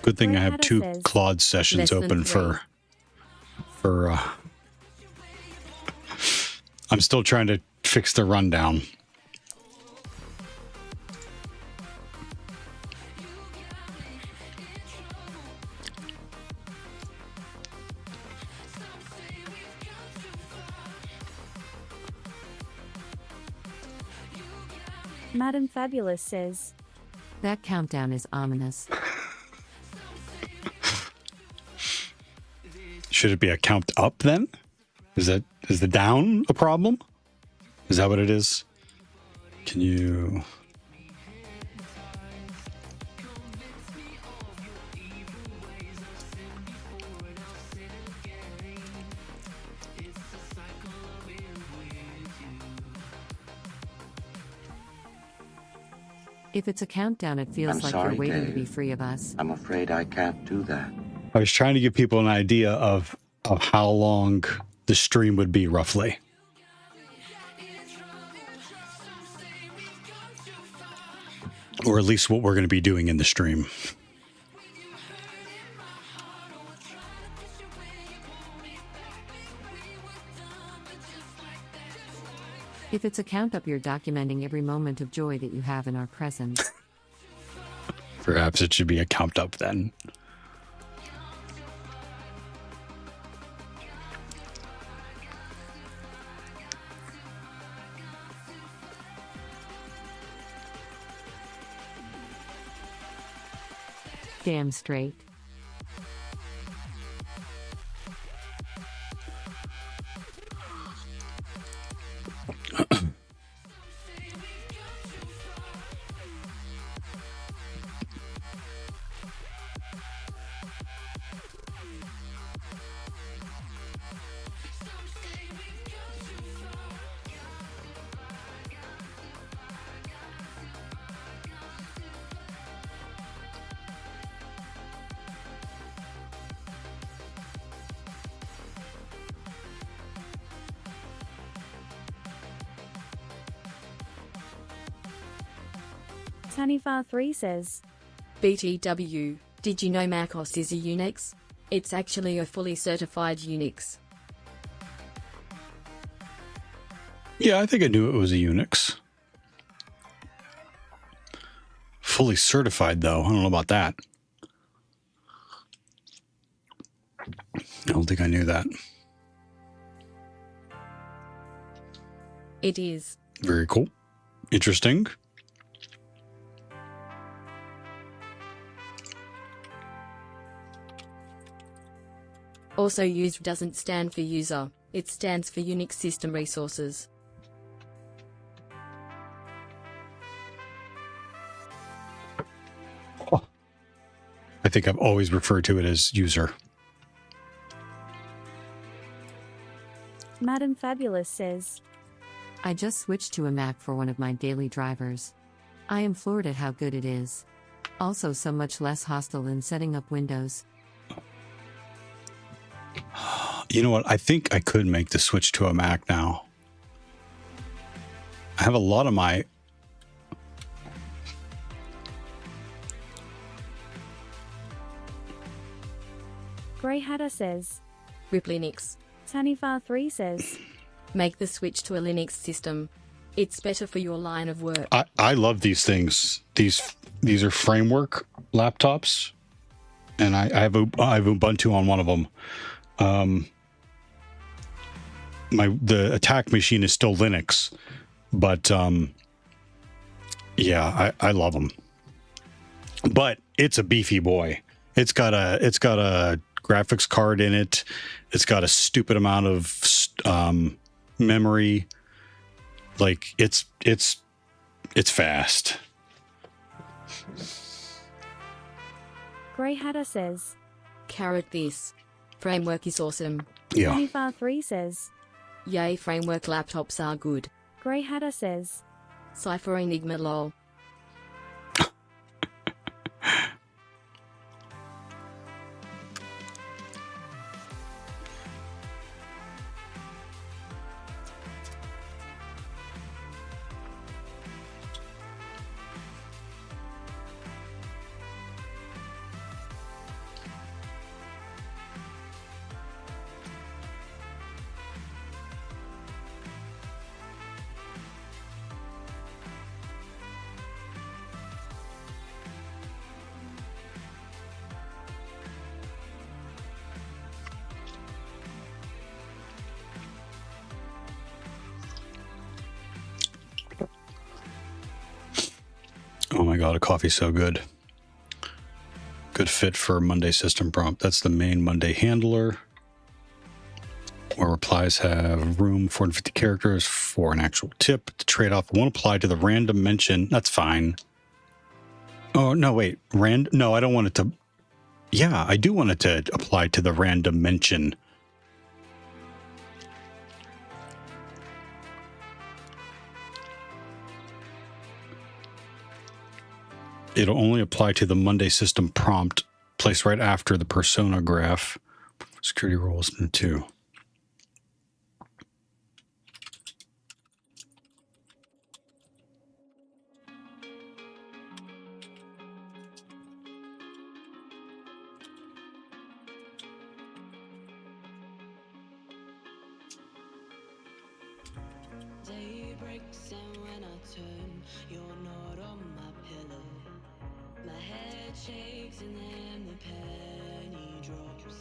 Good thing Grey I have Hatter 2 says, Claude sessions open 3. for I'm still trying to fix the rundown. Madam Fabulous says, that countdown is ominous. Should it be a count up then? Is the down a problem? Is that what it is? Can you... If it's a countdown, it feels I'm like sorry, you're waiting to Dave. be free of us. I'm afraid I can't do that. I was trying to give people an idea of how long the stream would be roughly. Or at least what we're going to be doing in the stream. If it's a count up, you're documenting every moment of joy that you have in our presence. Perhaps it should be a count up then. Damn straight. Sunnyfar3 says, BTW, did you know macOS is a Unix? It's actually a fully certified Unix. Yeah, I think I knew it was a Unix. Fully certified, though. I don't know about that. I don't think I knew that. It is. Very cool. Interesting. Also, USE doesn't stand for user, it stands for Unix System Resources. I think I've always referred to it as user. Madam Fabulous says, I just switched to a Mac for one of my daily drivers. I am floored at how good it is. Also so much less hostile than setting up Windows. You know what? I think I could make the switch to a Mac now. I have a lot of my... Grey Hatter says, RIP Linux. Sunnyfar3 says, Make the switch to a Linux system. It's better for your line of work. I love these things. These are framework laptops, and I have Ubuntu on one of them. The attack machine is still Linux, but yeah, I love them. But it's a beefy boy. It's got a graphics card in it. It's got a stupid amount of memory. Like it's fast. Grey Hatter says, Carrot this. Framework is awesome. Yeah. Sunnyfar3 says, Yay, framework laptops are good. Grey Hatter says, Cypher Enigma lol. Oh my god, a coffee's so good. Good fit for Monday system prompt. That's the main Monday handler, where replies have room 450 characters for an actual tip. The trade-off won't apply to the random mention. That's fine. Oh, no, wait. No, I don't want it to... Yeah, I do want it to apply to the random mention. It'll only apply to the Monday system prompt placed right after the persona graph. Security roles in 2. Day breaks and when I turn, you're not on my pillow. My head shakes and then the penny drops.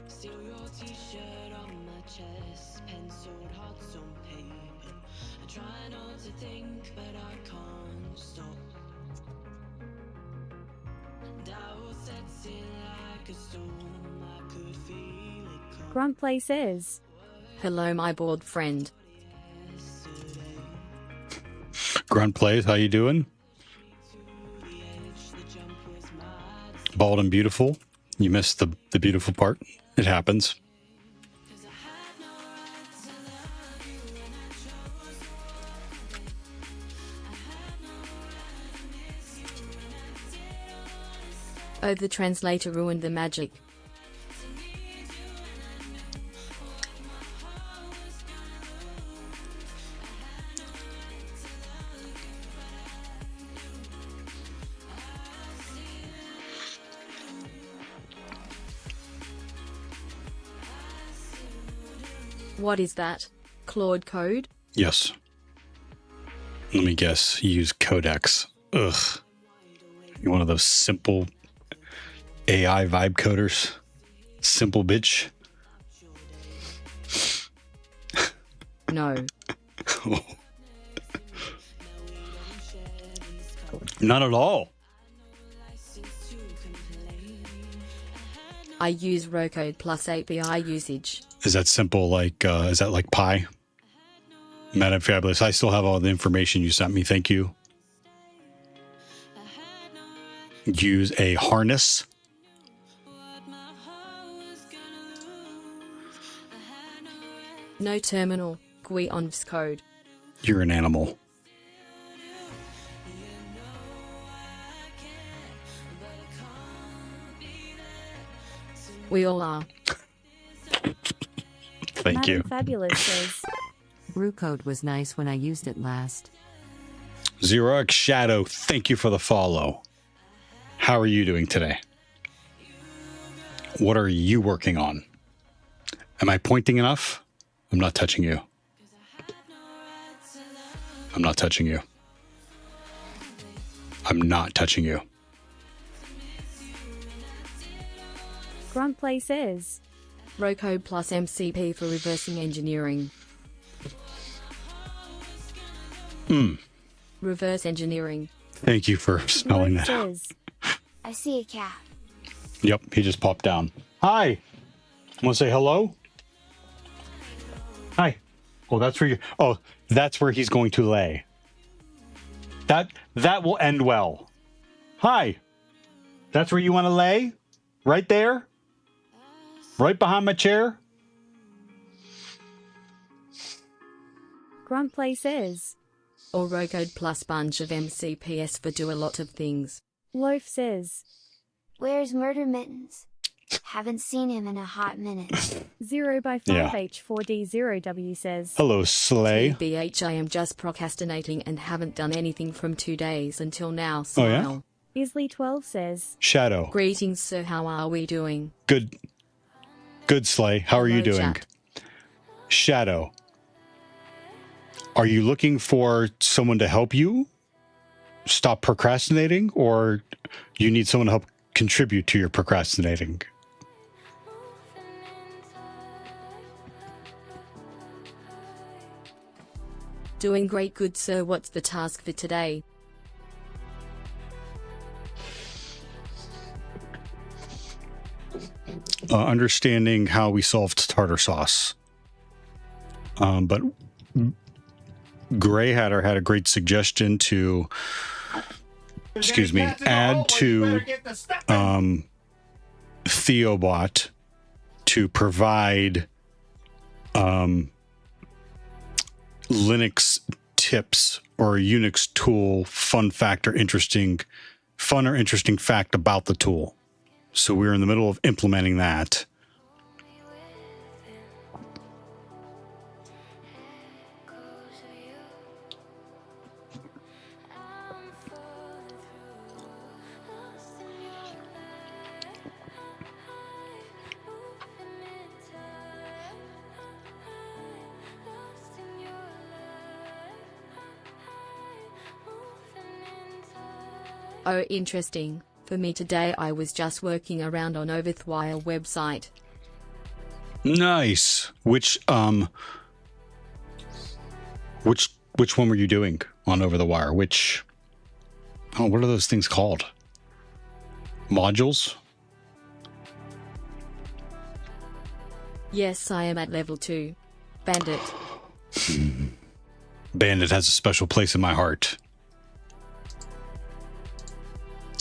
Still your t-shirt on my chest, penciled hearts on paper. I try not to think, but I can't stop. Doubt sets in like a storm, I could feel it come. Gruntplay says, Hello, my bored friend. Grunt plays, how you doing? Bald and beautiful. You missed the beautiful part. It happens. Oh, the translator ruined the magic. What is that? Claude code? Yes. Let me guess. You use Codex. Ugh. You're one of those simple AI vibe coders. Simple bitch. No. Not at all. I use Rocode plus API usage. Is that simple? Like, is that like pi? Madam Fabulous, I still have all the information you sent me. Thank you. Use a harness. No terminal. GUI on code. You're an animal. We all are. Thank you. Madam Fabulous says, Rucode was nice when I used it last. Xerox Shadow, thank you for the follow. How are you doing today? What are you working on? Am I pointing enough? I'm not touching you. I'm not touching you. I'm not touching you. Gruntplay says, Rocode plus MCP for reversing engineering. Reverse engineering. Thank you for spelling Rose that out. says, I see a cat. Yep, he just popped down. Hi. Want to say hello? Hi. Oh, that's where you. Oh, that's where he's going to lay. That will end well. Hi. That's where you want to lay? Right there? Right behind my chair? Gruntplay says, Or Rocode plus bunch of MCPS for do a lot of things. Loaf says, Where's Murder Mittens? Haven't seen him in a hot minute. 0x5H4D0W says, Hello, Slay. TBH, I am just procrastinating and haven't done anything from 2 days until now. Oh, yeah? Smile. Isley12 says, Shadow. Greetings, sir. How are we doing? Good. Good, Slay. How are you Hello, doing? chat. Shadow. Are you looking for someone to help you stop procrastinating, or you need someone to help contribute to your procrastinating? Doing great, good sir. What's the task for today? Understanding how we solved tartar sauce. But Grey Hatter had a great suggestion to, excuse me, add to Theobot to provide Linux tips or a Unix tool fun or interesting fact about the tool. So we're in the middle of implementing that. Oh, interesting. For me today, I was just working around on Overthwire website. Nice. Which one were you doing on Over the Wire? What are those things called? Modules? Yes, I am at level 2. Bandit. Bandit has a special place in my heart.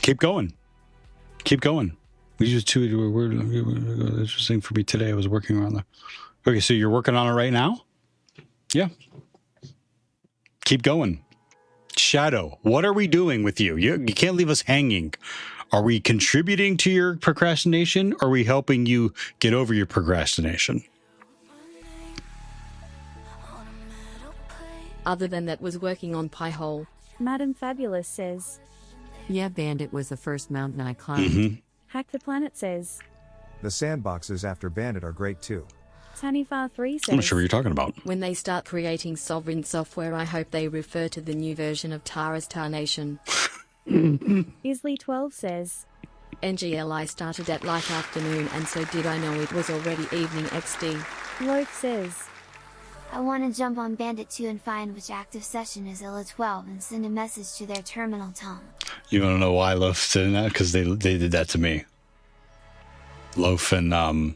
Keep going. Keep going. We just two were interesting for me today. I was working around that. Okay, so you're working on it right now? Yeah. Keep going. Shadow, what are we doing with you? You can't leave us hanging. Are we contributing to your procrastination? Or are we helping you get over your procrastination? Other than that, was working on Pi-hole. Madam Fabulous says, Yeah, Bandit was the first mountain I climbed. Hack the Planet says, The sandboxes after Bandit are great too. Tanifar3 says, I'm not sure what you're talking about. When they start creating sovereign software, I hope they refer to the new version of Tara's Tarnation. Isley12 says, NGLI started at like afternoon, and so did I know it was already evening XD. Loaf says, I want to jump on Bandit 2 and find which active session is Illa 12 and send a message to their terminal tongue. You want to know why Loaf did that? Because they did that to me. Loaf and, oh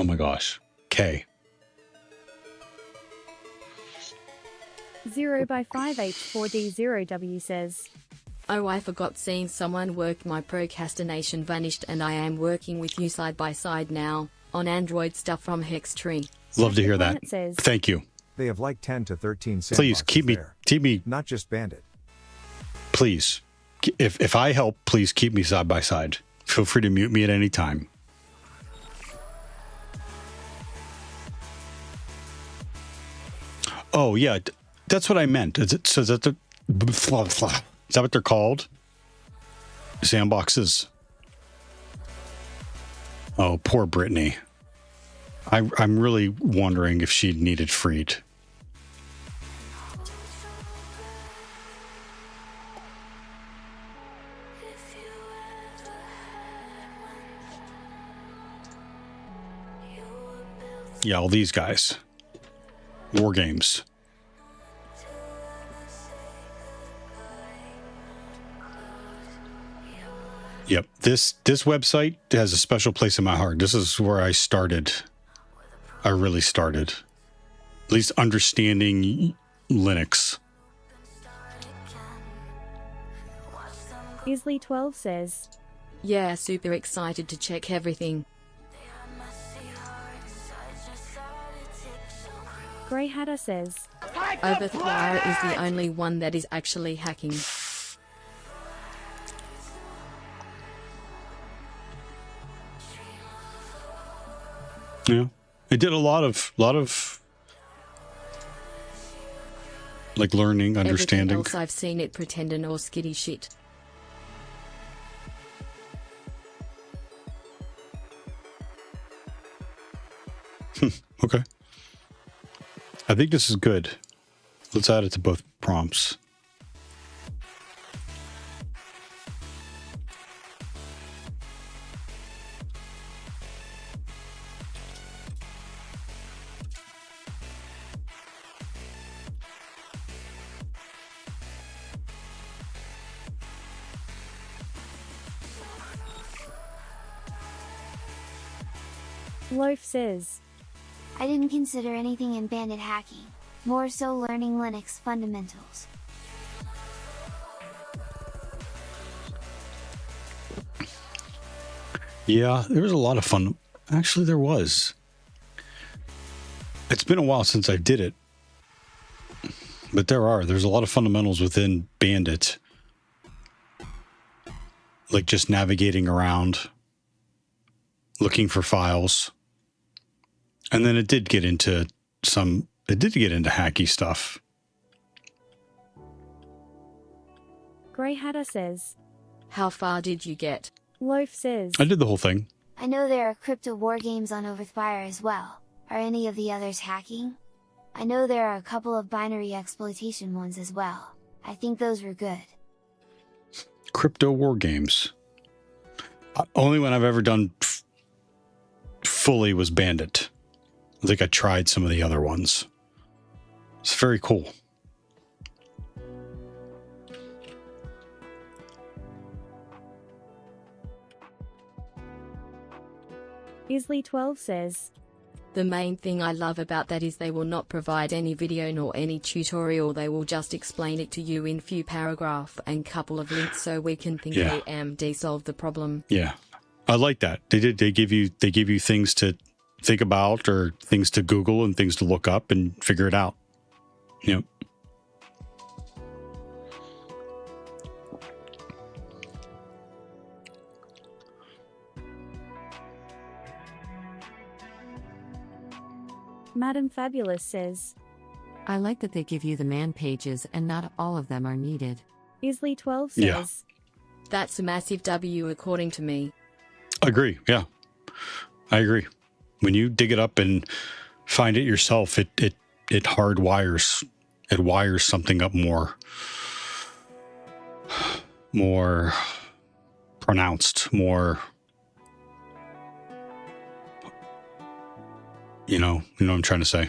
my gosh, K. 0x5H4D0W says, Oh, I forgot, seeing someone work my procrastination vanished, and I am working with you side by side now, on Android stuff from Hextree. Love to hear that. Planet says, Thank you. They have like 10 to 13 Please keep me, there. Not just Bandit. Please. If I help, please keep me side by side. Feel free to mute me at any time. Oh, yeah. That's what I meant. Is that what they're called? Sandboxes. Oh, poor Brittany. I'm really wondering if she needed freed. Yeah, all these guys. War games. Yep. This website has a special place in my heart. This is where I started. I really started. At least understanding Linux. Isley12 says, Yeah, super excited to check everything. Grey Hatter says, Overthrower is the only one that is actually hacking. Yeah. It did a lot of like learning, understanding. Everything else I've seen it pretending or skitty shit. Okay. I think this is good. Let's add it to both prompts. Loaf says, I didn't consider anything in Bandit hacking, more so learning Linux fundamentals. Yeah, there was a lot of fun. Actually, there was. It's been a while since I did it. But there's a lot of fundamentals within Bandit. Like just navigating around, looking for files. And then it did get into hacky stuff. Grey Hatter says, How far did you get? Loaf says, I did the whole thing. I know there are crypto war games on Overfire as well. Are any of the others hacking? I know there are a couple of binary exploitation ones as well. I think those were good. Crypto war games. Only one I've ever done fully was Bandit. I think I tried some of the other ones. It's very cool. Isley12 says, The main thing I love about that is they will not provide any video nor any tutorial. They will just explain it to you in few paragraph and couple of links so we can think AMD solve the problem. Yeah. I like that. They give you things to think about or things to Google and things to look up and figure it out. Yep. Madam Fabulous says, I like that they give you the man pages and not all of them are needed. Isley12 says, That's a massive W according to me. Agree. Yeah. I agree. When you dig it up and find it yourself, it hardwires, it wires something up more pronounced, more, you know what I'm trying to say.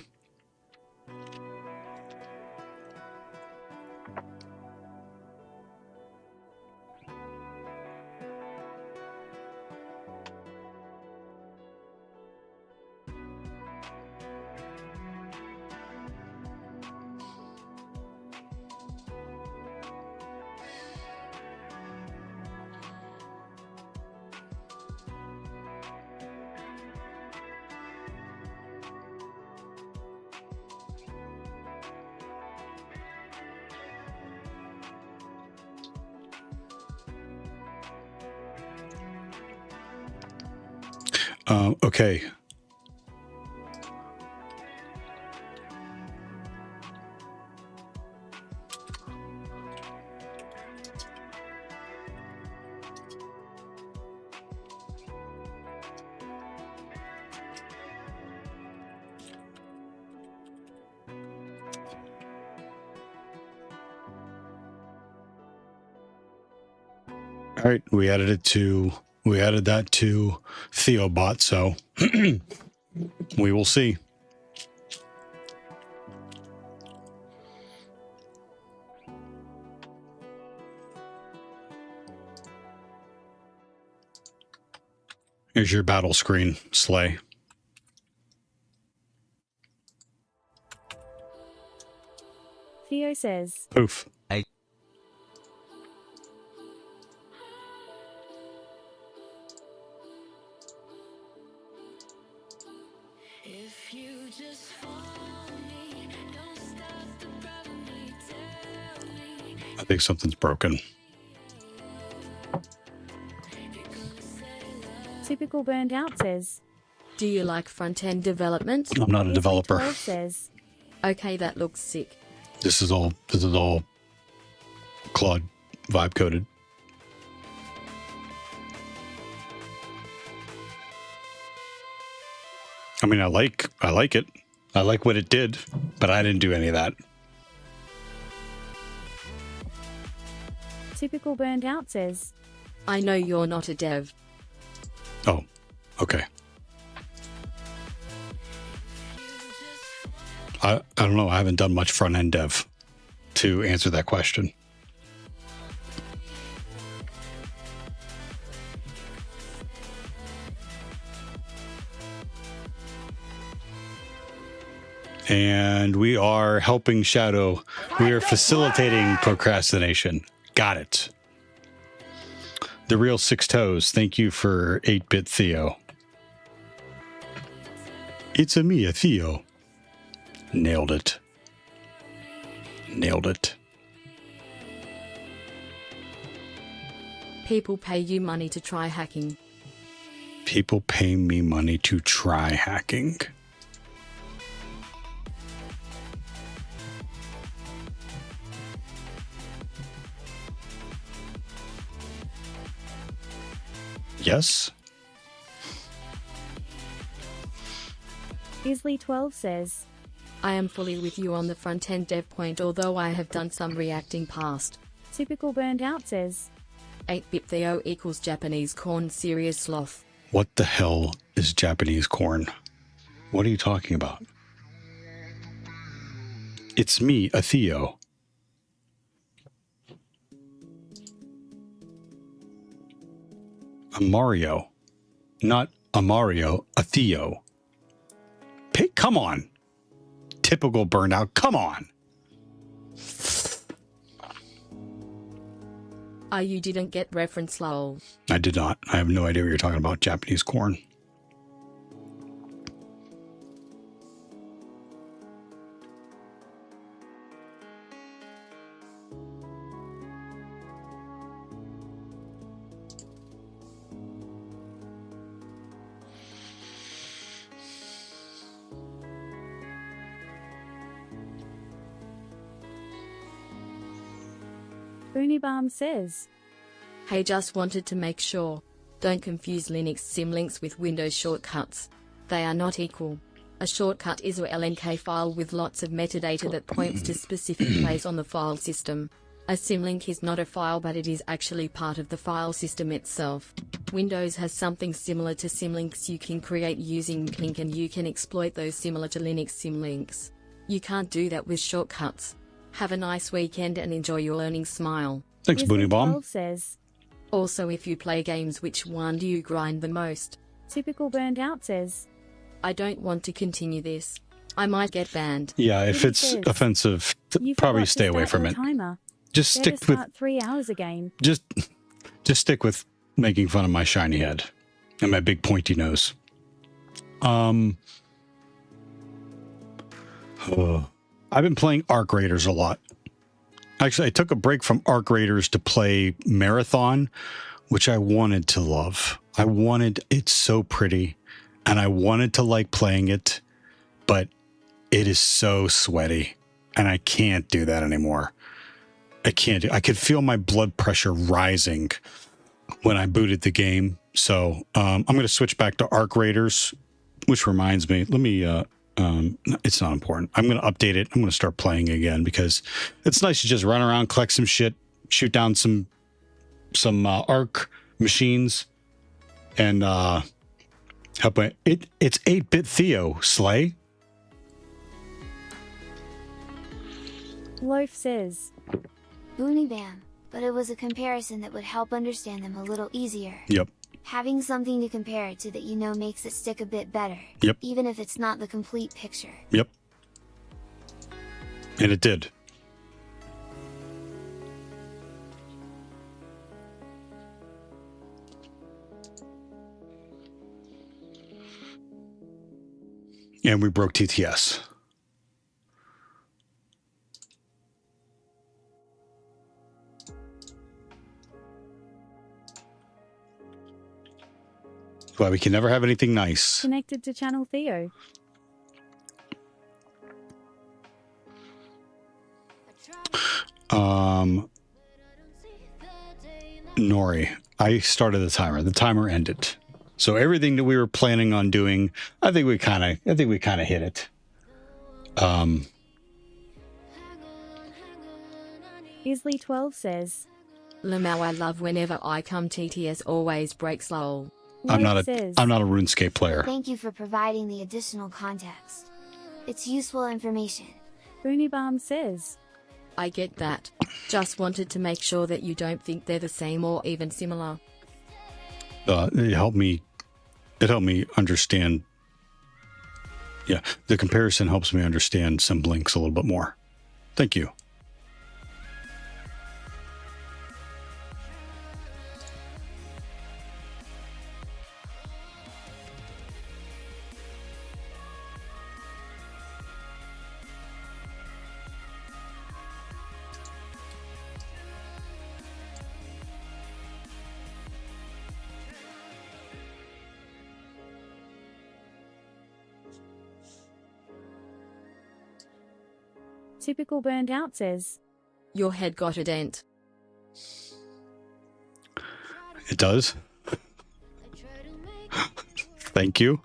Okay. All right, we added that to TheoBot, so we will see. Here's your battle screen, Slay. Theo says, Poof. Hey. If you just want me, don't stop the problem, me, tell me. I think something's broken. Typical Burned Out says, Do you like front-end development? I'm not a developer. 12 says, Okay, that looks sick. This is all Claude vibe coded. I mean, I like it. I like what it did, but I didn't do any of that. Typical Burned Out says, I know you're not a dev. Oh, okay. I don't know. I haven't done much front-end dev to answer that question. And we are helping Shadow. We are facilitating procrastination. Got it. The real Six Toes. Thank you for 8-bit Theo. It's a me, a Theo. Nailed it. Nailed it. People pay you money to try hacking. People pay me money to try hacking. Yes. Isley12 says, I am fully with you on the front-end dev point, although I have done some reacting past. Typical Burned Out says, 8-bit Theo equals Japanese corn, serious sloth. What the hell is Japanese corn? What are you talking about? It's me, a Theo. A Mario. Not a Mario, a Theo. Come on. Typical burnout. Come on. You didn't get reference, lol. I did not. I have no idea what you're talking about. Japanese corn. Unibarm says, Hey, just wanted to make sure. Don't confuse Linux symlinks with Windows shortcuts. They are not equal. A shortcut is a LNK file with lots of metadata that points to specific place on the file system. A symlink is not a file, but it is actually part of the file system itself. Windows has something similar to symlinks you can create using Link, and you can exploit those similar to Linux symlinks. You can't do that with shortcuts. Have a nice weekend and enjoy your learning. Smile. Thanks, Booty Bomb. Says. Also, if you play games, which one do you grind the most? Typical Burned Out says. I don't want to continue this. I might get banned. Yeah, if it's offensive, probably stay away from it. Timer. Just Better stick with start 3 hours again. just stick with making fun of my shiny head and my big pointy nose. I've been playing Arc Raiders a lot. Actually, I took a break from Arc Raiders to play Marathon, which I wanted to love. It's so pretty, and I wanted to like playing it, but it is so sweaty, and I can't do that anymore. I could feel my blood pressure rising when I booted the game. So I'm going to switch back to Arc Raiders, which reminds me, let me, it's not important. I'm going to update it. I'm going to start playing again because it's nice to just run around, collect some shit, shoot down some Arc machines, and help it. It's 8-bit Theo, Slay. Loaf says. Boonie Bam, but it was a comparison that would help understand them a little easier. Yep. Having something to compare it to that you know makes it stick a bit better. Yep. Even if it's not the complete picture. Yep. And it did. And we broke TTS. Why we can never have anything nice. Connected to Channel Theo. Nori, I started the timer. The timer ended. So everything that we were planning on doing, I think we kind of hit it. Isley12 says. Lamau, I love whenever I come TTS always breaks lol. I'm not a RuneScape player. Thank you for providing the additional context. It's useful information. Boonybomb says. I get that. Just wanted to make sure that you don't think they're the same or even similar. It helped me understand. Yeah, the comparison helps me understand Symlinks a little bit more. Thank you. Typical Burned Out says. Your head got a dent. It does. Thank you.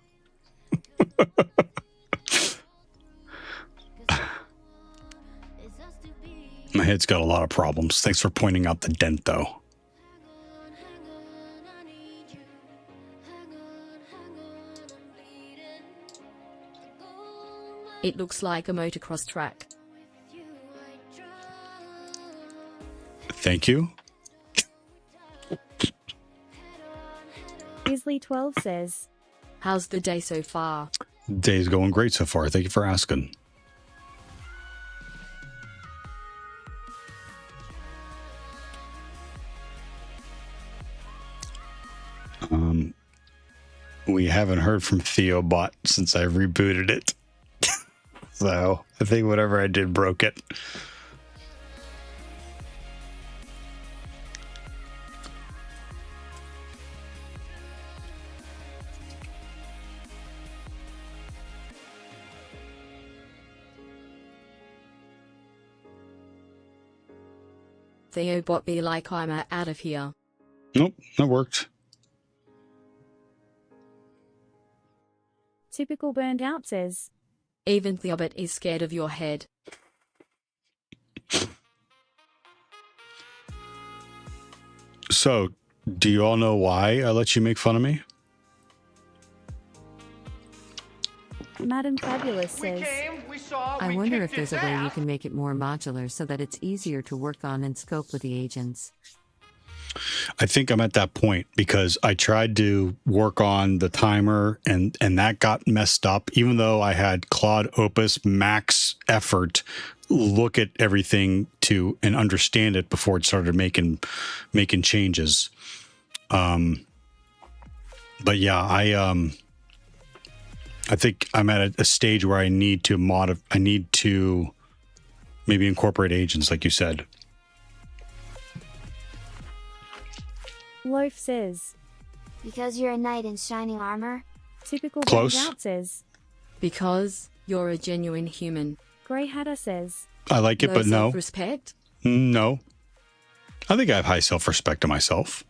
My head's got a lot of problems. Thanks for pointing out the dent, though. It looks like a motocross track. Thank you. Isley12 says. How's the day so far? Day's going great so far. Thank you for asking. We haven't heard from Theobot since I rebooted it. So I think whatever I did broke it. Theobot be like, I'm out of here. Nope, that worked. Typical burned out says. Even Theobert is scared of your head. So, do you all know why I let you make fun of me? Madam Fabulous says. I wonder if there's a way you can make it more modular so that it's easier to work on and scope with the agents. I think I'm at that point because I tried to work on the timer and that got messed up, even though I had Claude Opus max effort look at everything to and understand it before it started making changes. But yeah, I think I'm at a stage where I need to maybe incorporate agents, like you said. Loaf says. Because you're a knight in shining armor? Typical Close. burned out says. Because you're a genuine human. Grey Hatter says. I like it, but no. Self-respect? No. I think I have high self-respect to myself.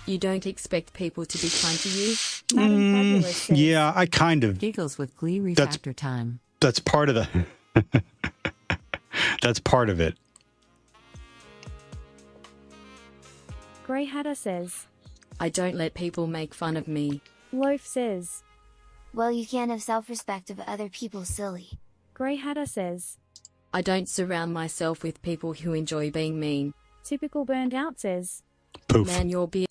You don't expect people to be kind to you? Madam Fabulous says. Yeah, I kind of. Giggles with glee refactor time. That's part of the. That's part of it. Grey Hatter says. I don't let people make fun of me. Loaf says. Well, you can't have self-respect of other people, silly. Grey Hatter says. I don't surround myself with people who enjoy being mean. Typical burned out says. Poof. Man, you're being.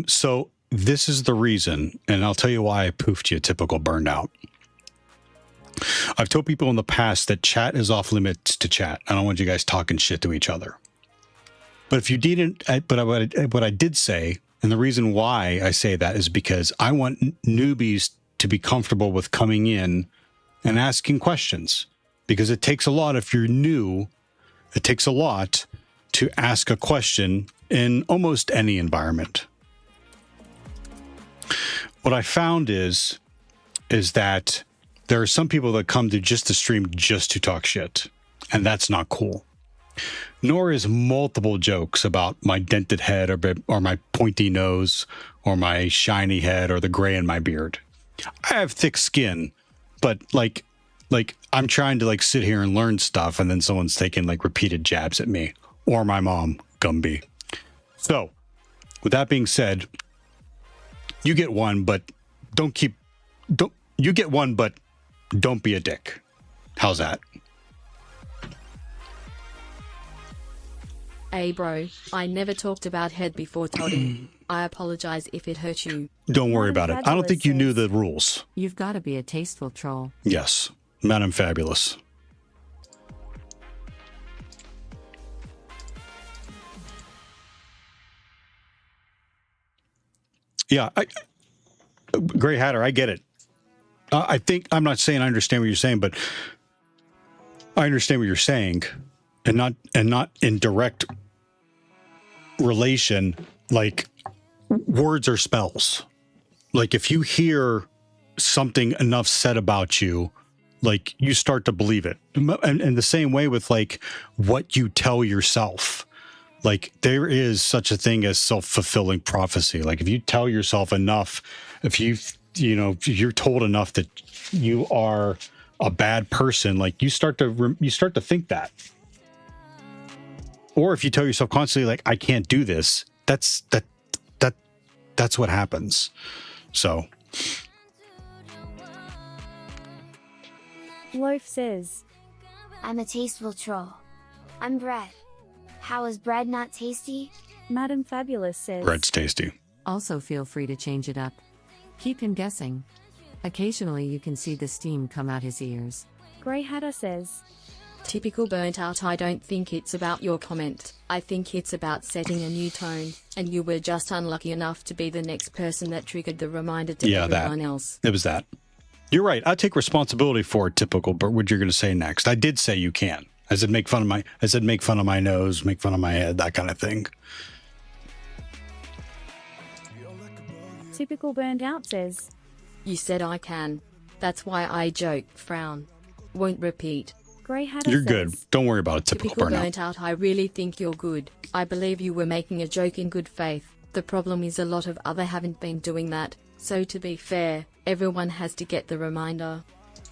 So this is the reason, and I'll tell you why I poofed you, typical burnout. I've told people in the past that chat is off limits to chat. I don't want you guys talking shit to each other. But if you didn't, what I did say, and the reason why I say that is because I want newbies to be comfortable with coming in and asking questions. Because it takes a lot, if you're new, it takes a lot to ask a question in almost any environment. What I found is that there are some people that come to just the stream just to talk shit, and that's not cool. Nor is multiple jokes about my dented head or my pointy nose or my shiny head or the gray in my beard. I have thick skin, but like I'm trying to like sit here and learn stuff, and then someone's taking like repeated jabs at me or my mom, Gumby. So, with that being said, you get one, but don't be a dick. How's that? Hey bro, I never talked about head before Toddy. I apologize if it hurt you. Don't worry about it. I don't think you knew the rules. You've got to be a tasteful troll. Yes, Madam Fabulous. Yeah, Grey Hatter, I get it. I think I'm not saying I understand what you're saying, but I understand what you're saying, and not in direct relation, like words or spells. Like if you hear something enough said about you, like you start to believe it. And the same way with like what you tell yourself. Like there is such a thing as self-fulfilling prophecy. Like if you tell yourself enough, if you're told enough that you are a bad person, like you start to think that. Or if you tell yourself constantly, like, I can't do this, that's what happens. So. Loaf says. I'm a tasteful troll. I'm bread. How is bread not tasty? Madam Fabulous says. Bread's tasty. Also feel free to change it up. Keep him guessing. Occasionally you can see the steam come out his ears. Grey Hatter says. Typical burnt out. I don't think it's about your comment. I think it's about setting a new tone, and you were just unlucky enough to be the next person that triggered the reminder to everyone else. It was that. You're right. I take responsibility for it, typical, but what you're going to say next. I did say you can. I said make fun of my nose, make fun of my head, that kind of thing. Typical burned out says. You said I can. That's why I joke, frown. Won't repeat. Grey Hatter You're says. good. Don't worry about it, typical burnout. Burnt out. I really think you're good. I believe you were making a joke in good faith. The problem is a lot of other haven't been doing that, so to be fair, everyone has to get the reminder.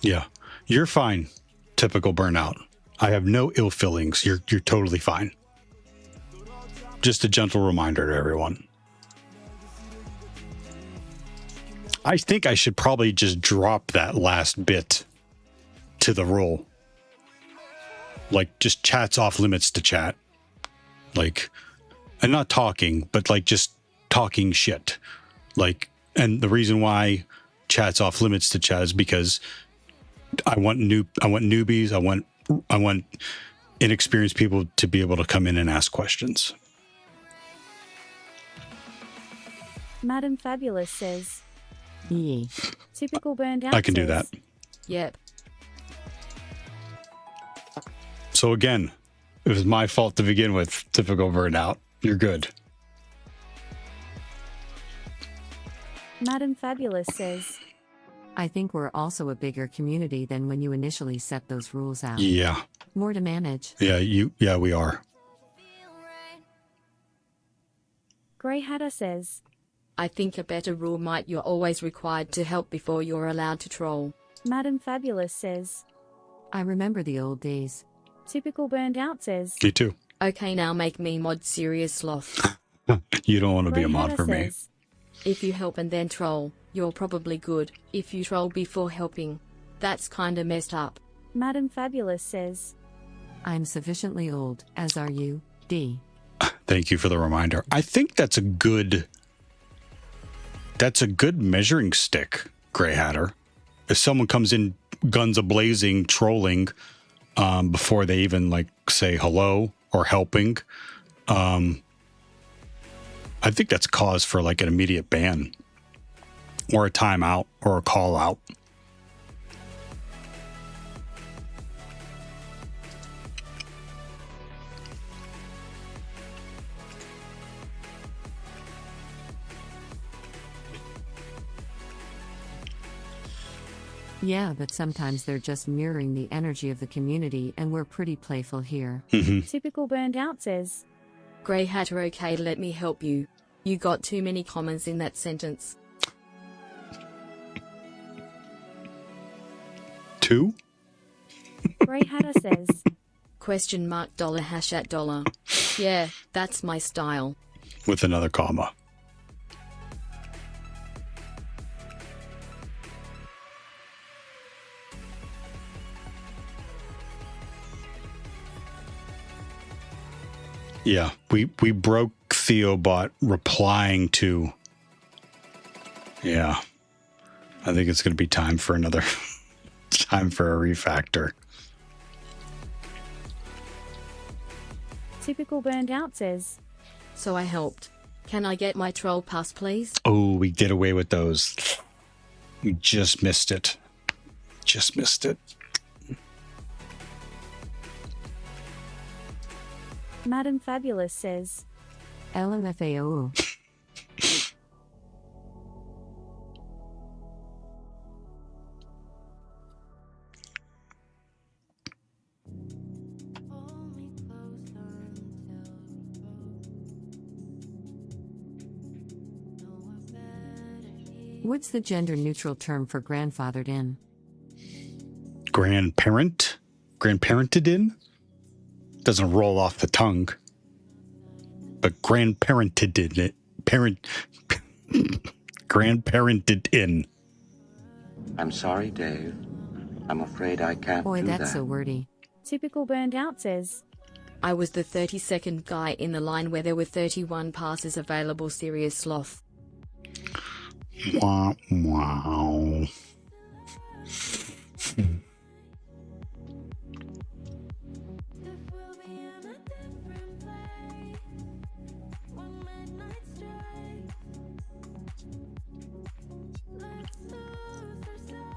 Yeah, you're fine. Typical burnout. I have no ill feelings. You're totally fine. Just a gentle reminder to everyone. I think I should probably just drop that last bit to the rule. Like, just chat's off limits to chat. Like, and not talking, but like just talking shit. Like, and the reason why chat's off limits to chat is because I want newbies. I want inexperienced people to be able to come in and ask questions. Madam Fabulous says, Yeah. typical burned out I can do says, that. Yep. So again, it was my fault to begin with. Typical burnout. You're good. Madam Fabulous says, I think we're also a bigger community than when you initially set those rules out. Yeah. More to manage. Yeah, we are. Grey Hatter says, I think a better rule might you're always required to help before you're allowed to troll. Madam Fabulous says, I remember the old days. typical burned out says, Me too. Okay, now make me mod Serious Sloth. You don't want to be Grey a mod Hatter for me. says, If you help and then troll, you're probably good. If you troll before helping, that's kinda messed up. Madam Fabulous says, I'm sufficiently old, as are you, D. Thank you for the reminder. I think that's a good measuring stick, Grey Hatter. If someone comes in guns a-blazing, trolling, before they even like say hello or helping, I think that's cause for like an immediate ban or a timeout or a call out. Yeah, but sometimes they're just mirroring the energy of the community, and we're pretty playful here. typical burned out says, Grey Hatter, okay, let me help you. You got too many commas in that sentence. 2? Grey Hatter says, Question mark dollar hash at dollar. Yeah, that's my style. With another comma. Yeah, we broke Theobot replying to. Yeah, I think it's going to be time for another time for a refactor. typical burned out says, So I helped. Can I get my troll pass, please? Oh, we did away with those. We just missed it. Just missed it. Madam Fabulous says, LMFAO. What's the gender-neutral term for grandfathered in? Grandparent? Grandparented in? Doesn't roll off the tongue. But grandparented in it. Grandparented in. I'm sorry, Dave. I'm afraid I can't Boy, do that's that. so wordy. typical burned out says, I was the 32nd guy in the line where there were 31 passes available. Serious Sloth. Wow. Wow.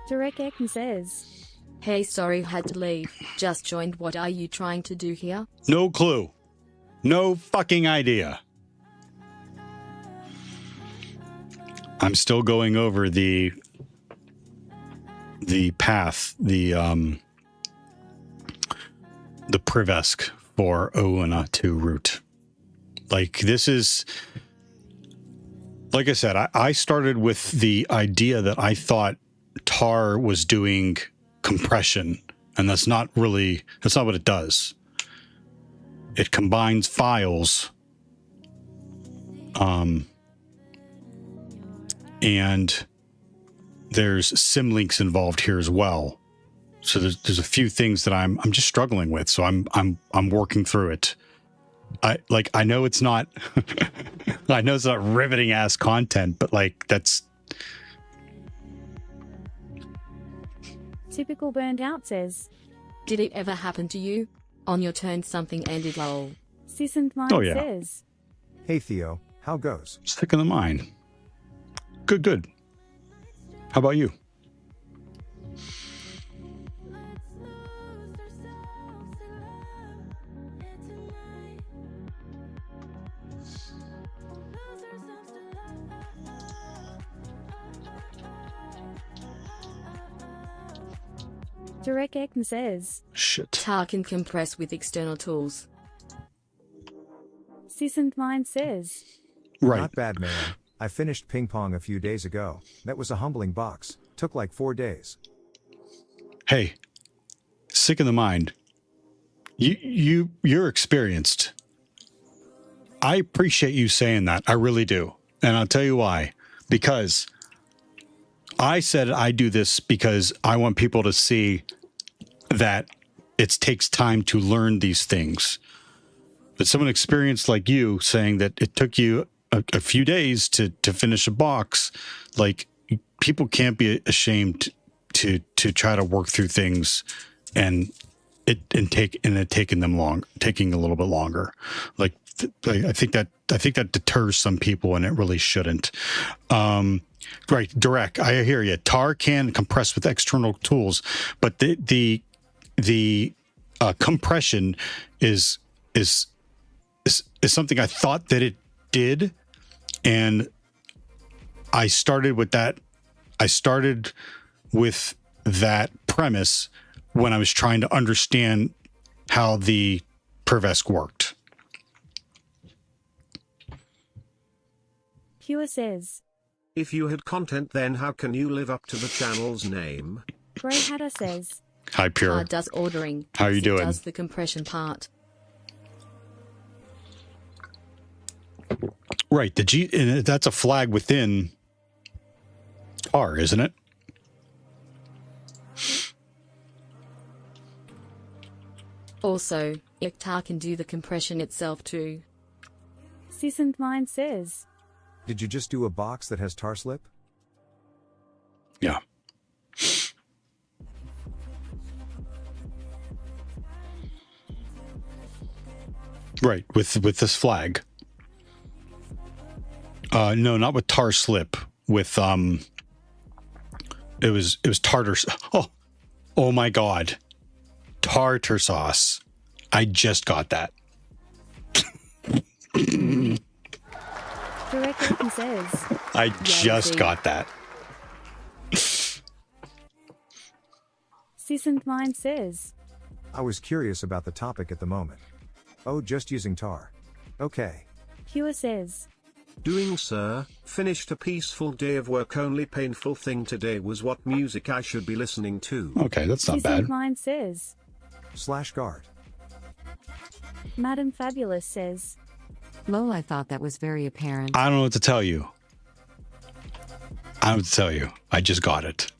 Derek Ecken says, Hey, sorry, had to leave. Just joined. What are you trying to do here? No clue. No fucking idea. I'm still going over the path, the Privesk for Oona 2 route. Like, this is like I said, I started with the idea that I thought tar was doing compression, and that's not what it does. It combines files, and there's symlinks involved here as well. So there's a few things that I'm just struggling with. So I'm working through it. I know it's not I know it's not riveting ass content, but like that's Typical Burned Out says. Did it ever happen to you? On your turn something ended lol. Sis and Mine Oh, yeah. says. Hey Theo, how goes? stick in the mind. Good. How about you? Direct Ekman says. Shit. Tar can compress with external tools. Sis and Mine says. Right. Not bad, man. I finished ping pong a few days ago. That was a humbling box. Took like 4 days. Hey, sick in the mind. You're experienced. I appreciate you saying that. I really do. And I'll tell you why. Because I said I do this because I want people to see that it takes time to learn these things. But someone experienced like you saying that it took you a few days to finish a box, like people can't be ashamed to try to work through things and taking a little bit longer. Like I think that deters some people, and it really shouldn't. Right, direct. I hear you. Tar can compress with external tools, but the compression is something I thought that it did, and I started with that. I started with that premise when I was trying to understand how the Pervesk worked. Pure says. If you had content, then how can you live up to the channel's name? Grey Hatter says. Hi, Pure. Tar does ordering. How are you It doing? does the compression part. Right. And that's a flag within Tar, isn't it? Also, Tar can do the compression itself too. Sis and Mine says. Did you just do a box that has tar slip? Yeah. Right, with this flag. No, not with tar slip. With it was tartar. Oh my God, tartar sauce. I just got that. Direct Ekman says. I just got that. Sis and Mine says. I was curious about the topic at the moment. Oh, just using tar. Okay. Pure says. Doing, sir. Finished a peaceful day of work. Only painful thing today was what music I should be listening to. Okay, that's not Sis bad. and Mine says. /guard. Madam Fabulous says. Lol, I thought that was very apparent. I don't know what to tell you. I don't know what to tell you. I just got it.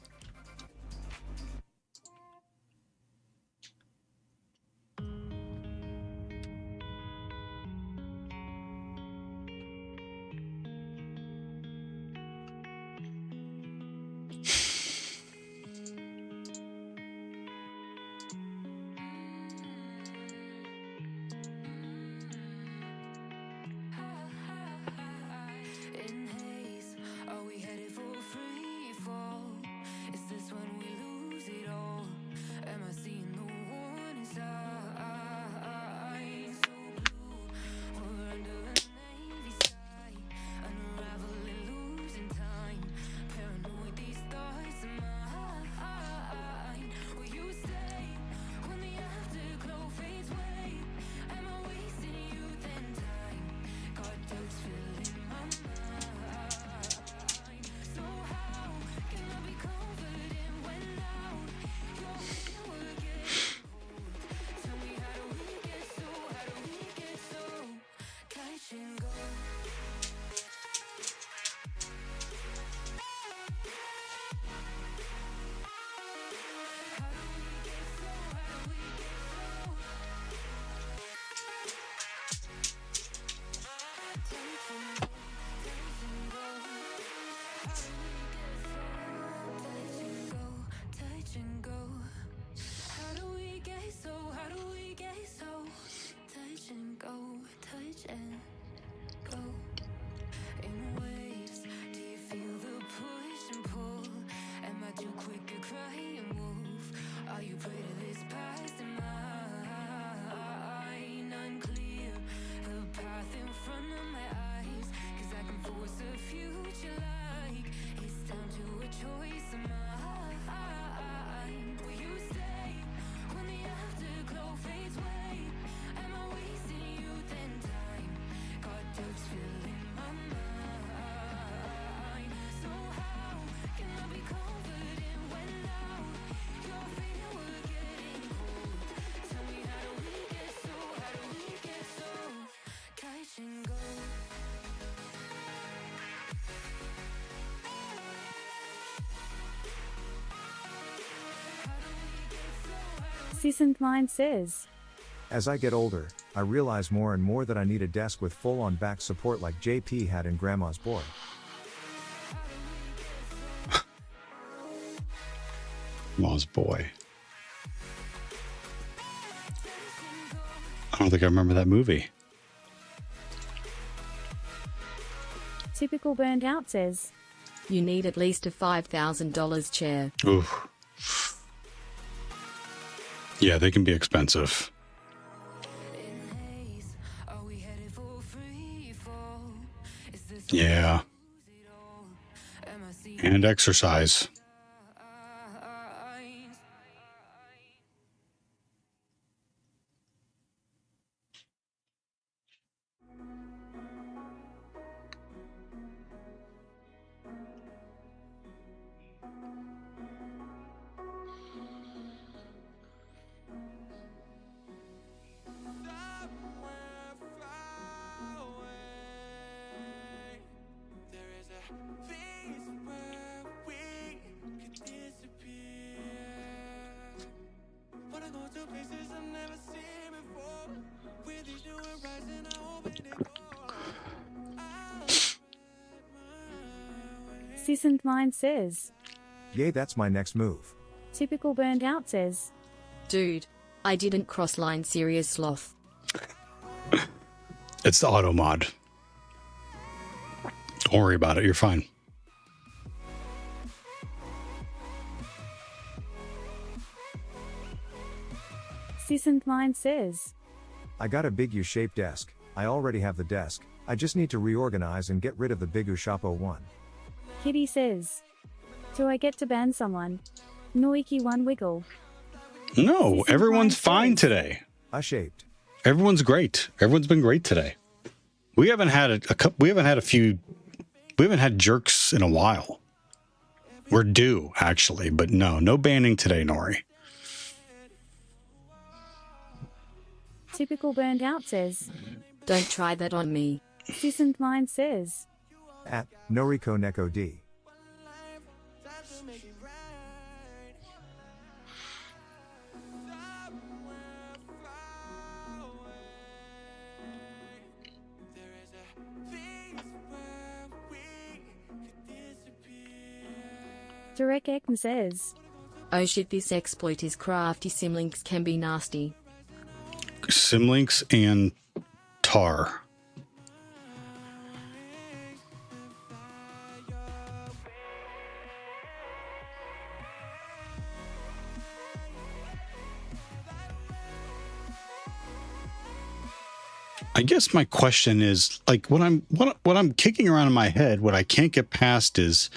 In haze, are we headed for free fall? pray to this past in mind. Unclear the path in front of my eyes, 'cause I can force a future like it's time to a choice of mine. Will you stay when the afterglow fades away? Am I wasting youth and time? Got doubts filling my mind. So how can I be confident when now you're feeling we're getting cold? Tell me, how do we get so touch and go? Seasoned Mind says, As I get older, I realize more and more that I need a desk with full-on back support like JP had in Grandma's Boy. Grandma's Boy. I don't think I remember that movie. Typical Burned Out says, You need at least a $5,000 chair. Oof. Yeah, they can be expensive. Yeah. And exercise. Seasoned Mind says, Yay, that's my next move. Typical Burned Out says, Dude, I didn't cross line, serious sloth. It's the auto mod. Don't worry about it, you're fine. Seasoned Mind says, I got a big U-shaped desk. I already have the desk. I just need to reorganize and get rid of the big U-Shapo one. Kitty says, Do I get to ban someone? Noiki one wiggle. No, everyone's fine today. U-shaped. Everyone's great. Everyone's been great today. We haven't had we haven't had jerks in a while. We're due, actually, but no banning today, Nori. Typical Burned Out says, Don't try that on me. Seasoned Mind says, At Noriko Neko D. Direct Ekman says, Oh shit, this exploit is crafty. Simlinks can be nasty. Simlinks and tar. I guess my question is, like, what I'm kicking around in my head, what I can't get past is,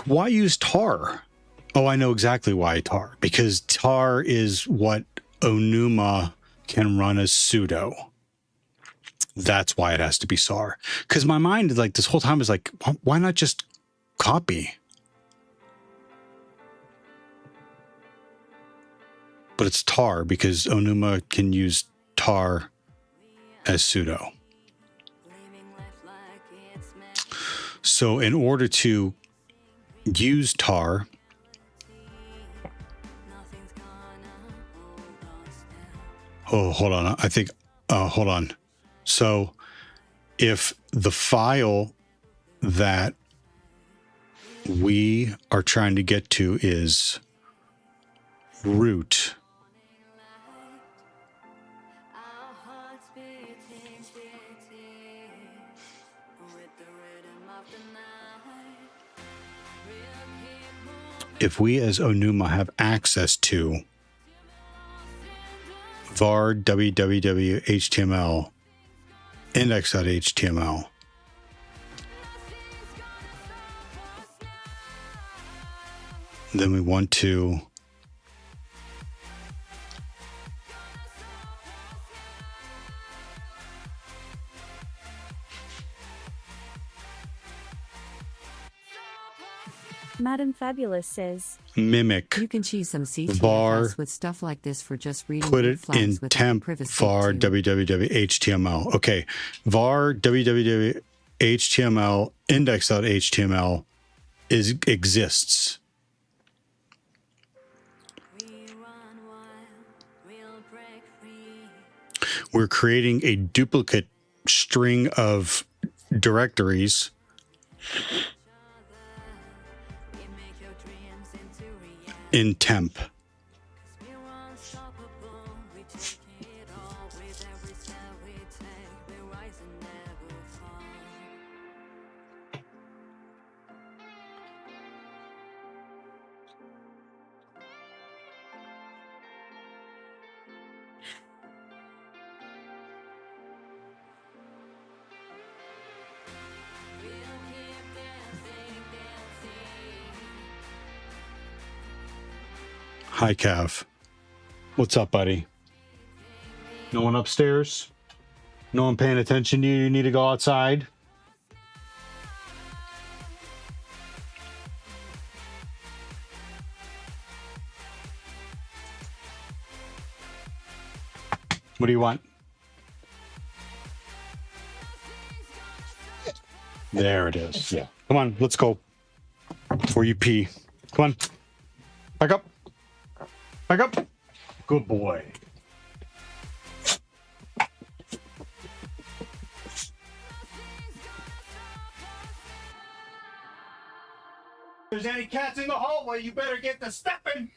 why use tar? Oh, I know exactly why tar. Because tar is what Onuma can run as sudo. That's why it has to be SAR. Because my mind is like, this whole time is like, why not just copy? But it's tar because Onuma can use tar as sudo. So in order to use tar, oh, hold on. I think, hold on. So if the file that we are trying to get to is root, if we as Onuma have access to var www html index.html, then we want to Madam Fabulous says, mimic You can cheese some var, CTFS with stuff like this for just reading put root it flags in without temp privacy var too. www html. Okay, var www html index.html exists. We're creating a duplicate string of directories in temp. Hi, Cav. What's up, buddy? No one upstairs? No one paying attention to you? You need to go outside? What do you want? There it is. Yeah. Come on, let's go. Before you pee. Come on. Back up. Back up. Good boy. If there's any cats in the hallway, you better get to stepping.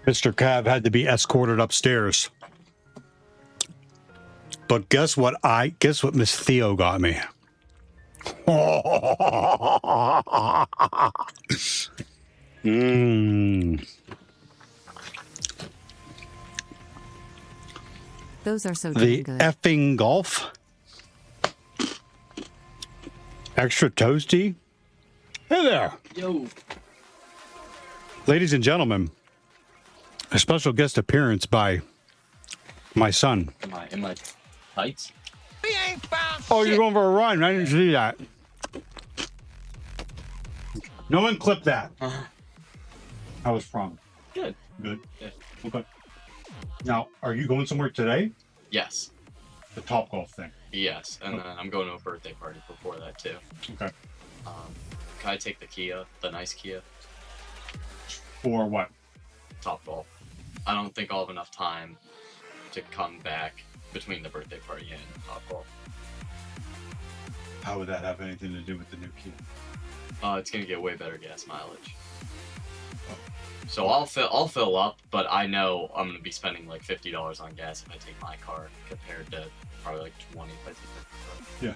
Mr. Cav had to be escorted upstairs. But guess what Miss Theo got me? Those are so The damn good. effing golf. Extra toasty. Hey there. Yo. Ladies and gentlemen, a special guest appearance by my son. In my tights? Oh, you're going for a run. I didn't see that. No one clip that. I was wrong. Good. Good. Yeah. Okay. Now, are you going somewhere today? Yes. The Top Golf thing. Yes, and then I'm going to a birthday party before that too. Okay. Can I take the Kia, the nice Kia? For what? Top Golf. I don't think I'll have enough time to come back between the birthday party and Top Golf. How would that have anything to do with the new Kia? It's gonna get way better gas mileage. So I'll fill up, but I know I'm gonna be spending like $50 on gas if I take my car compared to probably like 20 if I take the car. Yeah,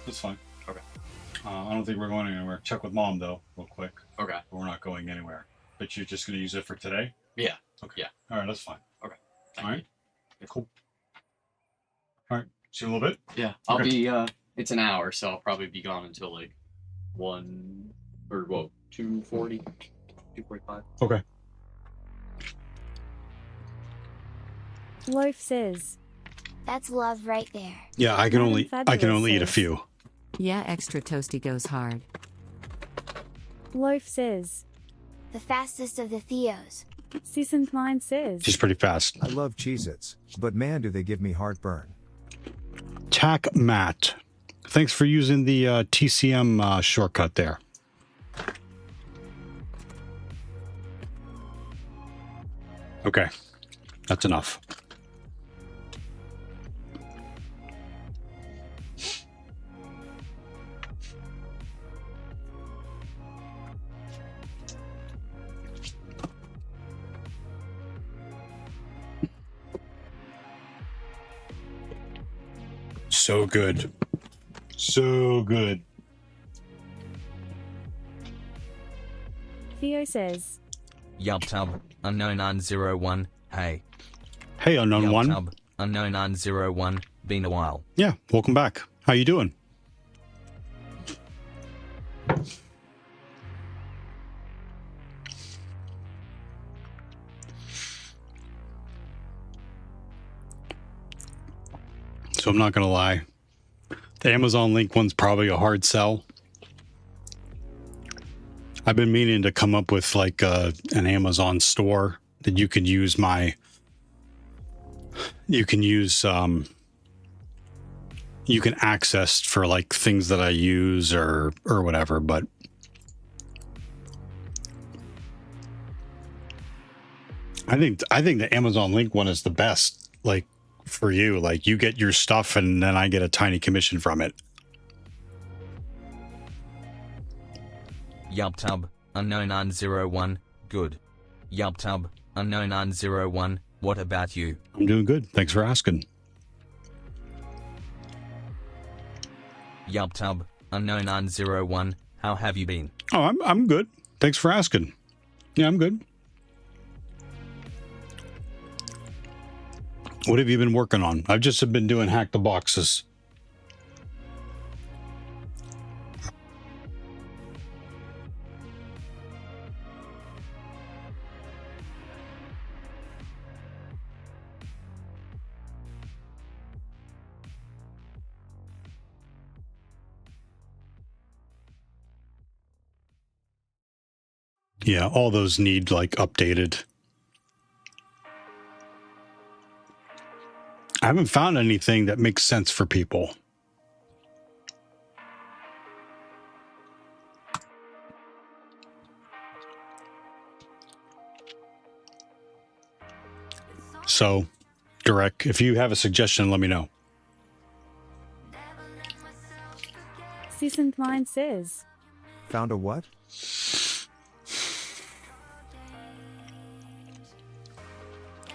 that's fine. Okay. I don't think we're going anywhere. Check with Mom though, real quick. Okay. We're not going anywhere. But you're just gonna use it for today? Yeah. Okay. Yeah. All right, that's fine. Okay. All right. Cool. All right. See you in a little bit. Yeah. I'll Okay. be. It's an hour, so I'll probably be gone until like 2:40, 2:45. Okay. Loaf says, That's love right there. Yeah, I can only eat a says- few. Yeah, extra toasty goes hard. Loaf says, The fastest of the Theos. Seasoned Mind says, She's pretty fast. I love Cheez-Its, but man do they give me heartburn. Tack Matt. Thanks for using the TCM shortcut there. Okay. That's enough. So good. So good. Theo says, Yubtub, unknown901, hey. Hey, unknown one. Yubtub, unknown901, been a while. Yeah, welcome back. How you doing? So I'm not gonna lie. The Amazon link one's probably a hard sell. I've been meaning to come up with like an Amazon store that you can use you can access for like things that I use or whatever, but I think the Amazon link one is the best, like for you. Like you get your stuff and then I get a tiny commission from it. Yubtub, unknown901, good. Yubtub, unknown901, what about you? I'm doing good. Thanks for asking. Yubtub, unknown901, how have you been? Oh, I'm good. Thanks for asking. Yeah, I'm good. What have you been working on? I've just been doing hack the boxes. Yeah, all those need like updated. I haven't found anything that makes sense for people. So, Derek, if you have a suggestion, let me know. Seasoned Mind says, Found a what?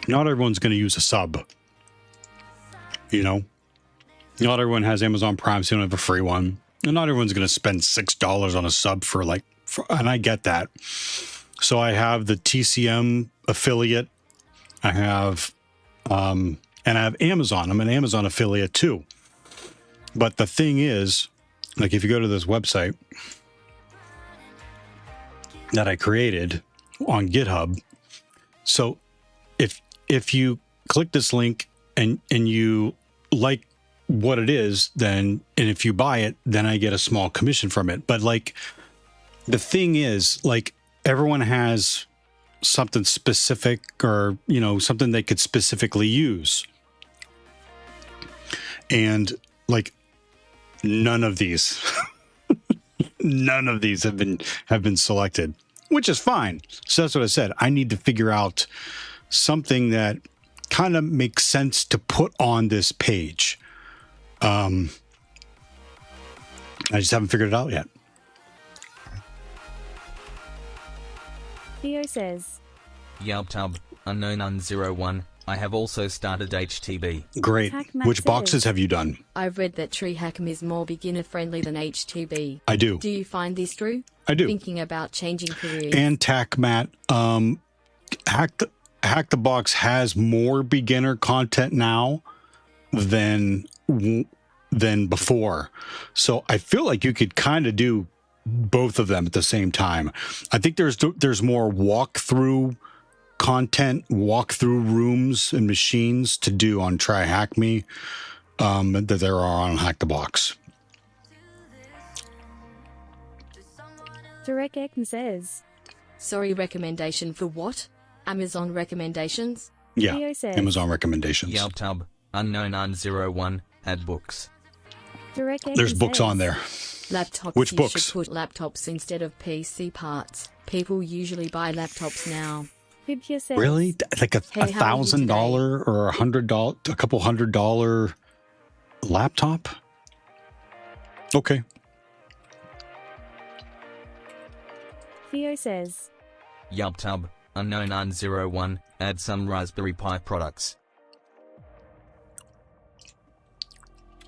Not everyone's going to use a sub. You know? Not everyone has Amazon Prime, so you don't have a free one. And not everyone's going to spend $6 on a sub and I get that. So I have the TCM affiliate. I have And I have Amazon. I'm an Amazon affiliate too. But the thing is, like if you go to this website that I created on GitHub, so if you click this link and you like what it is, then, and if you buy it, then I get a small commission from it. But like the thing is, like everyone has something specific, or you know, something they could specifically use, and like none of these none of these have been selected, which is fine. So that's what I said. I need to figure out something that kind of makes sense to put on this page. I just haven't figured it out yet. Theo says, Yalptub, unknown01. I have also started HTB. Great. Which boxes have you done? I've read that Tree Hack'em is more beginner-friendly than HTB. I do. Do you find this true? I do. Thinking about changing careers. And TACMAT, Hack the Box has more beginner content now than before. So I feel like you could kind of do both of them at the same time. I think there's more walkthrough content, walkthrough rooms and machines to do on Try Hack Me that there are on Hack the Box. Derek Ekman says, sorry, recommendation for what? Amazon recommendations? Yeah, Theo says, Amazon recommendations. Yalptub, unknown01. Add books. Derek Ekman There's books says, on there. Laptops. Which you books? should put laptops instead of PC parts. People usually buy laptops now. Fibia says, Really? Like a Hey, how are you today? $1,000 or $100, a couple $100 laptop? Okay. Theo says, Yalptub, unknown01. Add some Raspberry Pi products.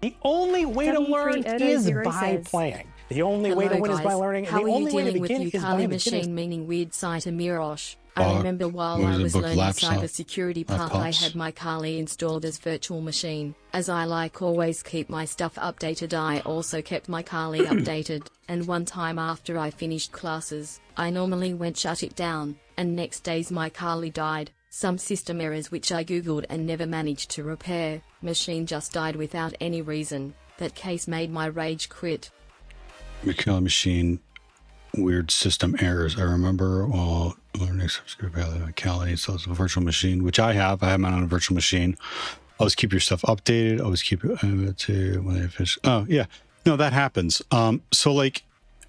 The only way to learn is by playing. The only way to win is by learning, and How the are you only way to dealing with begin is by Yukali beginning. machine, meaning weird site and Mirosh? I remember while I was learning cybersecurity path, I had my Kali installed as virtual machine. As I like always keep my stuff updated, I also kept my Kali updated. And one time after I finished classes, I normally went shut it down, and next days my Kali died. Some system errors which I googled and never managed to repair. Machine just died without any reason. That case made my rage quit. Kali machine, weird system errors. I remember learning subscribe Kali, so it's a virtual machine, which I have. I have mine on a virtual machine. Always keep your stuff updated. Always keep it when they finish. Oh yeah, no, that happens. So like,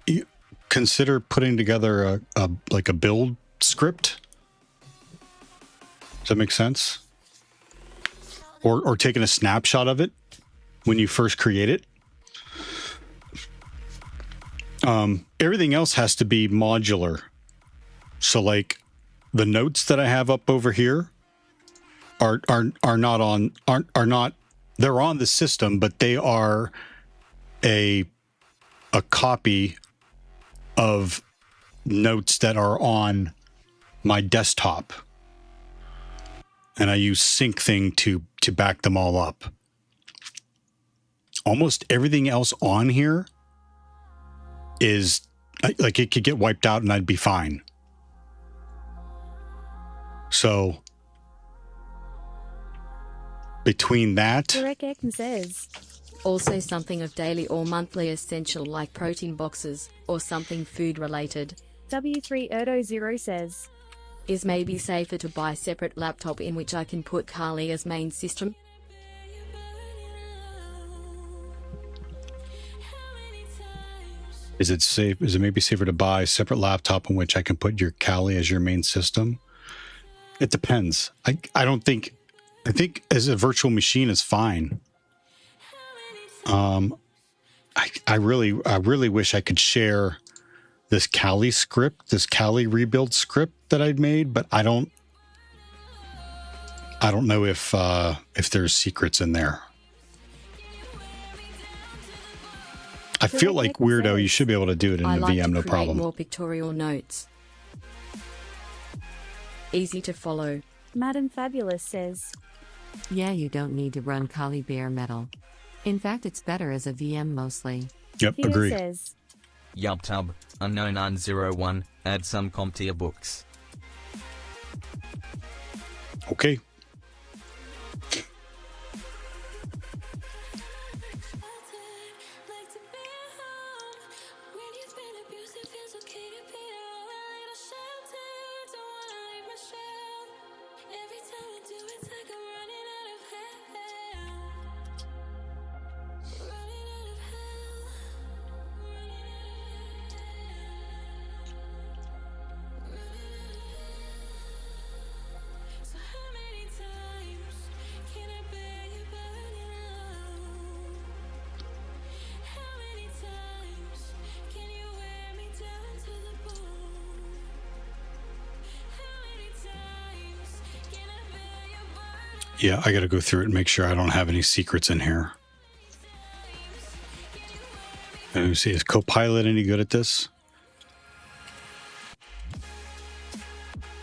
you consider putting together a build script. Does that make sense? Or taking a snapshot of it when you first create it. Everything else has to be modular. So like the notes that I have up over here are not they're on the system, but they are a copy of notes that are on my desktop. And I use SyncThing to back them all up. Almost everything else on here is like it could get wiped out and I'd be fine. So between that, Derek Ekman says, also something of daily or monthly essential like protein boxes, or something food related. W3 Erdo 0 says, is maybe safer to buy separate laptop in which I can put Kali as main system? is it safe? Is it maybe safer to buy a separate laptop in which I can put your Kali as your main system? It depends. I don't think, I think as a virtual machine is fine. I really wish I could share this Kali script, this Kali rebuild script that I'd made, but I don't know if there's secrets in there. I feel like Weirdo, you should be able to do it in I the like VM, to no create problem. more pictorial notes. Easy to follow. Madam Fabulous says, Yeah, you don't need to run Kali bare metal. In fact, it's better as a VM mostly. Yep, Theo agree. says, Yubtub, unknown 901, add some CompTIA books. Okay. Yeah, I got to go through it and make sure I don't have any secrets in here. Let me see, is Copilot any good at this?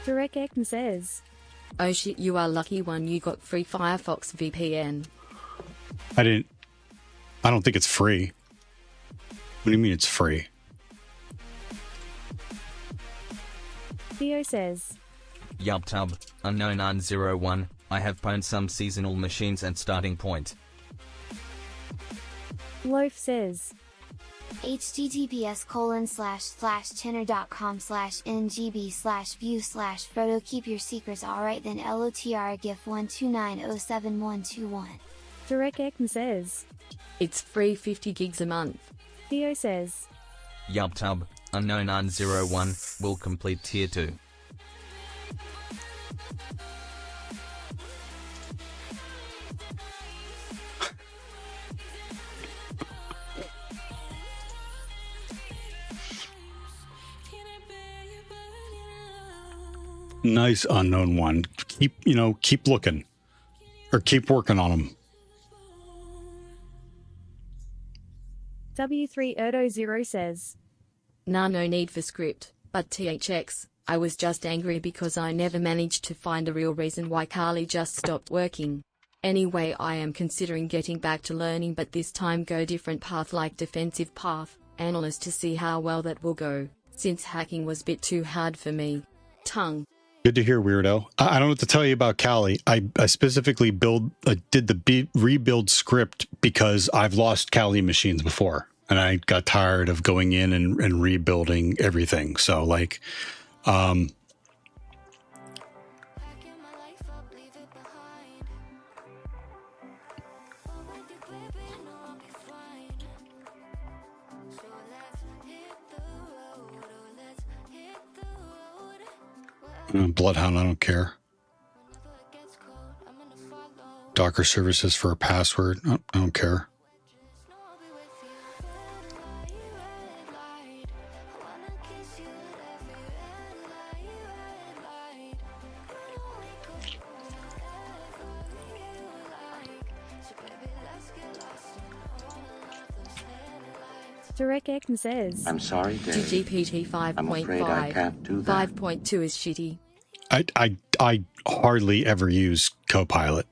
Direct Ekton says, Oh shit, you are lucky one, you got free Firefox VPN. I don't think it's free. What do you mean it's free? Theo says, Yubtub, unknown 901, I have pwned some seasonal machines and starting point. Loaf says, https://tenor.com/ngb/view/photo. Keep your secrets alright then. LOTR GIF 129071121. Direct Ekton says, It's free 50 gigs a month. Theo says, Yubtub, unknown 901, will complete tier 2. Nice unknown one. Keep looking. Or keep working on them. W3Erdo0 says, Nah, no need for script, but THX, I was just angry because I never managed to find a real reason why Kali just stopped working. Anyway, I am considering getting back to learning, but this time go different path like defensive path, analyst, to see how well that will go, since hacking was bit too hard for me. Tongue. Good to hear, Weirdo. I don't know what to tell you about Kali. I specifically did the rebuild script because I've lost Kali machines before, and I got tired of going in and rebuilding everything. So, Bloodhound, I don't care. Docker services for a password, I don't care. Direct Ekton says, I'm sorry, Dave. GPT 5.5. I'm afraid I can't do that. 5.2 is shitty. I hardly ever use Copilot.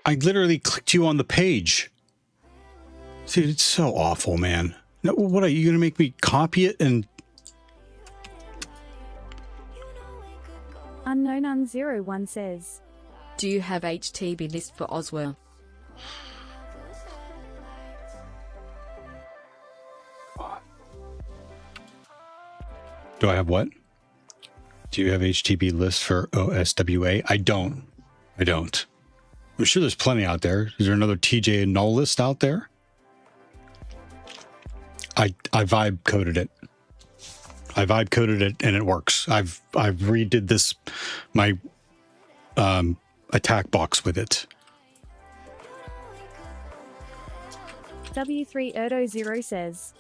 I literally clicked you on the page. Dude, it's so awful, man. No, what are you going to make me copy it and... Unknown01 says, Do you have HTB list for Oswell? Do I have what? Do you have HTB list for OSWA? I don't. I'm sure there's plenty out there. Is there another TJ null list out there? I vibe coded it. I vibe coded it and it works. I've redid this, my attack box with it. W3 Erdo 0 says,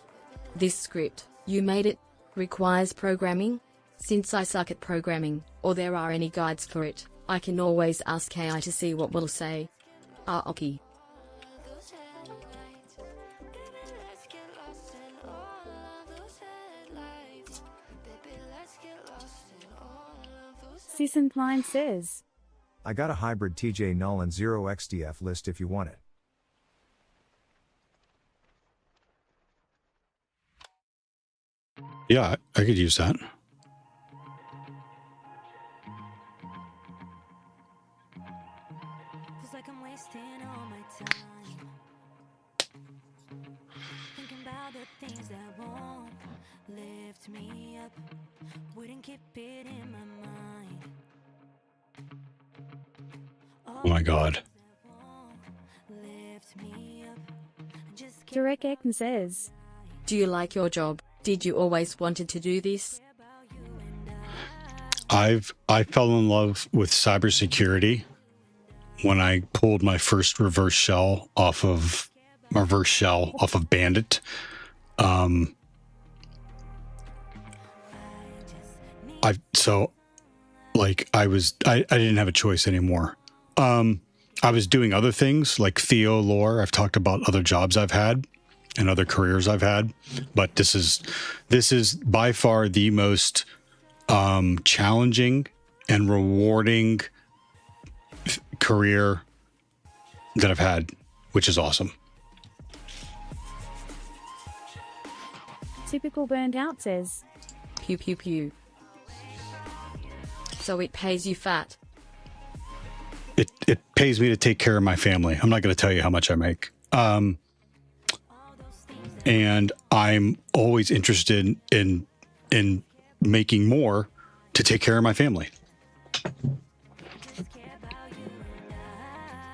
This script, you made it, requires programming? Since I suck at programming, or there are any guides for it, I can always ask AI to see what will say. Ah, okay. Sisson says, I got a hybrid TJ null and 0 XDF list if you want it. Yeah, I could use that. Feels like I'm wasting all my time. Thinking about the things that won't lift me up. Wouldn't keep it in my mind. Oh my God. Lift me up. Just Derek Ekman says, Do you like your job? Did you always wanted to do this? I fell in love with cybersecurity when I pulled my first reverse shell off of Bandit. I didn't have a choice anymore. I was doing other things like Theo lore. I've talked about other jobs I've had and other careers I've had, but this is by far the most challenging and rewarding career that I've had, which is awesome. Typical Burned Out says, Pew pew pew. So it pays you fat. It pays me to take care of my family. I'm not going to tell you how much I make. And I'm always interested in making more to take care of my family.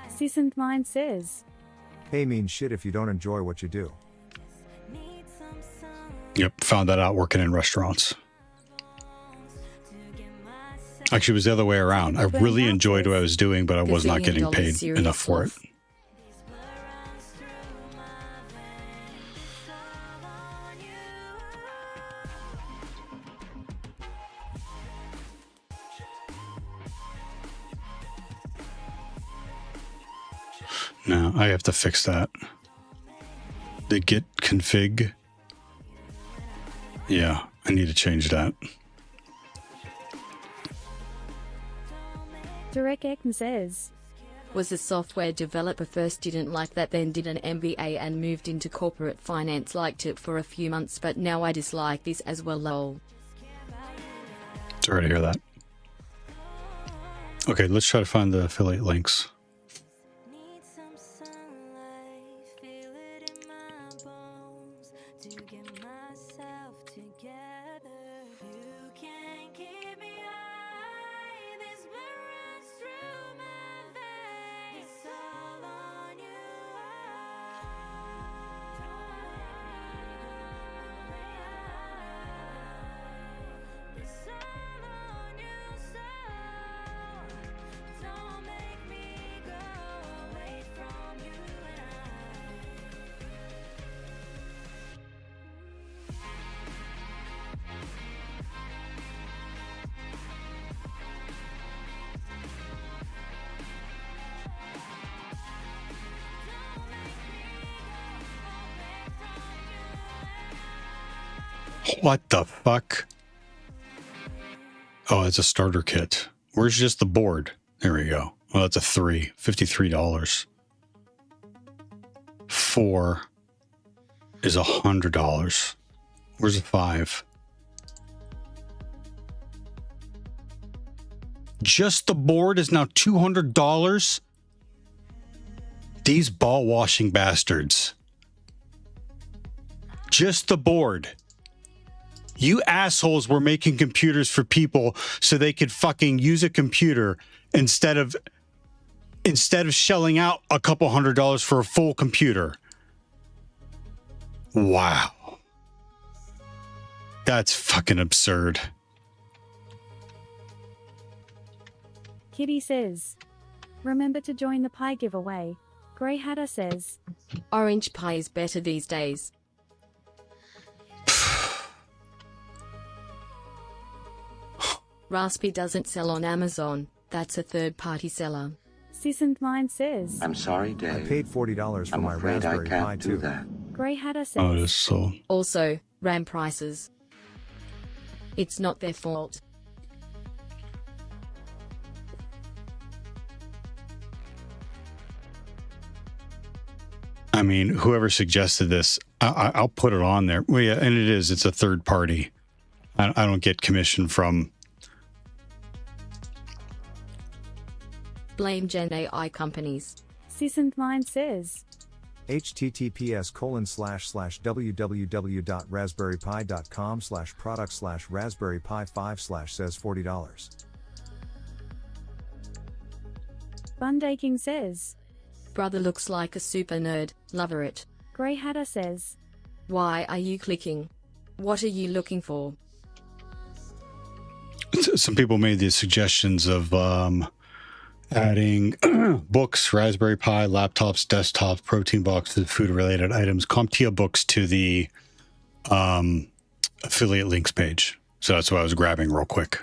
Sisson says, Hey means shit if you don't enjoy what you do. Yep, found that out working in restaurants. Actually, it was the other way around. I really enjoyed what I was doing, but I was not getting paid enough for it. Now I have to fix that. The git config. Yeah, I need to change that. Derek Ekman says, Was a software developer first, didn't like that, then did an MBA and moved into corporate finance, liked it for a few months, but now I dislike this as well, lol. Sorry to hear that. Okay, let's try to find the affiliate links. What the fuck? Oh, it's a starter kit. Where's just the board? There we go. Well, that's a $53. 4 is $100. Where's the 5? Just the board is now $200? These ball washing bastards. Just the board. You assholes were making computers for people so they could fucking use a computer instead of shelling out a couple $100 for a full computer. Wow. That's fucking absurd. Kitty says, remember to join the pie giveaway. Grey Hatter says, Orange pie is better these days. Raspi doesn't sell on Amazon. That's a third-party seller. Sis and Mine says, I'm sorry, Dave. I paid $40 for I'm my afraid I Raspberry can't Pi do too. that. Grey Hatter says, Oh, it is so. Also, RAM prices. It's not their fault. I mean, whoever suggested this, I'll put it on there. Well, yeah, and it is. It's a third party. I don't get commission from. Blame Gen AI companies. Sis and Mine says, https://www.raspberrypi.com/product/raspberry pi 5 says $40. Bundaking says, Brother looks like a super nerd. Lover it. Grey Hatter says, Why are you clicking? What are you looking for? Some people made the suggestions of adding books, Raspberry Pi, laptops, desktops, protein boxes, food-related items, CompTIA books to the affiliate links page. So that's what I was grabbing real quick.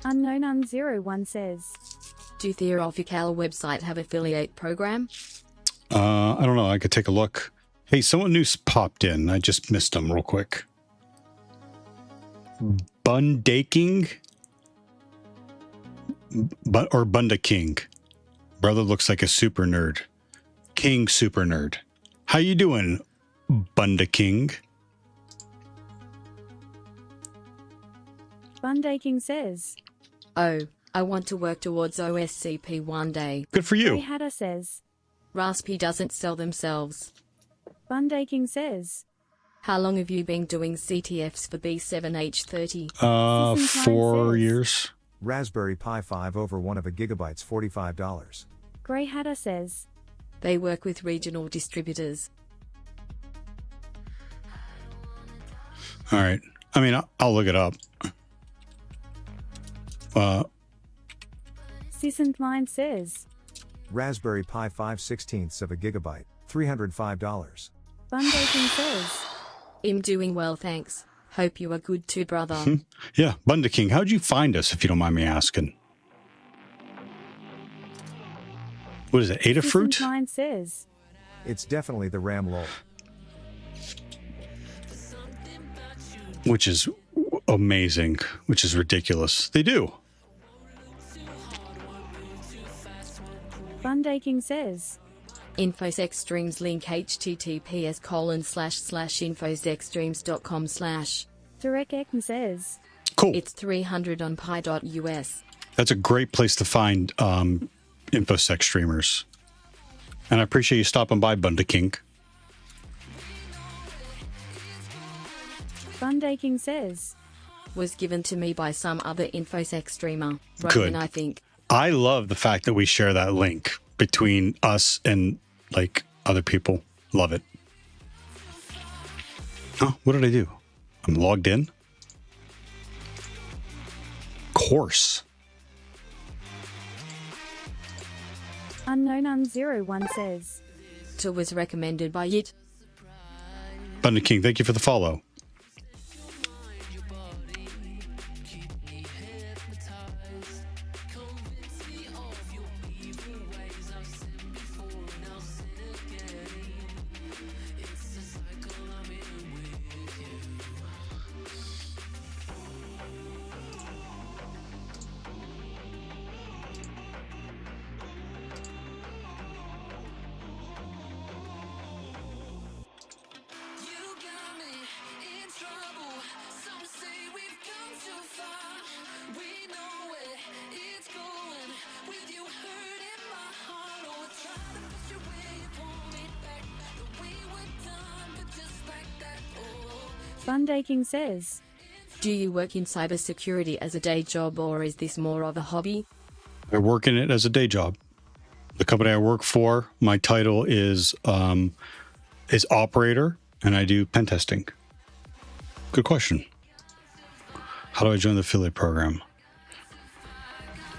Unknown01 says, Do Theorophical website have affiliate program? I don't know. I could take a look. Hey, someone new popped in. I just missed them real quick. Bundaking? Or Bunda King. Brother looks like a super nerd. King super nerd. How you doing, Bunda King? Bundaking says, Oh, I want to work towards OSCP one day. Good for Grey you. Hatter says, Raspi doesn't sell themselves. Bundaking says, How long have you been doing CTFs for B7H30? 4 years. Raspberry Pi 5 over 1 of a gigabyte's $45. Grey Hatter says, They work with regional distributors. All right. I mean, I'll look it up. Sis and Mine says, Raspberry Pi 5/16 of a gigabyte, $305. Bundaking says, I'm doing well, thanks. Hope you are good too, brother. Yeah, Bunda King, how'd you find us, if you don't mind me asking? What is it, Adafruit? Sis and Mine says, It's definitely the RAM lol. Which is amazing, which is ridiculous. They do. Bundaking says, Infosec streams link https://infosecstreams.com/. Derek Ekman says, Cool. It's 300 on pi.us. That's a great place to find InfoSec streamers. And I appreciate you stopping by, Bunda King. Bundaking says, Was given to me by some other InfoSec streamer. Good. Rogan, I think. I love the fact that we share that link between us and, like, other people. Love it. Oh, what did I do? I'm logged in? Course. Unknown01 says, To was recommended by it. Bunda King, thank you for the follow. Bundaking says, Do you work in cybersecurity as a day job or is this more of a hobby? I work in it as a day job. The company I work for, my title is operator, and I do pen testing. Good question. How do I join the affiliate program?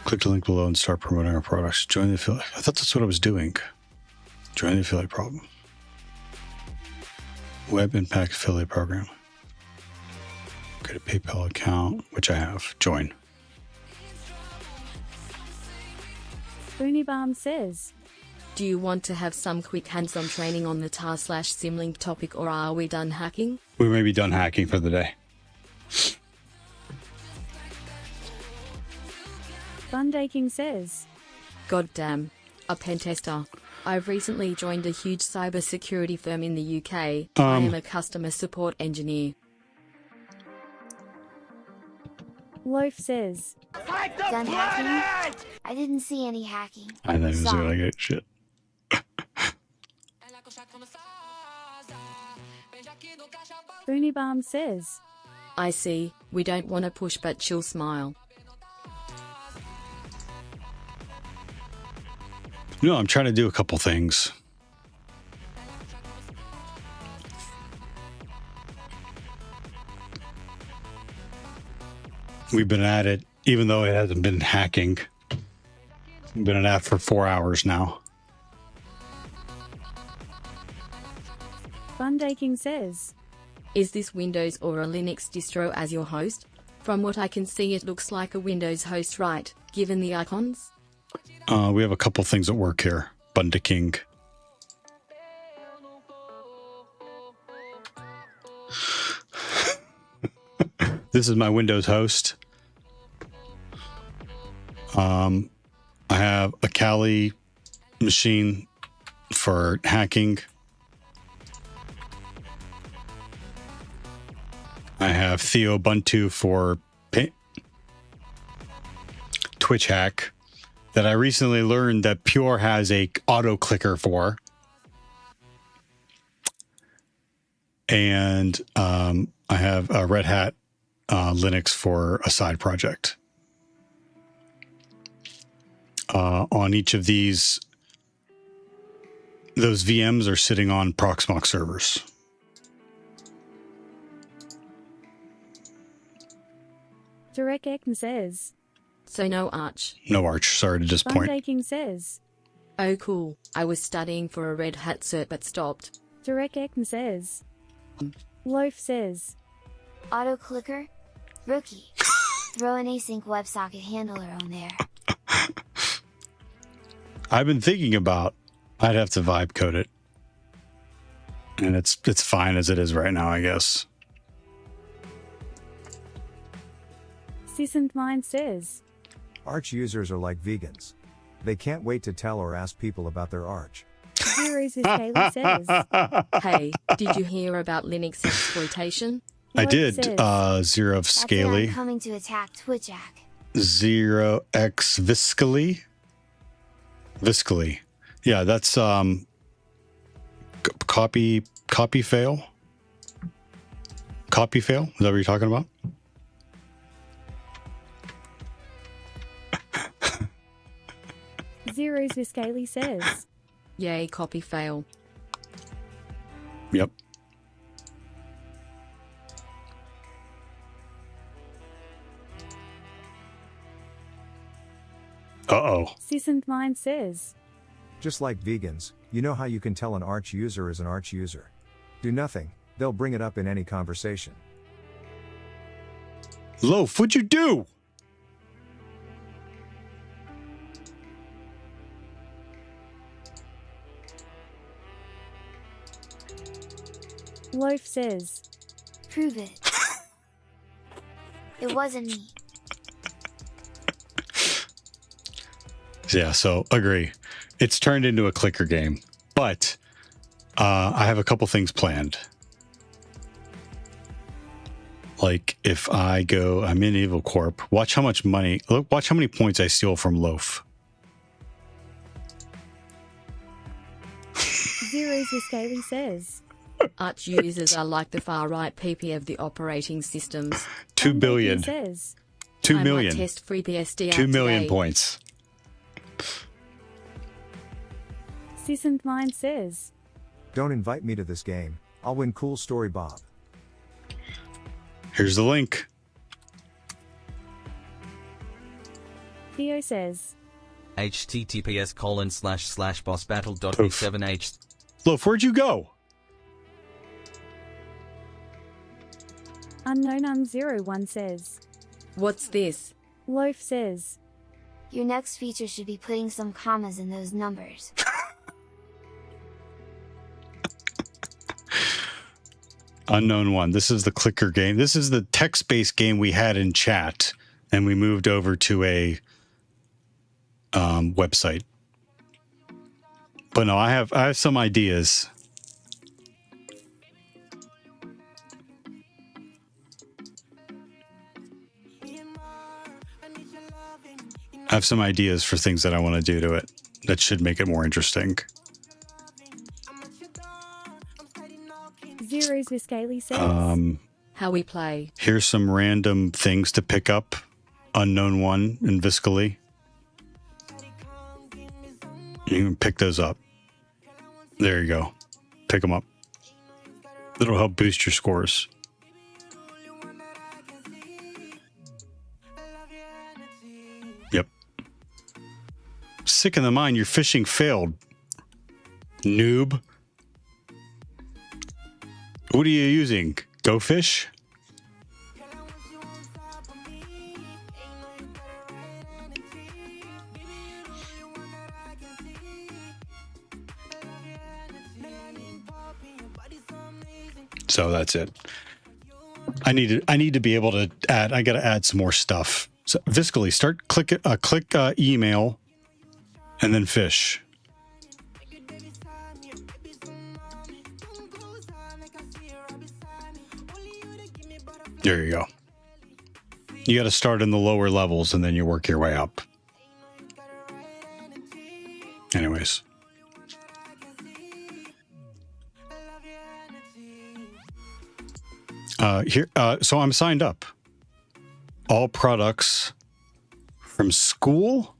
Click the link below and start promoting our products. Join the affiliate. I thought that's what I was doing. Join the affiliate program. Web Impact Affiliate Program. Get a PayPal account, which I have. Join. Boonybomb says, Do you want to have some quick hands-on training on the tar/Simlink topic, or are we done hacking? We may be done hacking for the day. Bundaking says, God damn, a pen tester. I've recently joined a huge cybersecurity firm in the UK. I am a customer support engineer. Loaf says, Done hacking? I didn't see any hacking. I thought it was Sorry. really good shit. Boonybomb says, I see, we don't want to push, but she'll smile. No, I'm trying to do a couple things. We've been at it, even though it hasn't been hacking. We've been at it for 4 hours now. Bundaking says, Is this Windows or a Linux distro as your host? From what I can see, it looks like a Windows host, right, given the icons? We have a couple things at work here. Bunda King. This is my Windows host. I have a Kali machine for hacking. I have Theo Ubuntu for Twitch hack that I recently learned that Pure has a auto clicker for. And I have a Red Hat Linux for a side project. On each of those VMs are sitting on Proxmox servers. Derek Ekman says, So no Arch. No Arch, sorry to disappoint. Bundaking says, Oh cool, I was studying for a Red Hat cert but stopped. Derek Ekman says, Loaf says, Auto clicker? Rookie. Throw an async WebSocket handler on there. I've been thinking about, I'd have to vibe code it. And it's fine as it is right now, I guess. Sissant Mind says, Arch users are like vegans. They can't wait to tell or ask people about their Arch. Zeros with Kaylee says, Hey, did you hear about Linux exploitation? I Loaf did. says, Zero of That's Scaly. I'm coming to attack Twitch hack. 0x Viscally. Viscally. Yeah, that's copy fail. Copy fail? Is that what you're talking about? Zeros with Scaly says, Yay, copy fail. Yep. Uh-oh. Sissant Mind says, Just like vegans, you know how you can tell an Arch user is an Arch user? Do nothing, they'll bring it up in any conversation. Loaf, what'd you do? Loaf says, Prove it. It wasn't me. Yeah, so agree. It's turned into a clicker game, but I have a couple things planned. Like if I'm in Evil Corp, watch how much money, watch how many points I steal from Loaf. Zeros with Scaly says, Arch users are like the far-right PP of the operating systems. 2 billion. says, 2 I million. might test FreeBSD 2 million today. points. Sissant Mind says. Don't invite me to this game. I'll win cool story Bob. Here's the link. Theo says. https://bossbattle.v7h. Loaf, where'd you go? Unknown01 says. What's this? Loaf says. Your next feature should be putting some commas in those numbers. Unknown one. This is the clicker game. This is the text-based game we had in chat, and we moved over to a website. But no, I have some ideas. I have some ideas for things that I want to do to it that should make it more interesting. Zeros Viscaly says. How we play. Here's some random things to pick up. Unknown one and Viscaly. You can pick those up. There you go. Pick them up. It'll help boost your scores. Yep. Sick in the mind, your fishing failed. Noob. What are you using? Go Fish? So that's it. I need to be able to add. I got to add some more stuff. So Viscaly, click email, and then fish. There you go. You got to start in the lower levels, and then you work your way up. Anyways. So I'm signed up. All products from school.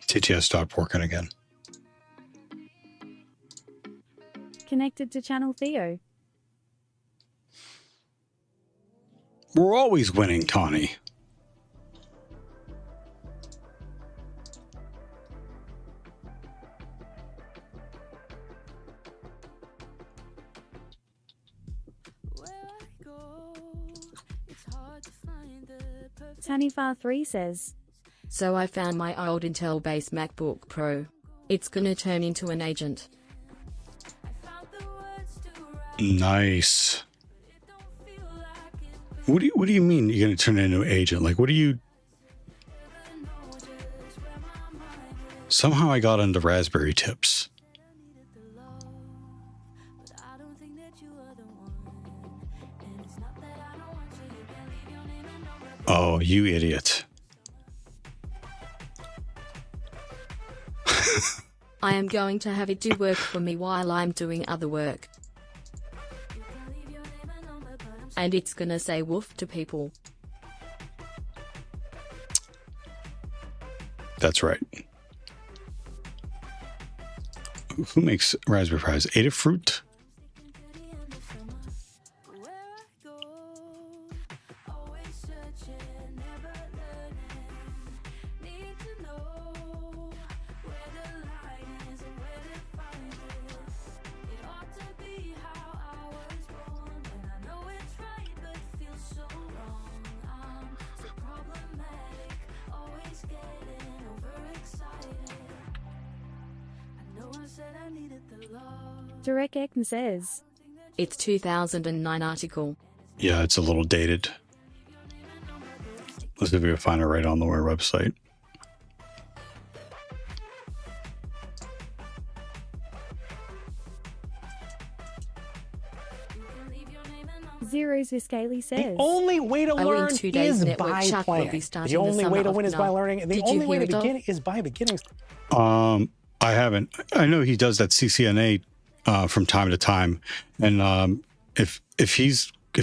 TTS stopped working again. Connected to channel Theo. We're always winning, Tawny. Tanifar3 says. So I found my old Intel-based MacBook Pro. It's gonna turn into an agent. Nice. What do you mean you're gonna turn into an agent? Like, what do you? Somehow I got into Raspberry Tips. Oh, you idiot. I am going to have it do work for me while I'm doing other work. And it's gonna say woof to people. That's right. Who makes Raspberry Pis? Adafruit? searching, never learning. Need to know where the line is and where to find it. It ought to be how I was born, and I know it's right, but feels so wrong. I'm so problematic, always getting overexcited. I know I said I needed the love. Direct Ekman says. It's 2009 article. Yeah, it's a little dated. Let's see if we can find it right on the website. Zeros Viscaly says. The only way to learn is by playing. The only way to win is by learning, and the only way to begin is by beginning. I haven't. I know he does that CCNA from time to time, and if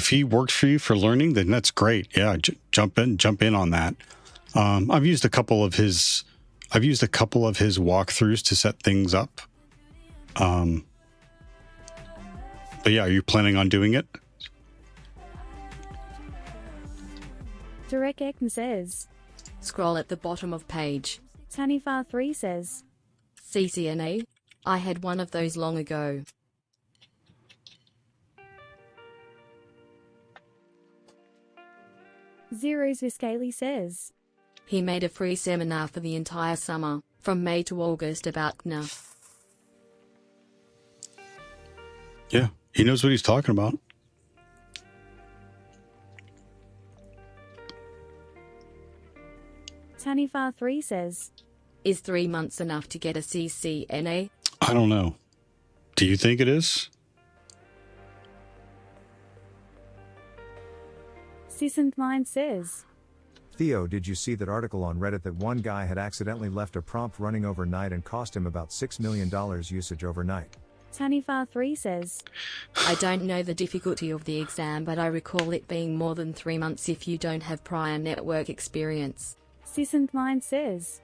he works for you for learning, then that's great. Yeah, jump in on that. I've used a couple of his walkthroughs to set things up. But yeah, are you planning on doing it? Direct Ekman says. Scroll at the bottom of page. Tanifar3 says. CCNA? I had one of those long ago. Zeros Viscaly says. He made a free seminar for the entire summer, from May to August about GNA. Yeah, he knows what he's talking about. Tanifar3 says. Is 3 months enough to get a CCNA? I don't know. Do you think it is? Sissant Mind says. Theo, did you see that article on Reddit that one guy had accidentally left a prompt running overnight and cost him about $6 million usage overnight? Tanifar3 says. I don't know the difficulty of the exam, but I recall it being more than 3 months if you don't have prior network experience. Sissant Mind says.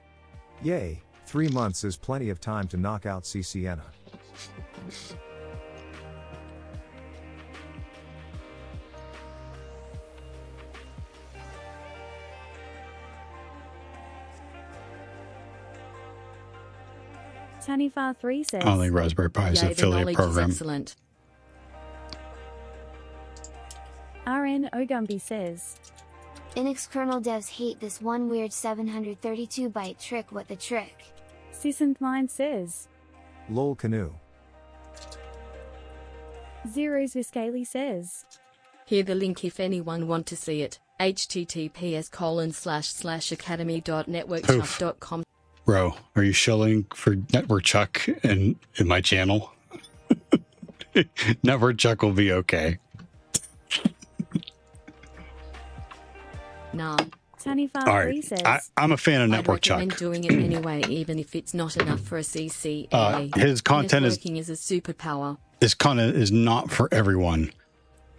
Yay, 3 months is plenty of time to knock out CCNA. Tanifar3 says. I don't think Raspberry Pi is an affiliate program. Excellent. RN Ogumbi says. Linux kernel devs hate this one weird 732-byte trick. What the trick? Sissant Mind says. Lol canoe. Zeros Viscaly says. Here the link if anyone want to see it. https://academy.networkchuck.com. Bro, are you shilling for Network Chuck in my channel? Network Chuck will be okay. Nah. Tanifar3 All right, says. I'm a fan of Network Chuck. I'd recommend doing it anyway, even if it's not enough for a CCNA. His content Networking is a superpower. This content is not for everyone.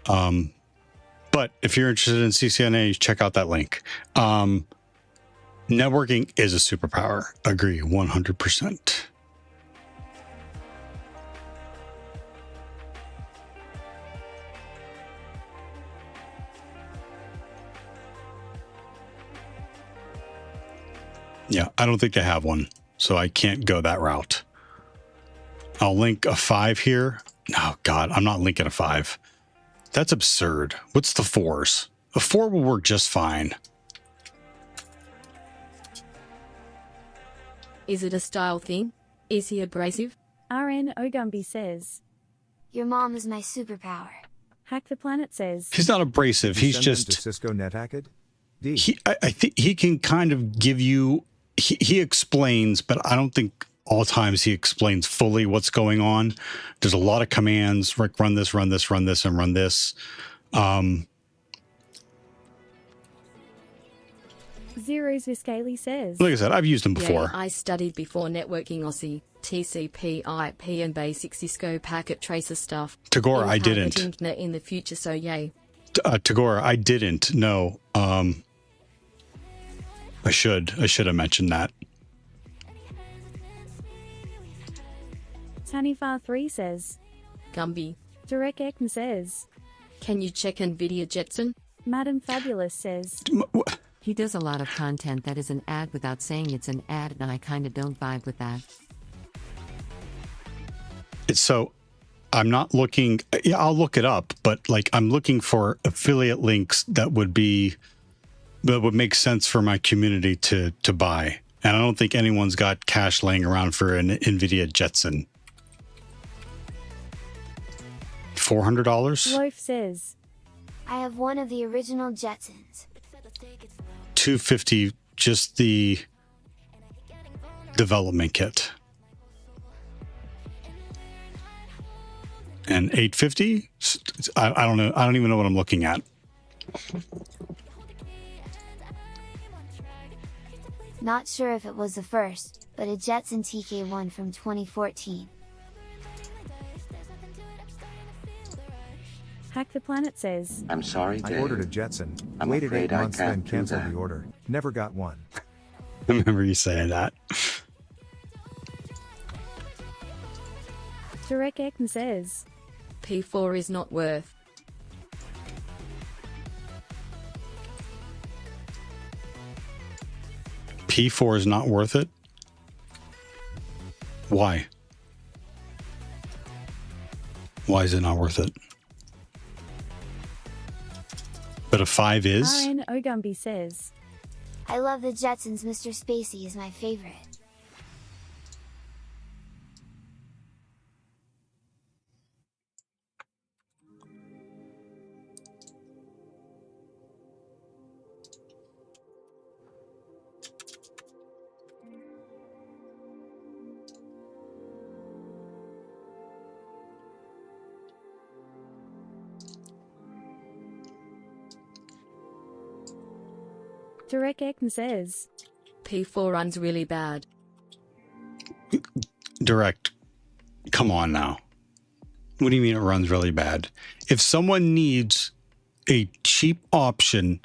But if you're interested in CCNA, check out that link. Networking is a superpower. Agree, 100%. Yeah, I don't think they have one, so I can't go that route. I'll link a 5 here. Oh, God, I'm not linking a 5. That's absurd. What's the 4s? A 4 will work just fine. Is it a style thing? Is he abrasive? RN Ogumbi says. Your mom is my superpower. Hack the Planet says. He's not abrasive. He's just Cisco NetHacked? I think he can kind of give you. He explains, but I don't think all times he explains fully what's going on. There's a lot of commands. Rick, run this, run this, run this, and run this. Zeros Viscaly says. Like I said, I've used them before. Yeah, I studied before networking Aussie, TCP, IP, and basic Cisco packet tracer stuff. Tagore, I didn't. In the future, so yay. Tagore, I didn't. No. I should have mentioned that. Tanifar3 says. Gumby. Direct Ekman says. Can you check NVIDIA Jetson? Madam Fabulous says, He does a lot of content that is an ad without saying it's an ad, and I kinda don't vibe with that. It's so I'm not looking, yeah, I'll look it up, but like I'm looking for affiliate links that would make sense for my community to buy. And I don't think anyone's got cash laying around for an NVIDIA Jetson. $400? Loaf says, I have one of the original Jetsons. $250, just the development kit. And $850? I don't know. I don't even know what I'm looking at. Not sure if it was the first, but a Jetson TK1 from 2014. Hack the Planet says, I'm sorry, I Dave. ordered a Jetson, I'm waited afraid 8 I months, then can't do canceled that. the order. Never got one. I remember you saying that. Derek Ekman says, P4 is not worth. P4 is not worth it? Why? Why is it not worth it? But a 5 is? RN Ogumby says, I love the Jetsons. Mr. Spacey is my favorite. Derek Ekman says, P4 runs really bad. Direct. Come on now. What do you mean it runs really bad? If someone needs a cheap option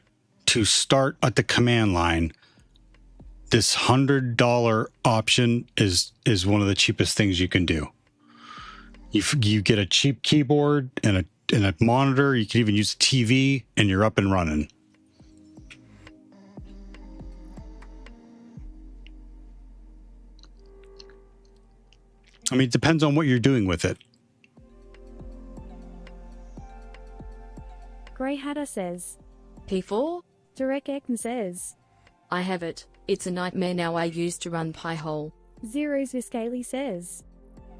to start at the command line, this $100 option is one of the cheapest things you can do. You get a cheap keyboard and a monitor. You can even use a TV, and you're up and running. I mean, it depends on what you're doing with it. Grey Hatter says, P4? Derek Ekman says, I have it. It's a nightmare now. I used to run Pi-hole. Zeros Viscaly says,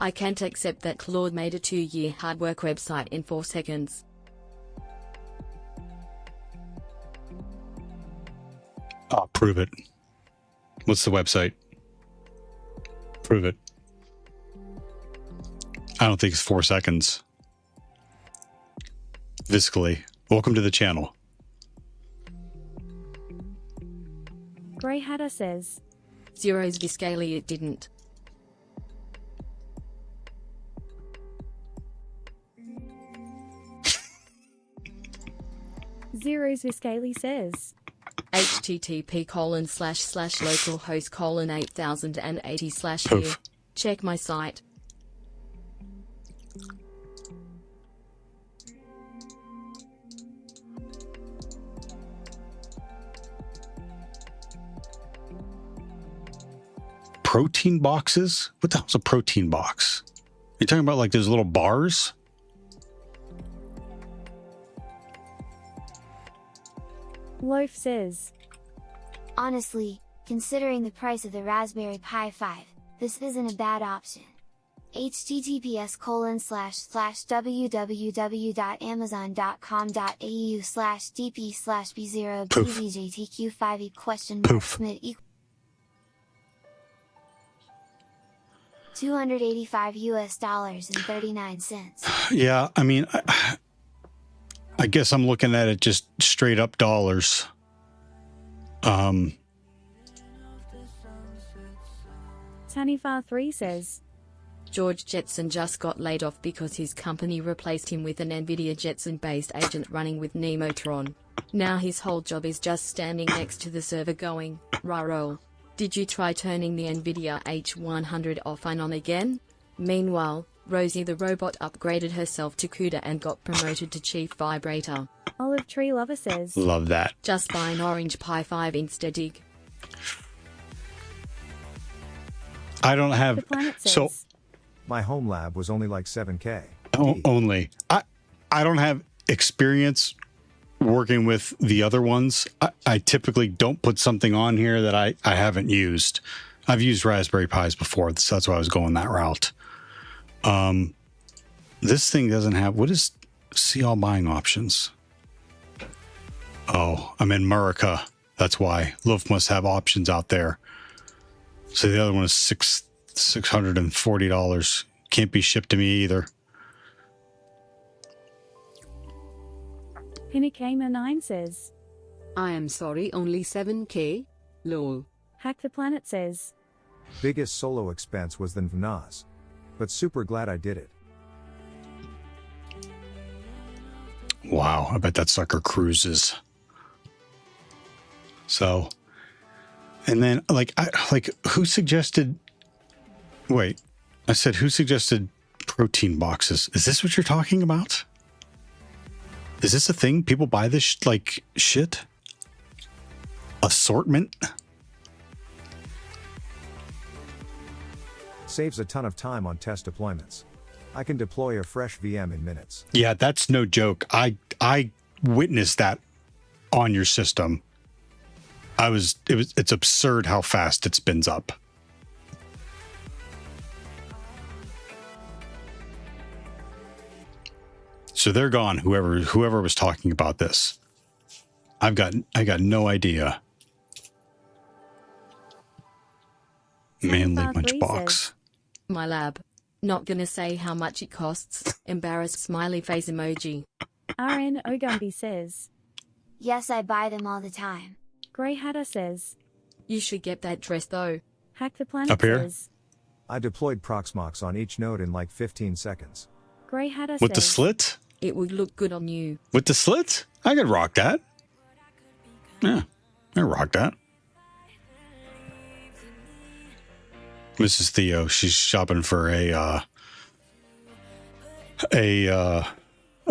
I can't accept that Claude made a 2-year hard work website in 4 seconds. Oh, prove it. What's the website? Prove it. I don't think it's 4 seconds. Viscally. Welcome to the channel. Grey Hatter says, Zeros Viscaly it didn't. Zeros Viscaly says, http://localhost:8080/here. Poof. Check my site. Protein boxes? What the hell's a protein box? You're talking about like those little bars? Loaf says, Honestly, considering the price of the Raspberry Pi 5, this isn't a bad option. https://www.amazon.com.au/dp/b0pvjtq5e ? $285 and 39 cents. Yeah, I mean, I guess I'm looking at it just straight up dollars. Tanifar3 says, George Jetson just got laid off because his company replaced him with an NVIDIA Jetson-based agent running with Nemotron. Now his whole job is just standing next to the server going, "Rah-roll. Did you try turning the NVIDIA H100 off and on again?" Meanwhile, Rosie the robot upgraded herself to CUDA and got promoted to chief vibrator. Olive Tree Lover says, Love that. Just buy an Orange Pi 5 instead. I don't have... The Planet says, So, My home lab was only like 7K. only. I don't have experience working with the other ones. I typically don't put something on here that I haven't used. I've used Raspberry Pis before, so that's why I was going that route. This thing doesn't have... What is... See all buying options. Oh, I'm in America. That's why. Loaf must have options out there. So the other one is $640. Can't be shipped to me either. Pinakamer9 says, I am sorry, only 7K? Lol. Hack the Planet says, Biggest solo expense was than VNAS. But super glad I did it. Wow, I bet that sucker cruises. So, and then who suggested? Wait, I said who suggested protein boxes? Is this what you're talking about? Is this a thing? People buy this shit? Assortment? Saves a ton of time on test deployments. I can deploy a fresh VM in minutes. Yeah, that's no joke. I witnessed that on your system. It's absurd how fast it spins up. So they're gone. Whoever was talking about this, I got no idea. Manly lunchbox. My lab. Not gonna say how much it costs. Embarrassed smiley face emoji. RN Ogumby says, Yes, I buy them all the time. Grey Hatter says, You should get that dress though. Hack the Planet Up here? says, I deployed Proxmox on each node in like 15 seconds. Grey Hatter With the says, slit? It would look good on you. With the slit? I could rock that. Yeah, I rock that. Mrs. Theo, she's shopping for a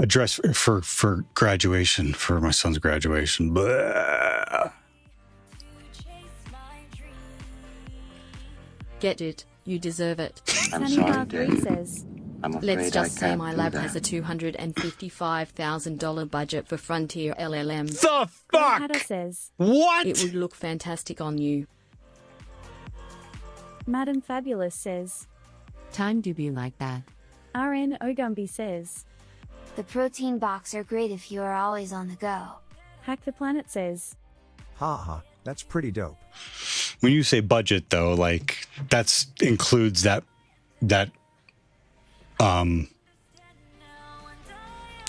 dress for graduation, for my son's graduation. Blah. Get it. You deserve it. I'm sorry, Dave. says, I'm afraid Let's just I say can't my do lab that. has a $255,000 budget for Frontier LLM. The Grey fuck? Hatter says, What? It would look fantastic on you. Madam Fabulous says, Time do be like that. RN Ogumby says, The protein box are great if you are always on the go. Hack the Planet says, Haha, that's pretty dope. When you say budget, though, like that's includes that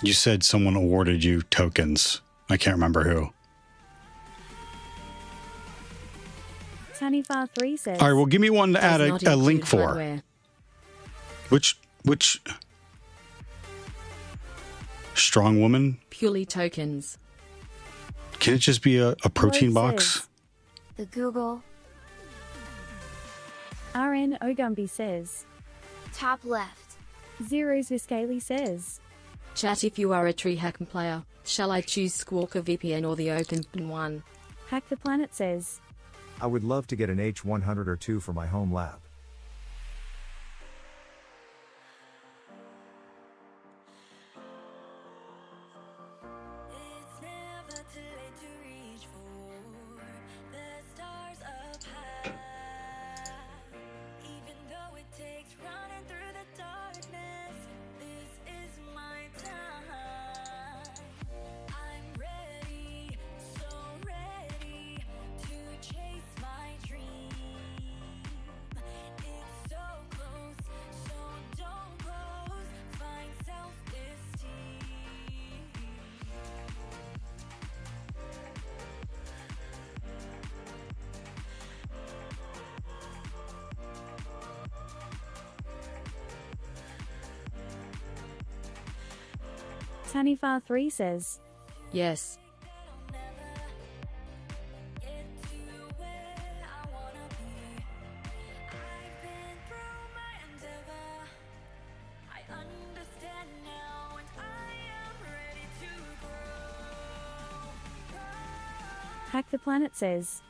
you said someone awarded you tokens. I can't remember who. Tanifar3 says, All right, well, give me one to add Does not a link include for. hardware. Which strong woman? Purely tokens. Can it just be a protein Lloyd box? says, The Google, RN Ogumby says, top left. Zeros Viscaly says, Chat if you are a tree hack player. Shall I choose Squawka VPN or the open one? Hack the Planet says, I would love to get an H100 or 2 for my home lab. It's never too late to reach for the stars up high. Even though it takes running through the darkness, this is my time. I'm ready, so ready to chase my dream. It's so close, so don't close. Find self-esteem. Tanifar3 says, Yes. Hack the Planet says.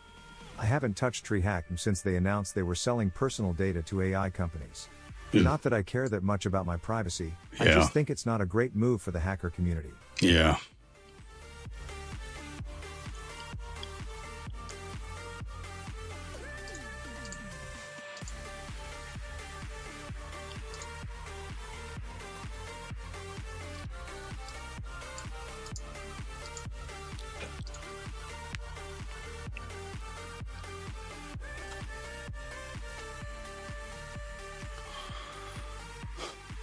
I haven't touched TreeHack since they announced they were selling personal data to AI companies. Hmm. Not that I care that much about my privacy, I Yeah. just think it's not a great move for the hacker community. Yeah.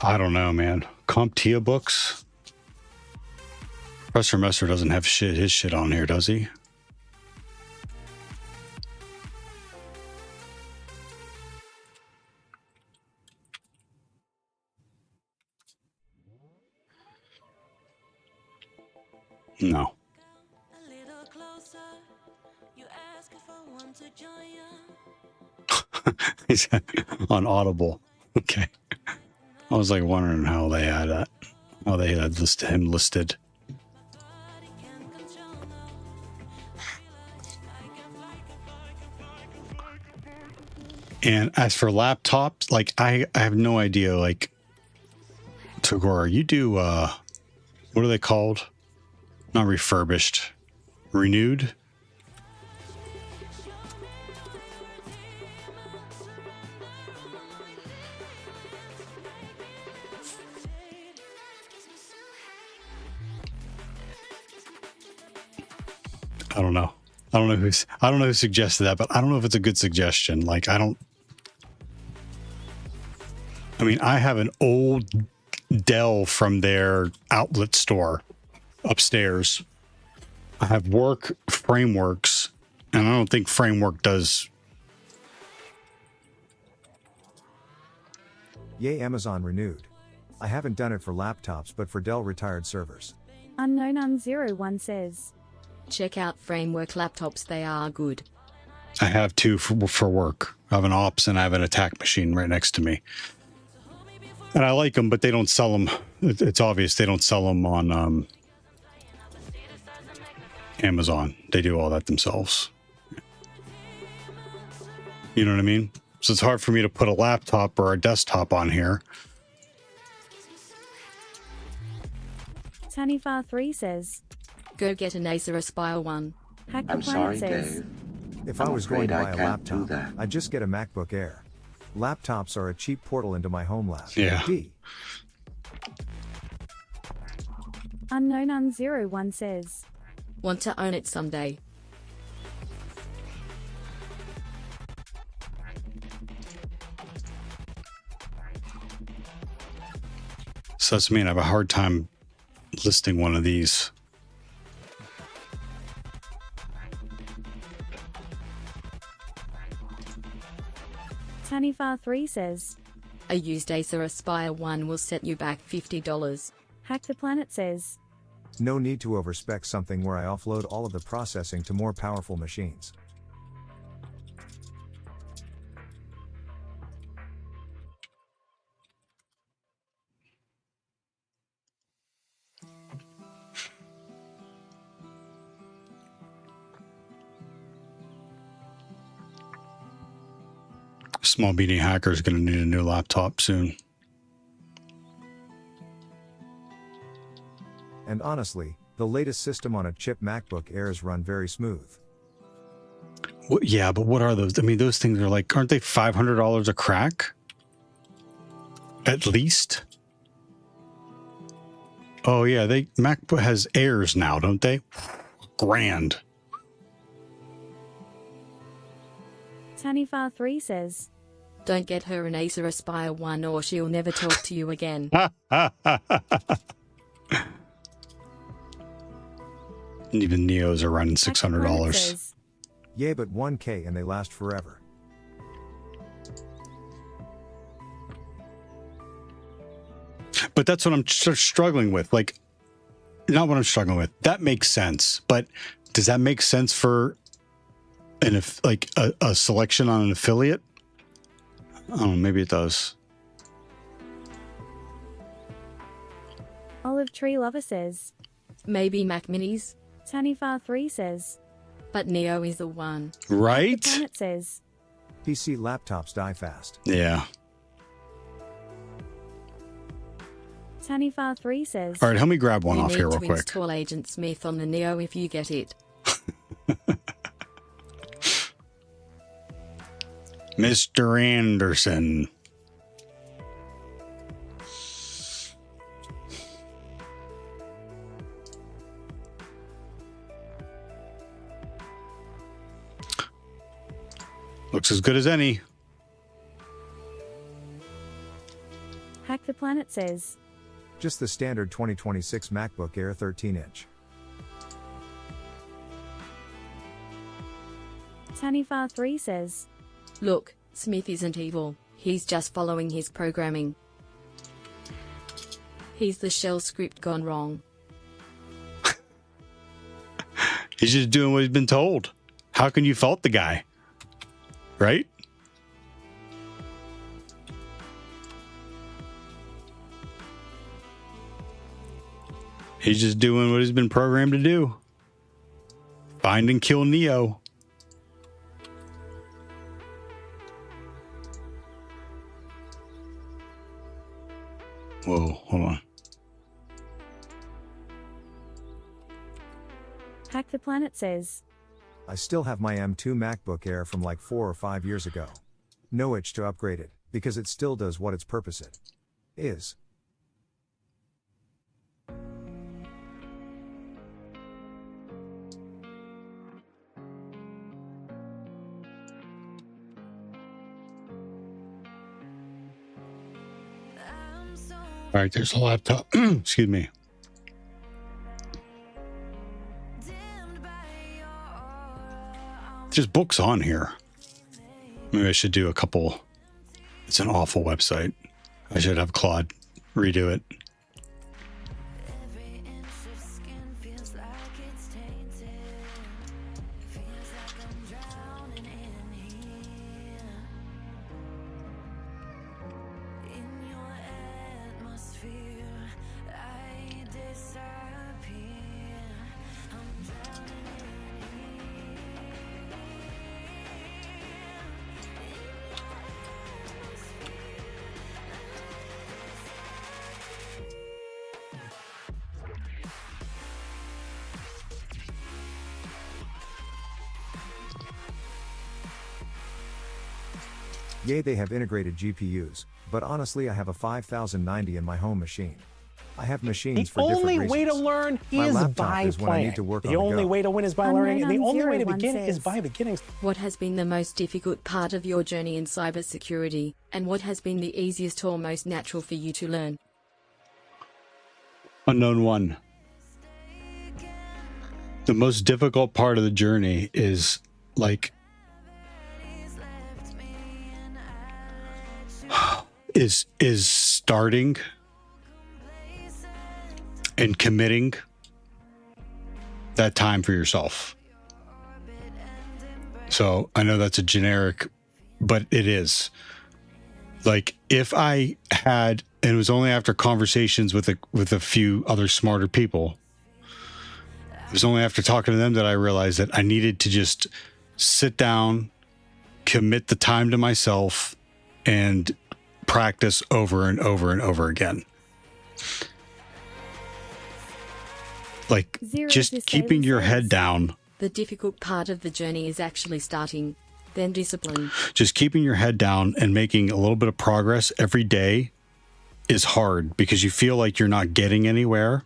I don't know, man. CompTIA books? Professor Messer doesn't have his shit on here, does he? No. He's on Audible. Okay. I was like wondering how they had that. How they had him listed. And as for laptops, like I have no idea, like Tagore, you do what are they called? Not refurbished. Renewed? I don't know. I don't know who suggested that, but I don't know if it's a good suggestion. Like I mean, I have an old Dell from their outlet store upstairs. I have work frameworks, and I don't think framework does. Yay, Amazon renewed. I haven't done it for laptops, but for Dell retired servers. Unknown01 says. Check out Framework laptops, they are good. I have two for work. I have an Ops and I have an Attack machine right next to me. And I like them, but they don't sell them. It's obvious they don't sell them on Amazon. They do all that themselves. You know what I mean? So it's hard for me to put a laptop or a desktop on here. Tanifar3 says. Go get an Acer Aspire 1. Hack the I'm Planet sorry, says. Dave. If I'm I was going to afraid buy I a can't do laptop, that. I'd just get a MacBook Air. Laptops are a cheap portal into my home lab. Yeah. D. Unknown01 says. Want to own it someday. So that's mean I have a hard time listing one of these. Tanifar3 says. A used Acer Aspire 1 will set you back $50. Hack the Planet says. No need to overspec something where I offload all of the processing to more powerful machines. Small beanie hacker is going to need a new laptop soon. And honestly, the latest system on a chip MacBook Airs run very smooth. Well, yeah, but what are those? I mean, those things are like, aren't they $500 a crack? At least? Oh yeah, MacBook has Airs now, don't they? Grand. Tanifar3 says. Don't get her an Acer Aspire 1 or she'll never talk to you again. Even Neos are running Hack the Planet $600. says. Yeah, but 1K and they last forever. But that's what I'm struggling with. Like, not what I'm struggling with. That makes sense. But does that make sense for a selection on an affiliate? Oh, maybe it does. Olive Tree Lover says. Maybe Mac Minis? Tanifar3 says. But Neo is the one. Right? The planet says. PC laptops die fast. Yeah. Tanifar 3 says. All right, help me grab one You off need here real to quick. install Agent Smith on the Neo if you get it. Mr. Anderson. Looks as good as any. Hack the Planet says. Just the standard 2026 MacBook Air 13-inch. Tanifar 3 says. Look, Smith isn't evil, he's just following his programming. He's the shell script gone wrong. He's just doing what he's been told. How can you fault the guy? Right? He's just doing what he's been programmed to do. Find and kill Neo. Whoa, hold on. Hack the Planet says. I still have my M2 MacBook Air from like 4 or 5 years ago. No itch to upgrade it, because it still does what its purpose is. All right, there's a laptop. Excuse me. There's books on here. Maybe I should do a couple. It's an awful website. I should have Claude redo it. Yay, they have integrated GPUs, but honestly I have a 5090 in my home machine. I have machines for different reasons. The only way to learn My is laptop by is when I playing. need to work The on the only go. way to win is by learning, and the only way to 990 begin is says. by beginning. What has been the most difficult part of your journey in cybersecurity, and what has been the easiest or most natural for you to learn? Unknown one. The most difficult part of the journey is like is starting and committing that time for yourself. So I know that's a generic, but it is. Like if I had, and it was only after conversations with a few other smarter people, it was only after talking to them that I realized that I needed to just sit down, commit the time to myself, and practice over and over and over again. Like just keeping your head down. The difficult part of the journey is actually starting, then discipline. Just keeping your head down and making a little bit of progress every day is hard because you feel like you're not getting anywhere.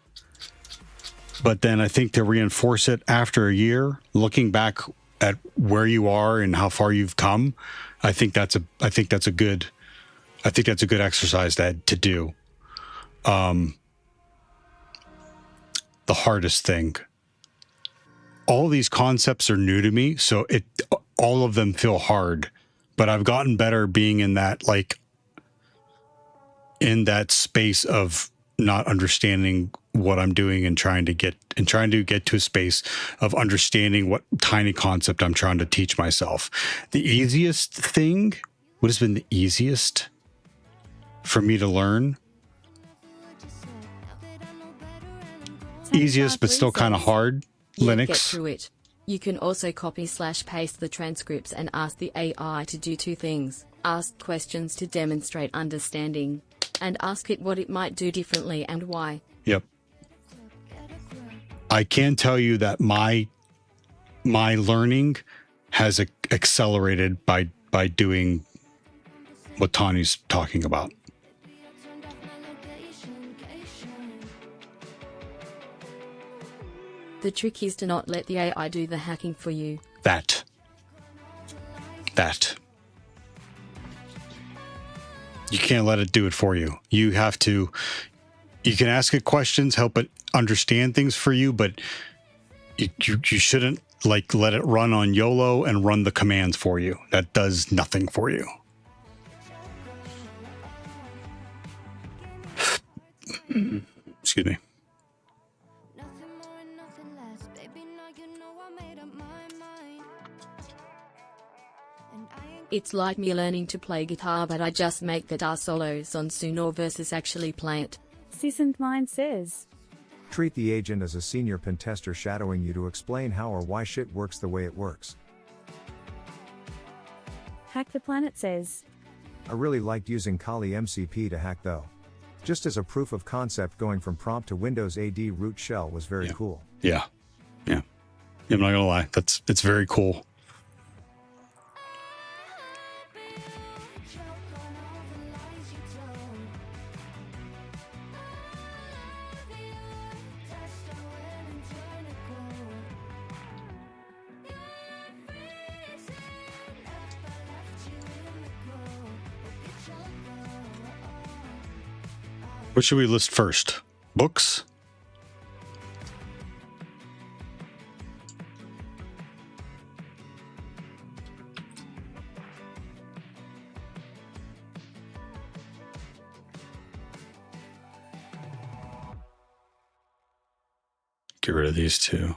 But then I think to reinforce it after a year, looking back at where you are and how far you've come, I think that's a good exercise to do. The hardest thing. All these concepts are new to me, so all of them feel hard, but I've gotten better being in that space of not understanding what I'm doing and trying to get to a space of understanding what tiny concept I'm trying to teach myself. The easiest thing, what has been the easiest for me to learn? Easiest, but still kind of hard. Yet Linux. Get through it. You can also copy/paste the transcripts and ask the AI to do two things: ask questions to demonstrate understanding, and ask it what it might do differently and why. Yep. I can tell you that my learning has accelerated by doing what Tani's talking about. The trick is to not let the AI do the hacking for you. That. You can't let it do it for you. You can ask it questions, help it understand things for you, but you shouldn't like let it run on YOLO and run the commands for you. That does nothing for you. Excuse me. It's like me learning to play guitar, but I just make guitar solos on Suno versus actually play it. Sissant Mind says. Treat the agent as a senior pen tester shadowing you to explain how or why shit works the way it works. Hack the Planet says. I really liked using Kali MCP to hack though. Just as a proof of concept, going from prompt to Windows AD root shell was very cool. Yeah. I'm not gonna lie. It's very cool. What should we list first? Books? Get rid of these two.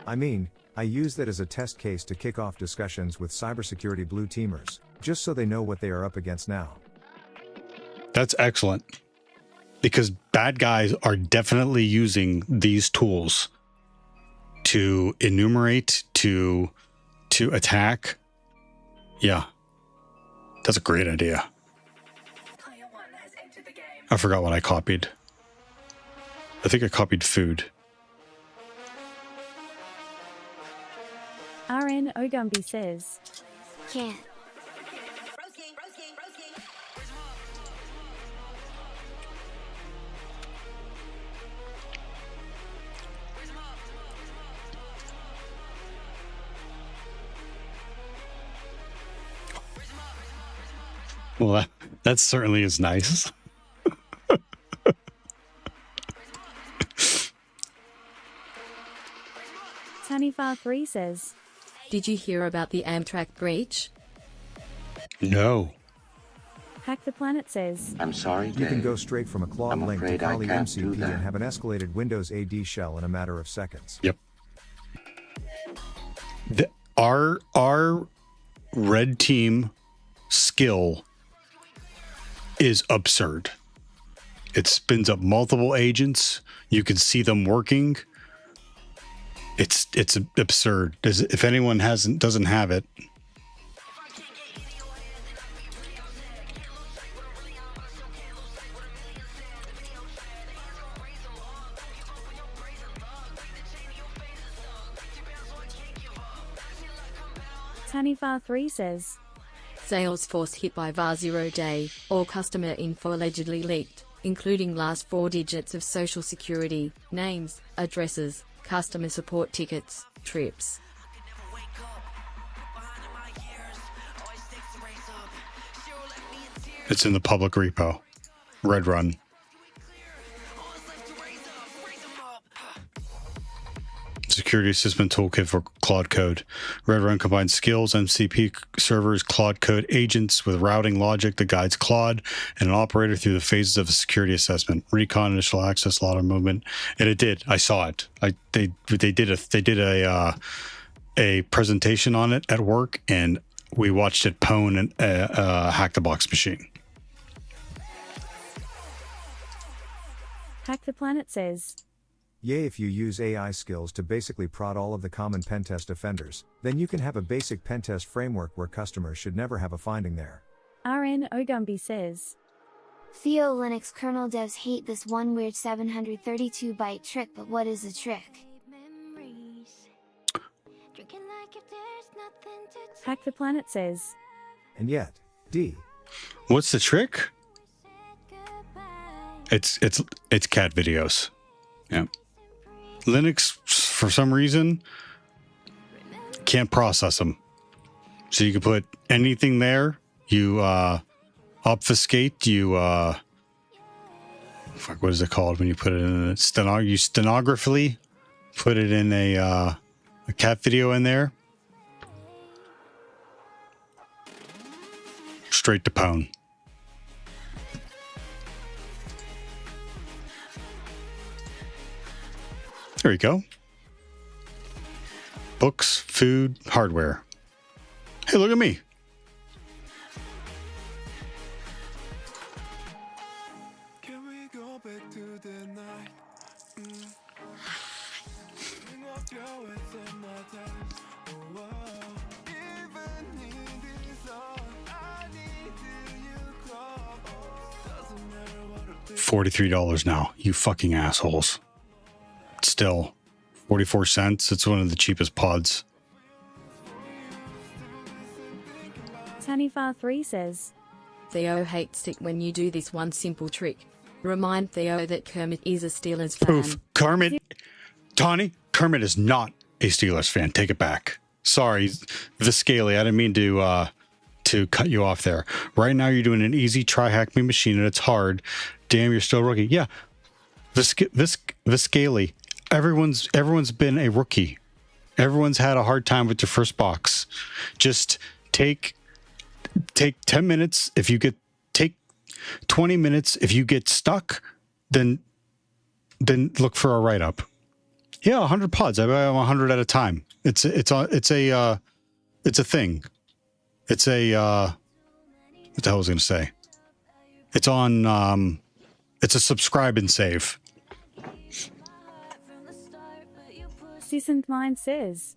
I mean, I use that as a test case to kick off discussions with cybersecurity blue teamers, just so they know what they are up against now. That's excellent. Because bad guys are definitely using these tools to enumerate, to attack. Yeah. That's a great idea. I forgot what I copied. I think I copied food. RN Ogumbi says. Can't. Well, that certainly is nice. Tanifar3 says. Did you hear about the Amtrak breach? No. Hack the Planet says. I'm sorry, Dave. You can go straight from a Claude I'm link to afraid I Kali can't do MCP that. and have an escalated Windows AD shell in a matter of seconds. Yep. Our red team skill is absurd. It spins up multiple agents. You can see them working. It's absurd. If anyone doesn't have it. Tanifar3 says. Salesforce hit by VAR 0 day, all customer info allegedly leaked, including last 4 digits of social security, names, addresses, customer support tickets, trips. It's in the public repo. Red Run. Security Assessment Toolkit for Claude Code. Red Run combines skills, MCP servers, Claude Code agents with routing logic that guides Claude and an operator through the phases of a security assessment. Recon, initial access, ladder movement, and it did. I saw it. They did a presentation on it at work, and we watched it pwn and hack the box machine. Hack the Planet says. Yay, if you use AI skills to basically prod all of the common pentest offenders, then you can have a basic pentest framework where customers should never have a finding there. RN Ogumbi says, Theo Linux kernel devs hate this one weird 732-byte trick, but what is the trick? Hack the Planet says, And yet, D. What's the trick? It's cat videos. Yeah. Linux, for some reason, can't process them. So you can put anything there. You obfuscate. You fuck. What is it called when you put it in a you stenographically put it in a cat video in there. Straight to pwn. There you go. Books, food, hardware. Hey, look at me. Can we go back to the night? $43 now, you fucking assholes. Still, 44 cents. It's one of the cheapest pods. Tanifar3 says, Theo hates it when you do this one simple trick. Remind Theo that Kermit is a Steelers fan. Poof. Kermit. Tawny, Kermit is not a Steelers fan. Take it back. Sorry, Viscaly. I didn't mean to cut you off there. Right now, you're doing an easy try hack me machine, and it's hard. Damn, you're still a rookie. Yeah. Viscaly. Everyone's been a rookie. Everyone's had a hard time with their first box. Just take 10 minutes. If you take 20 minutes. If you get stuck, then look for a write up. Yeah, 100 pods. I buy them 100 at a time. It's a thing. It's a what the hell was I going to say? It's on. It's a subscribe and save. Sissant Mind says,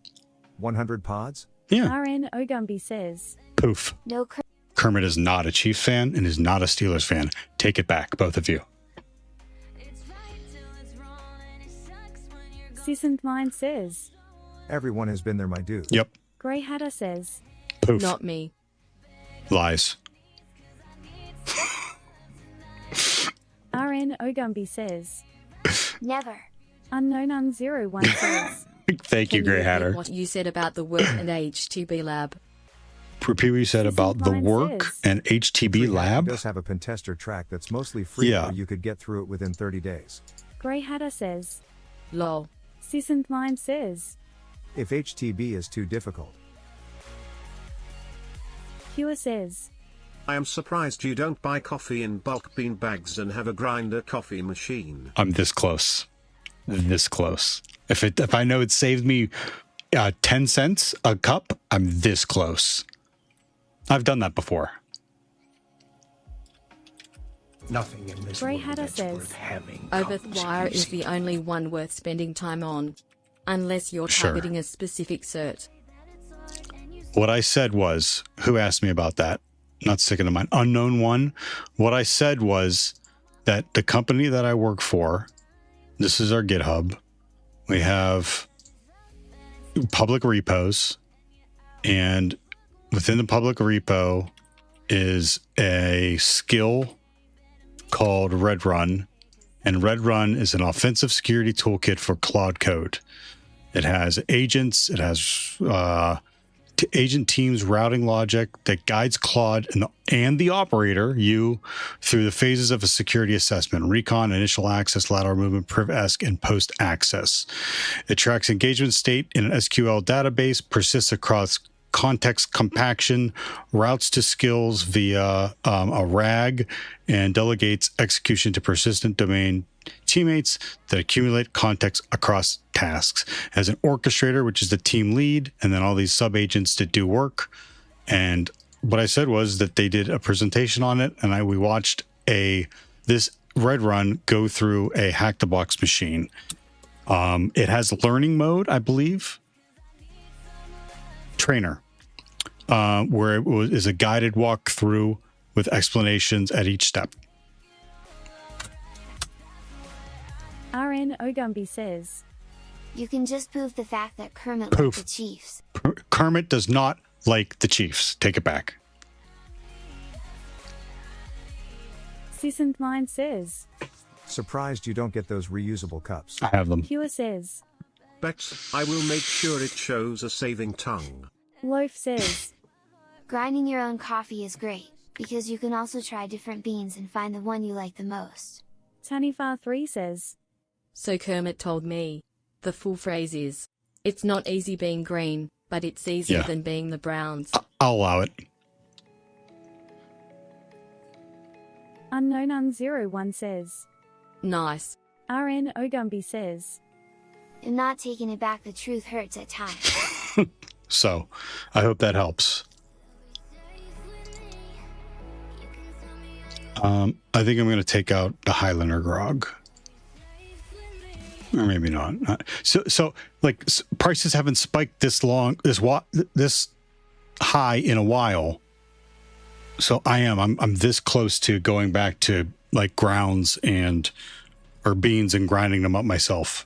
100 pods? Yeah. RN Ogumbi says, Poof. No Kermit is not a Chiefs fan and is not a Steelers fan. Take it back, both of you. Sissant Mind says, Everyone has been there, my dude. Yep. Grey Hatter says, Poof. Not me. Lies. RN Ogumbi says, Never. Unknown 01 says, Thank you, Can Grey repeat Hatter. what you said about the work and HTB lab? Repeat what you said about the work and HTB lab. It does have a pentester track that's mostly free, Yeah. where you could get through it within 30 days. Grey Hatter says, Lol. Sissant Mind says, If HTB is too difficult. Cure says, I am surprised you don't buy coffee in bulk bean bags and have a grinder coffee machine. I'm this close. This close. If I know it saved me 10 cents a cup, I'm this close. I've done that before. Nothing in this Grey world Hatter that's says, worth having Obeth comes Wire is easy. the only one worth spending time on. Unless you're Sure. targeting a specific cert. What I said was, who asked me about that? Not sticking to mine. Unknown one. What I said was that the company that I work for, this is our GitHub. We have public repos, and within the public repo is a skill called Red Run, and Red Run is an offensive security toolkit for Claude Code. It has agents, it has agent teams routing logic that guides Claude and the operator, you, through the phases of a security assessment: recon, initial access, lateral movement, priv-esc, and post-access. It tracks engagement state in an SQL database, persists across context compaction, routes to skills via a RAG, and delegates execution to persistent domain teammates that accumulate context across tasks. As an orchestrator, which is the team lead, and then all these sub-agents that do work. And what I said was that they did a presentation on it, and we watched this Red Run go through a hack-the-box machine. It has learning mode, I believe. Trainer, where it is a guided walkthrough with explanations at each step. RN Ogumby says, You can just poof the fact that Kermit liked the Chiefs. Kermit does not like the Chiefs. Take it back. Sissant Mind says, Surprised you don't get those reusable cups. I have them. Pure says, Bets, I will make sure it shows a saving tongue. Loaf says, Grinding your own coffee is great, because you can also try different beans and find the one you like the most. Tanifar3 says, So Kermit told me. The full phrase is, it's not easy being green, but it's easier than being the Browns. I'll allow it. Unknown01 says, Nice. RN Ogumby says, In not taking it back, the truth hurts at times. So, I hope that helps. I think I'm going to take out the Highlander grog. Or maybe not. So like prices haven't spiked this high in a while. So I'm this close to going back to like grounds or beans and grinding them up myself.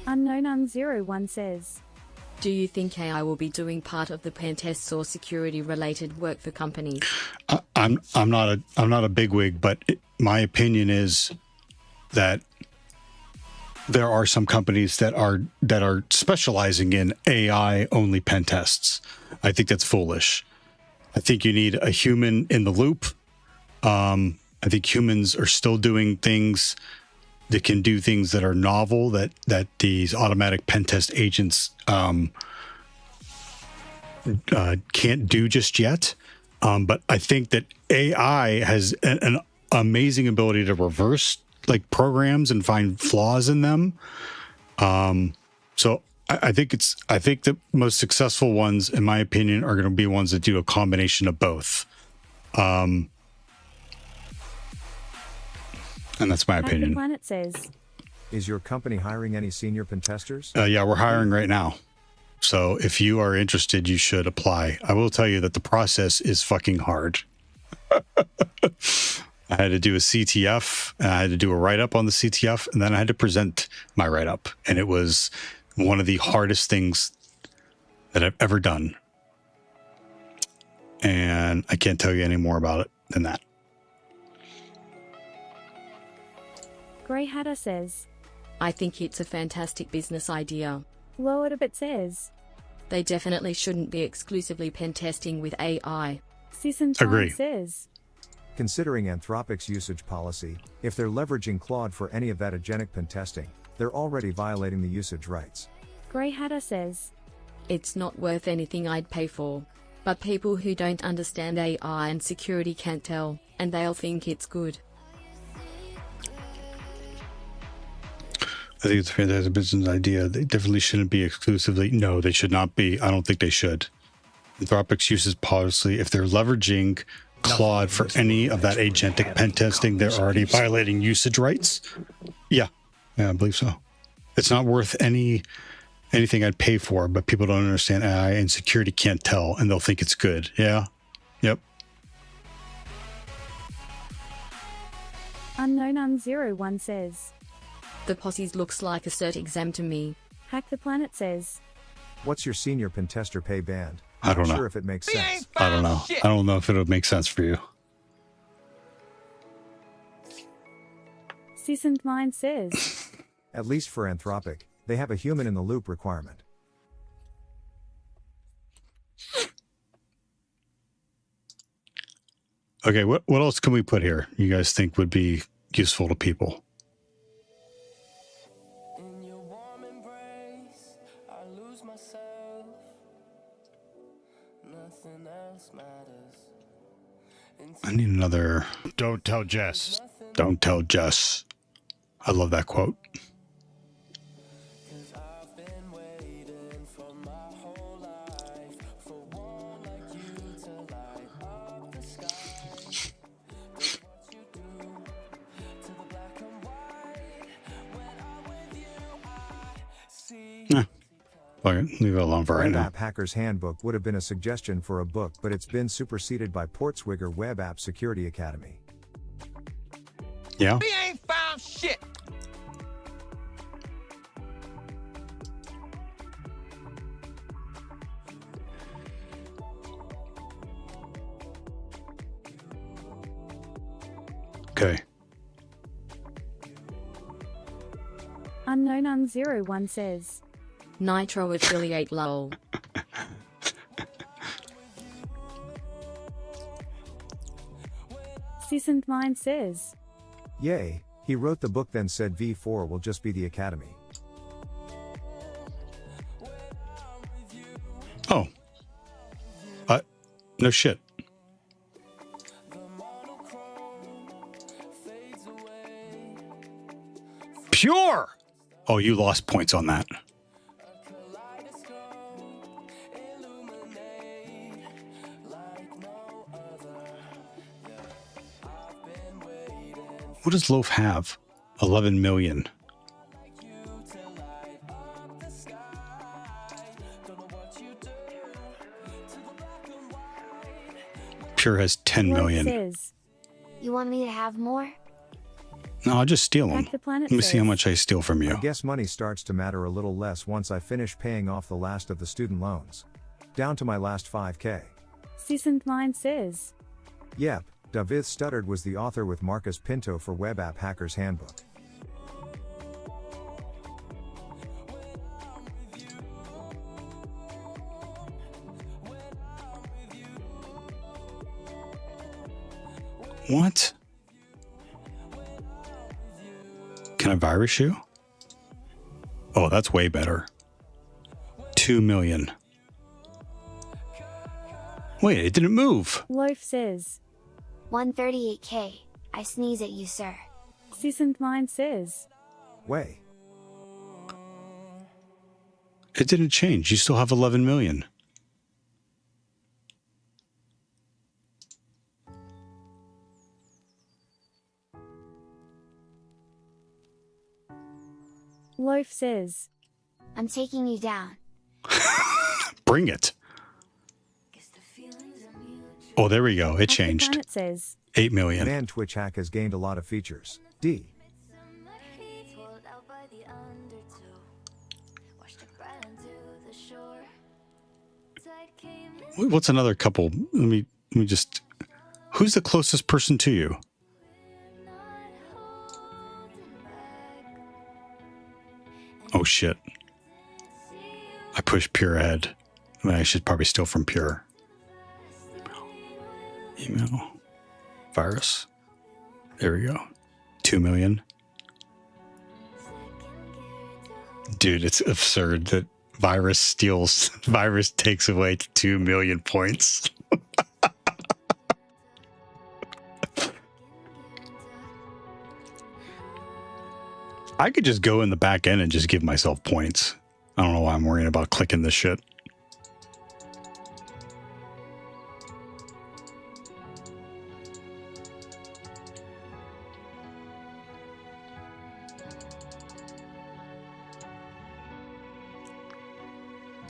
Unknown01 says, Do you think AI will be doing part of the pen tests or security related work for companies? I'm not a bigwig, but my opinion is that there are some companies that are specializing in AI only pen tests. I think that's foolish. I think you need a human in the loop. I think humans are still doing things that can do things that are novel that these automatic pen test agents can't do just yet. But I think that AI has an amazing ability to reverse like programs and find flaws in them. So I think the most successful ones, in my opinion, are going to be ones that do a combination of both. And that's my opinion. Planet says, Is your company hiring any senior pen testers? Yeah, we're hiring right now. So if you are interested, you should apply. I will tell you that the process is fucking hard. I had to do a CTF, and I had to do a write-up on the CTF, and then I had to present my write-up. And it was one of the hardest things that I've ever done. And I can't tell you any more about it than that. Grey Hatter says, I think it's a fantastic business idea. Lowered a bit says, They definitely shouldn't be exclusively pen testing with AI. Sissant Agree. says, Considering Anthropic's usage policy, if they're leveraging Claude for any of that agentic pen testing, they're already violating the usage rights. Grey Hatter says, It's not worth anything I'd pay for. But people who don't understand AI and security can't tell, and they'll think it's good. I think it's a fantastic business idea. They definitely shouldn't be exclusively. No, they should not be. I don't think they should. Anthropic's uses policy, if they're leveraging Claude for any of that agentic pen testing, they're already violating usage rights. Yeah, I believe so. It's not worth anything I'd pay for, but people don't understand AI and security can't tell, and they'll think it's good. Yeah. Yep. Unknown01 says, The posses looks like a cert exam to me. Hack the Planet says, What's your senior pen tester pay band? I don't Not know. sure if it makes sense. I don't know. I don't know if it'll make sense for you. Sissant Mind says, At least for Anthropic, they have a human in the loop requirement. Okay, what else can we put here you guys think would be useful to people? In your warm embrace, I lose myself. Nothing else matters. I need another. Don't tell Jess. Don't tell Jess. I love that quote. Fuck it, leave it alone for right Web now. App Hacker's Handbook would have been a suggestion for a book, but it's been superseded by Portswigger Web App Security Academy. Yeah. We ain't found shit. Okay. Unknown01 says. Nitro affiliate lol. Sissant Mine says. Yay, he wrote the book then said V4 will just be the academy. Oh. No shit. Pure! Oh, you lost points on that. What does Loaf have? 11 million. Pure has 10 million. Says. You want me to have more? No, I'll just steal them. Back to Planet Let me see how says. much I steal from you. I guess money starts to matter a little less once I finish paying off the last of the student loans. Down to my last 5k. Sissant Mine says. Yep, David Studdard was the author with Marcus Pinto for Web App Hacker's Handbook. What? Can I virus you? Oh, that's way better. 2 million. Wait, it didn't move. Loaf says. 138k. I sneeze at you, sir. Sissant Mine says. Way. It didn't change. You still have 11 million. Loaf says. I'm taking you down. Bring it. Oh, there we go. It changed. Planet says. 8 million. Man, Twitch hack has gained a lot of features. D. What's another couple? Let me just. Who's the closest person to you? Oh shit. I pushed Pure ahead. I mean, I should probably steal from Pure. Email. Virus. There we go. 2 million. Dude, it's absurd that Virus takes away 2 million points. I could just go in the back end and just give myself points. I don't know why I'm worrying about clicking this shit.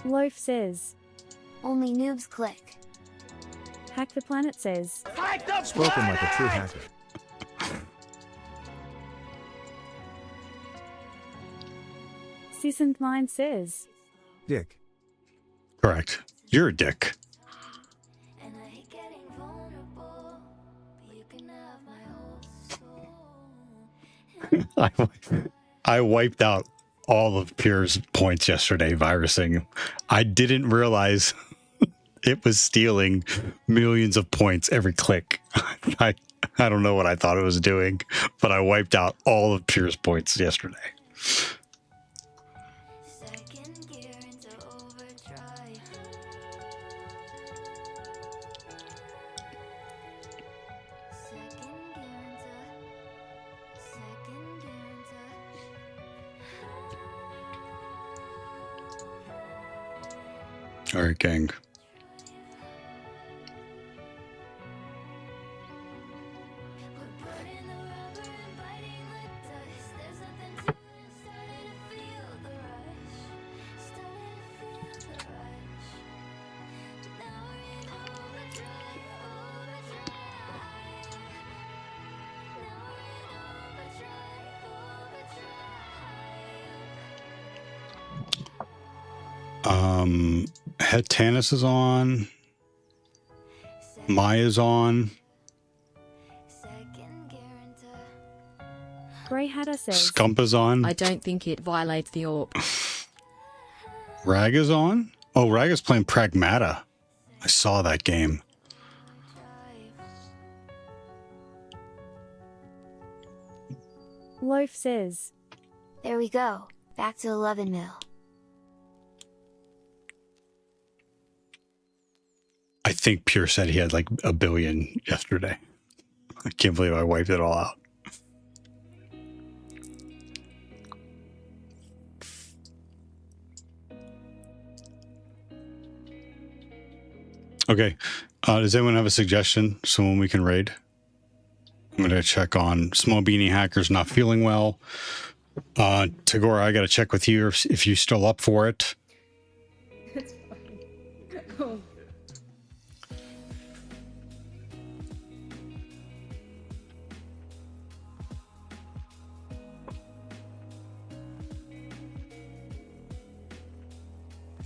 Loaf says. Only noobs click. Hack the Planet says. Spoken like a true hacker. Sissant Mine says. Dick. Correct. You're a dick. I wiped out all of Pierre's points yesterday virusing. I didn't realize it was stealing millions of points every click. I don't know what I thought it was doing, but I wiped out all of Pierre's points yesterday. All right, gang. Tannis is on. Maya's on. Grey Hatter says, Scumpa's on. I don't think it violates the AWP. Raga's on. Oh, Raga's playing Pragmata. I saw that game. Loaf says, There we go, back to 11 mil. I think Pure said he had like 1 billion yesterday. I can't believe I wiped it all out. Okay. Does anyone have a suggestion? Someone we can raid? I'm going to check on Small Beanie Hackers not feeling well. Tagora, I got to check with you if you're still up for it. It's fine. Oh.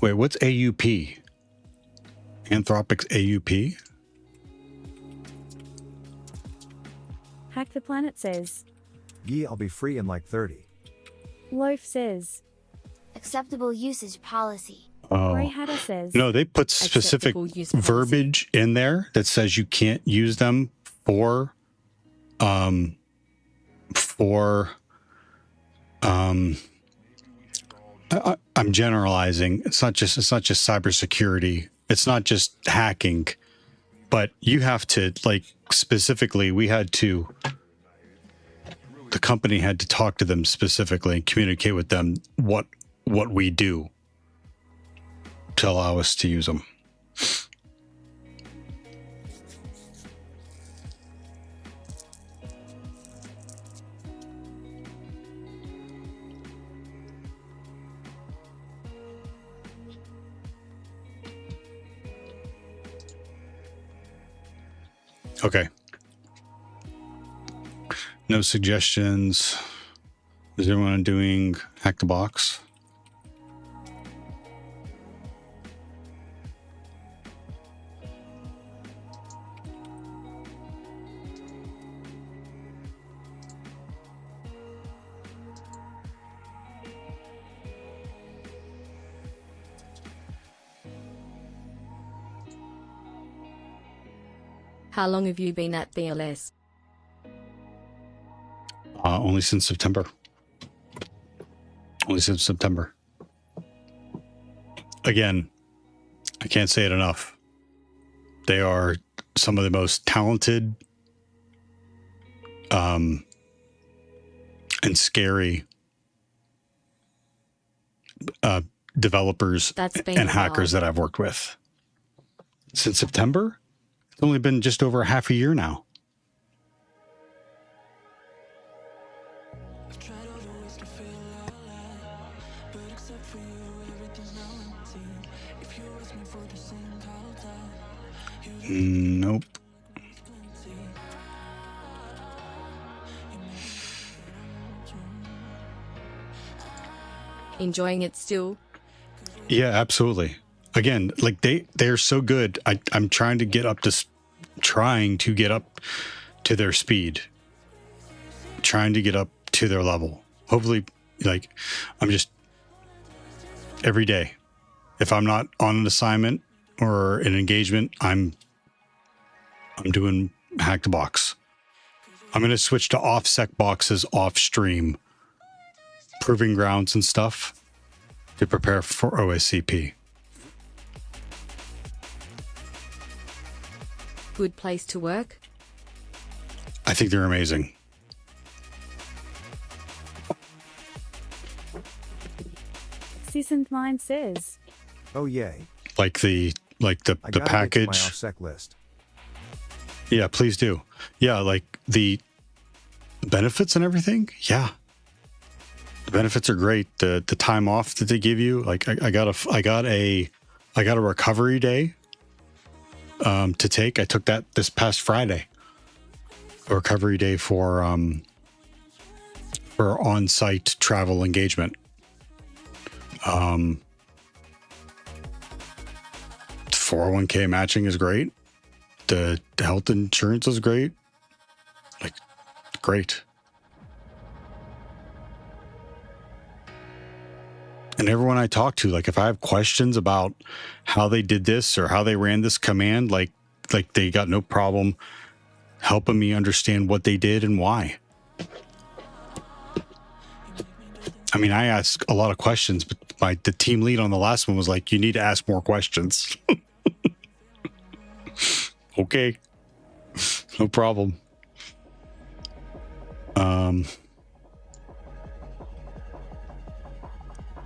Wait, what's AUP? Anthropic's AUP? Hack the Planet says, Yeah, I'll be free in like 30. Loaf says, Acceptable usage policy. Oh. Grey Hatter says, No, they put specific verbiage in there that says you can't use them for I'm generalizing. It's not just cybersecurity. It's not just hacking, but you have to, like, specifically, the company had to talk to them specifically and communicate with them what we do to allow us to use them. Okay. No suggestions. Is everyone doing Hack the Box? How long have you been at BLS? Only since September. Again, I can't say it enough. They are some of the most talented and scary developers and hackers that I've worked with. Since September? It's only been just over half a year now. Nope. Enjoying it still? Yeah, absolutely. Again, like they're so good. I'm trying to get up to their speed, trying to get up to their level. Hopefully, like, I'm just every day. If I'm not on an assignment or an engagement, I'm doing Hack the Box. I'm going to switch to OffSec boxes off stream, proving grounds and stuff to prepare for OSCP. Good place to work? I think they're amazing. Seasoned Mind says, Oh yay. Like the I gotta get to package. my OffSec list. Yeah, please do. Yeah, like the benefits and everything. Yeah. The benefits are great. The time off that they give you, like I got a recovery day to take. I took that this past Friday. A recovery day for on-site travel engagement. 401k matching is great. The health insurance is great. Like, great. And everyone I talk to, like, if I have questions about how they did this or how they ran this command, like they got no problem helping me understand what they did and why. I mean, I ask a lot of questions, but the team lead on the last one was like, you need to ask more questions. Okay. No problem.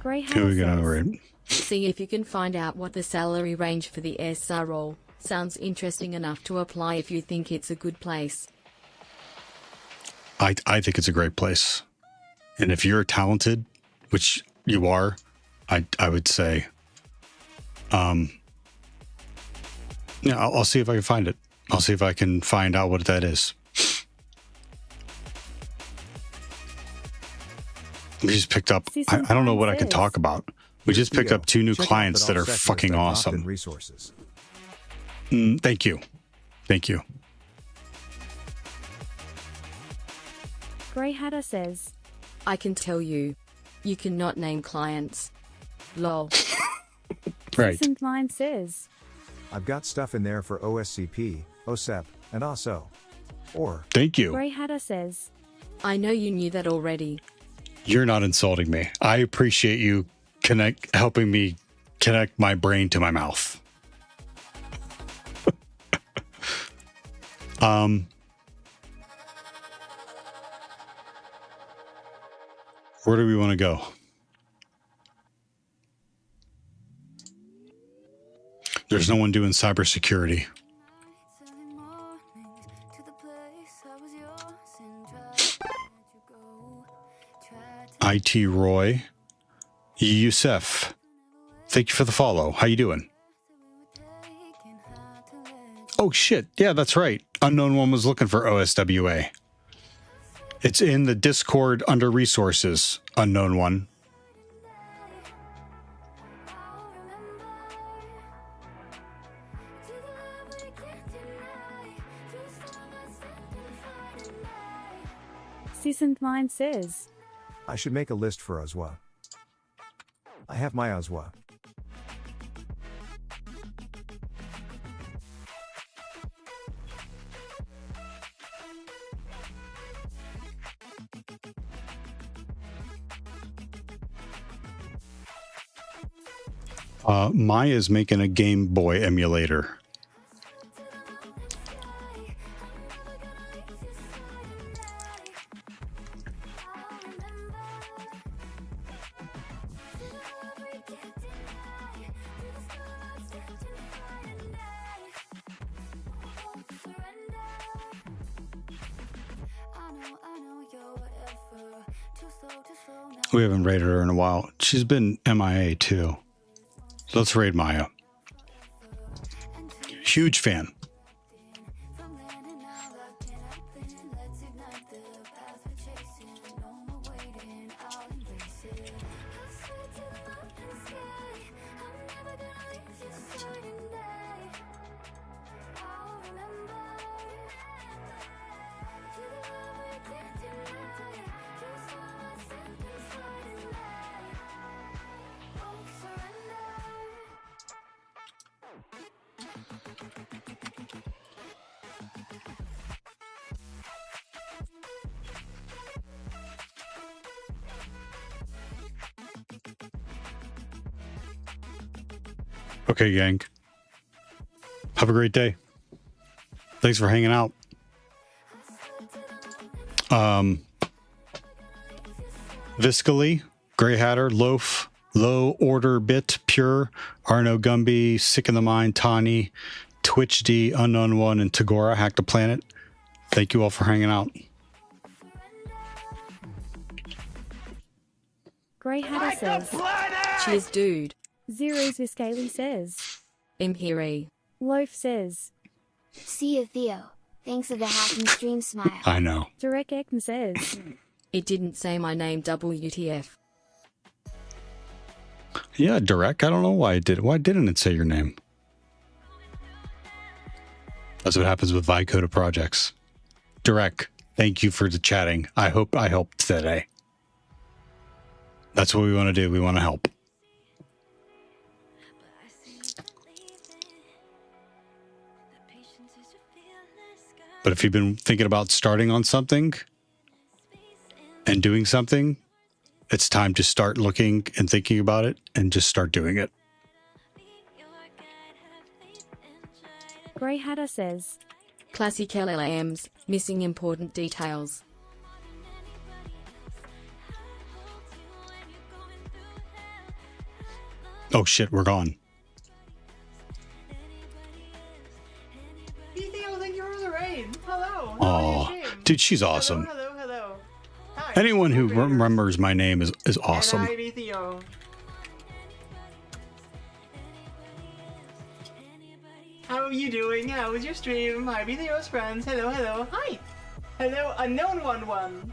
Grey Here we go, right? See if you can find out what the salary range for the SR role. Sounds interesting enough to apply if you think it's a good place. I think it's a great place. And if you're talented, which you are, I would say, yeah, I'll see if I can find it. I'll see if I can find out what that is. We just picked up, I don't know what I can talk about. We just picked up 2 new clients that are fucking awesome. Resources. Thank you. Thank you. Grey Hatter says, I can tell you. You cannot name clients. Lol. Right. Decent Mind says, I've got stuff in there for OSCP, OSCP, and ASO. Or. Thank you. Grey Hatter says, I know you knew that already. You're not insulting me. I appreciate you helping me connect my brain to my mouth. Where do we want to go? There's no one doing cybersecurity. IT Roy. Youssef. Thank you for the follow. How you doing? Oh shit. Yeah, that's right. Unknown One was looking for OSWA. It's in the Discord under resources, Unknown One. Decent Mind says, I should make a list for OSWA. I have my OSWA. Maya's making a Game Boy emulator. We haven't raided her in a while. She's been MIA too. Let's raid Maya. Huge fan. Okay, gang. Have a great day. Thanks for hanging out. Viscally, Grey Hatter, Loaf, Low Order Bit, Pure, Arno Gumby, Sick in the Mind, Tani, Twitch D, Unknown One, and Tagora, Hack the Planet. Thank you all for hanging out. Grey Hatter says, Cheers, dude. Zeros Viscaly says, Imhiri. Loaf says, See you, Theo. Thanks for the hacking stream smile. I know. Direct Ekm says, It didn't say my name, WTF. Yeah, Direct. I don't know why it did. Why didn't it say your name? That's what happens with Vicoda projects. Direct, thank you for the chatting. I hope I helped today. That's what we want to do. We want to help. But if you've been thinking about starting on something and doing something, it's time to start looking and thinking about it and just start doing it. Grey Hatter says, Classic LLMs, missing important details. Oh shit, we're gone. Theo, thank you for the raid. Hello. Oh, dude, she's awesome. Hello. Hi. Anyone who remembers my name is awesome. And hi, Theo. How are you doing? How was your stream? Hi, Theo's friends. Hello. Hi. Hello, Unknown11.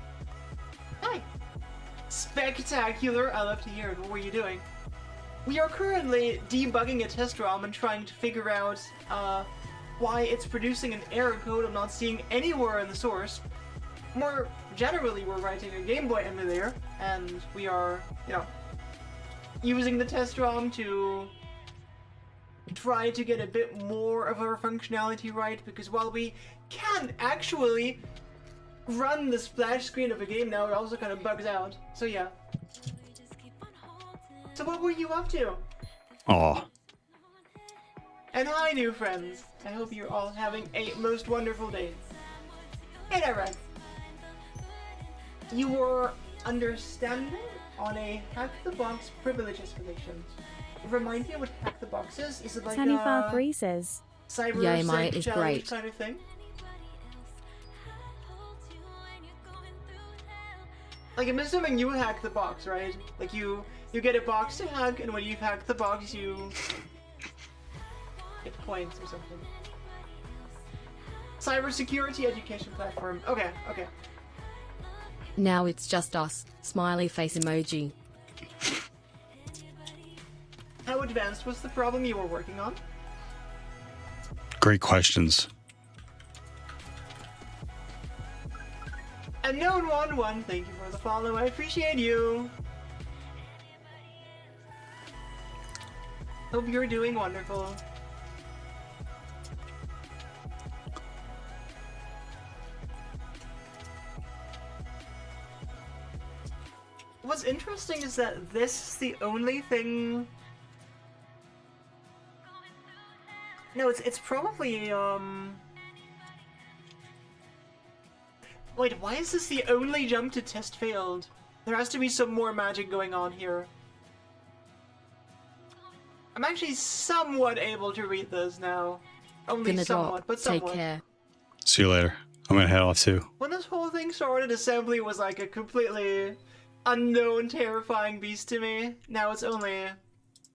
Hi. Spectacular. I love to hear it. What were you doing? We are currently debugging a test ROM and trying to figure out why it's producing an error code I'm not seeing anywhere in the source. More generally, we're writing a Game Boy emulator, and we are, using the test ROM to try to get a bit more of our functionality right, because while we can actually run the splash screen of a game now, it also kind of bugs out. So yeah. So what were you up to? Aw. And hi, new friends. I hope you're all having a most wonderful day. Hey there, Red. You were understanding on a hack-the-box privilege escalation. Remind me what hack-the-box is? Is it like Tanifar 3 says, cyber Yeah, Maya sec is challenge great. kind of thing? Like, I'm assuming you hack the box, right? Like, you get a box to hack, and when you hack the box, you get points or something. Cybersecurity education platform. Okay. Now it's just us. Smiley face emoji. How advanced was the problem you were working on? Great questions. Unknown11, thank you for the follow. I appreciate you. Hope you're doing wonderful. What's interesting is that this is the only thing... No, it's probably, Wait, why is this the only jump to test failed? There has to be some more magic going on here. I'm actually somewhat able to read this now. Only Gonna somewhat, drop. but Take somewhat. care. See you later. I'm gonna head off too. When this whole thing started, assembly was like a completely unknown, terrifying beast to me. Now it's only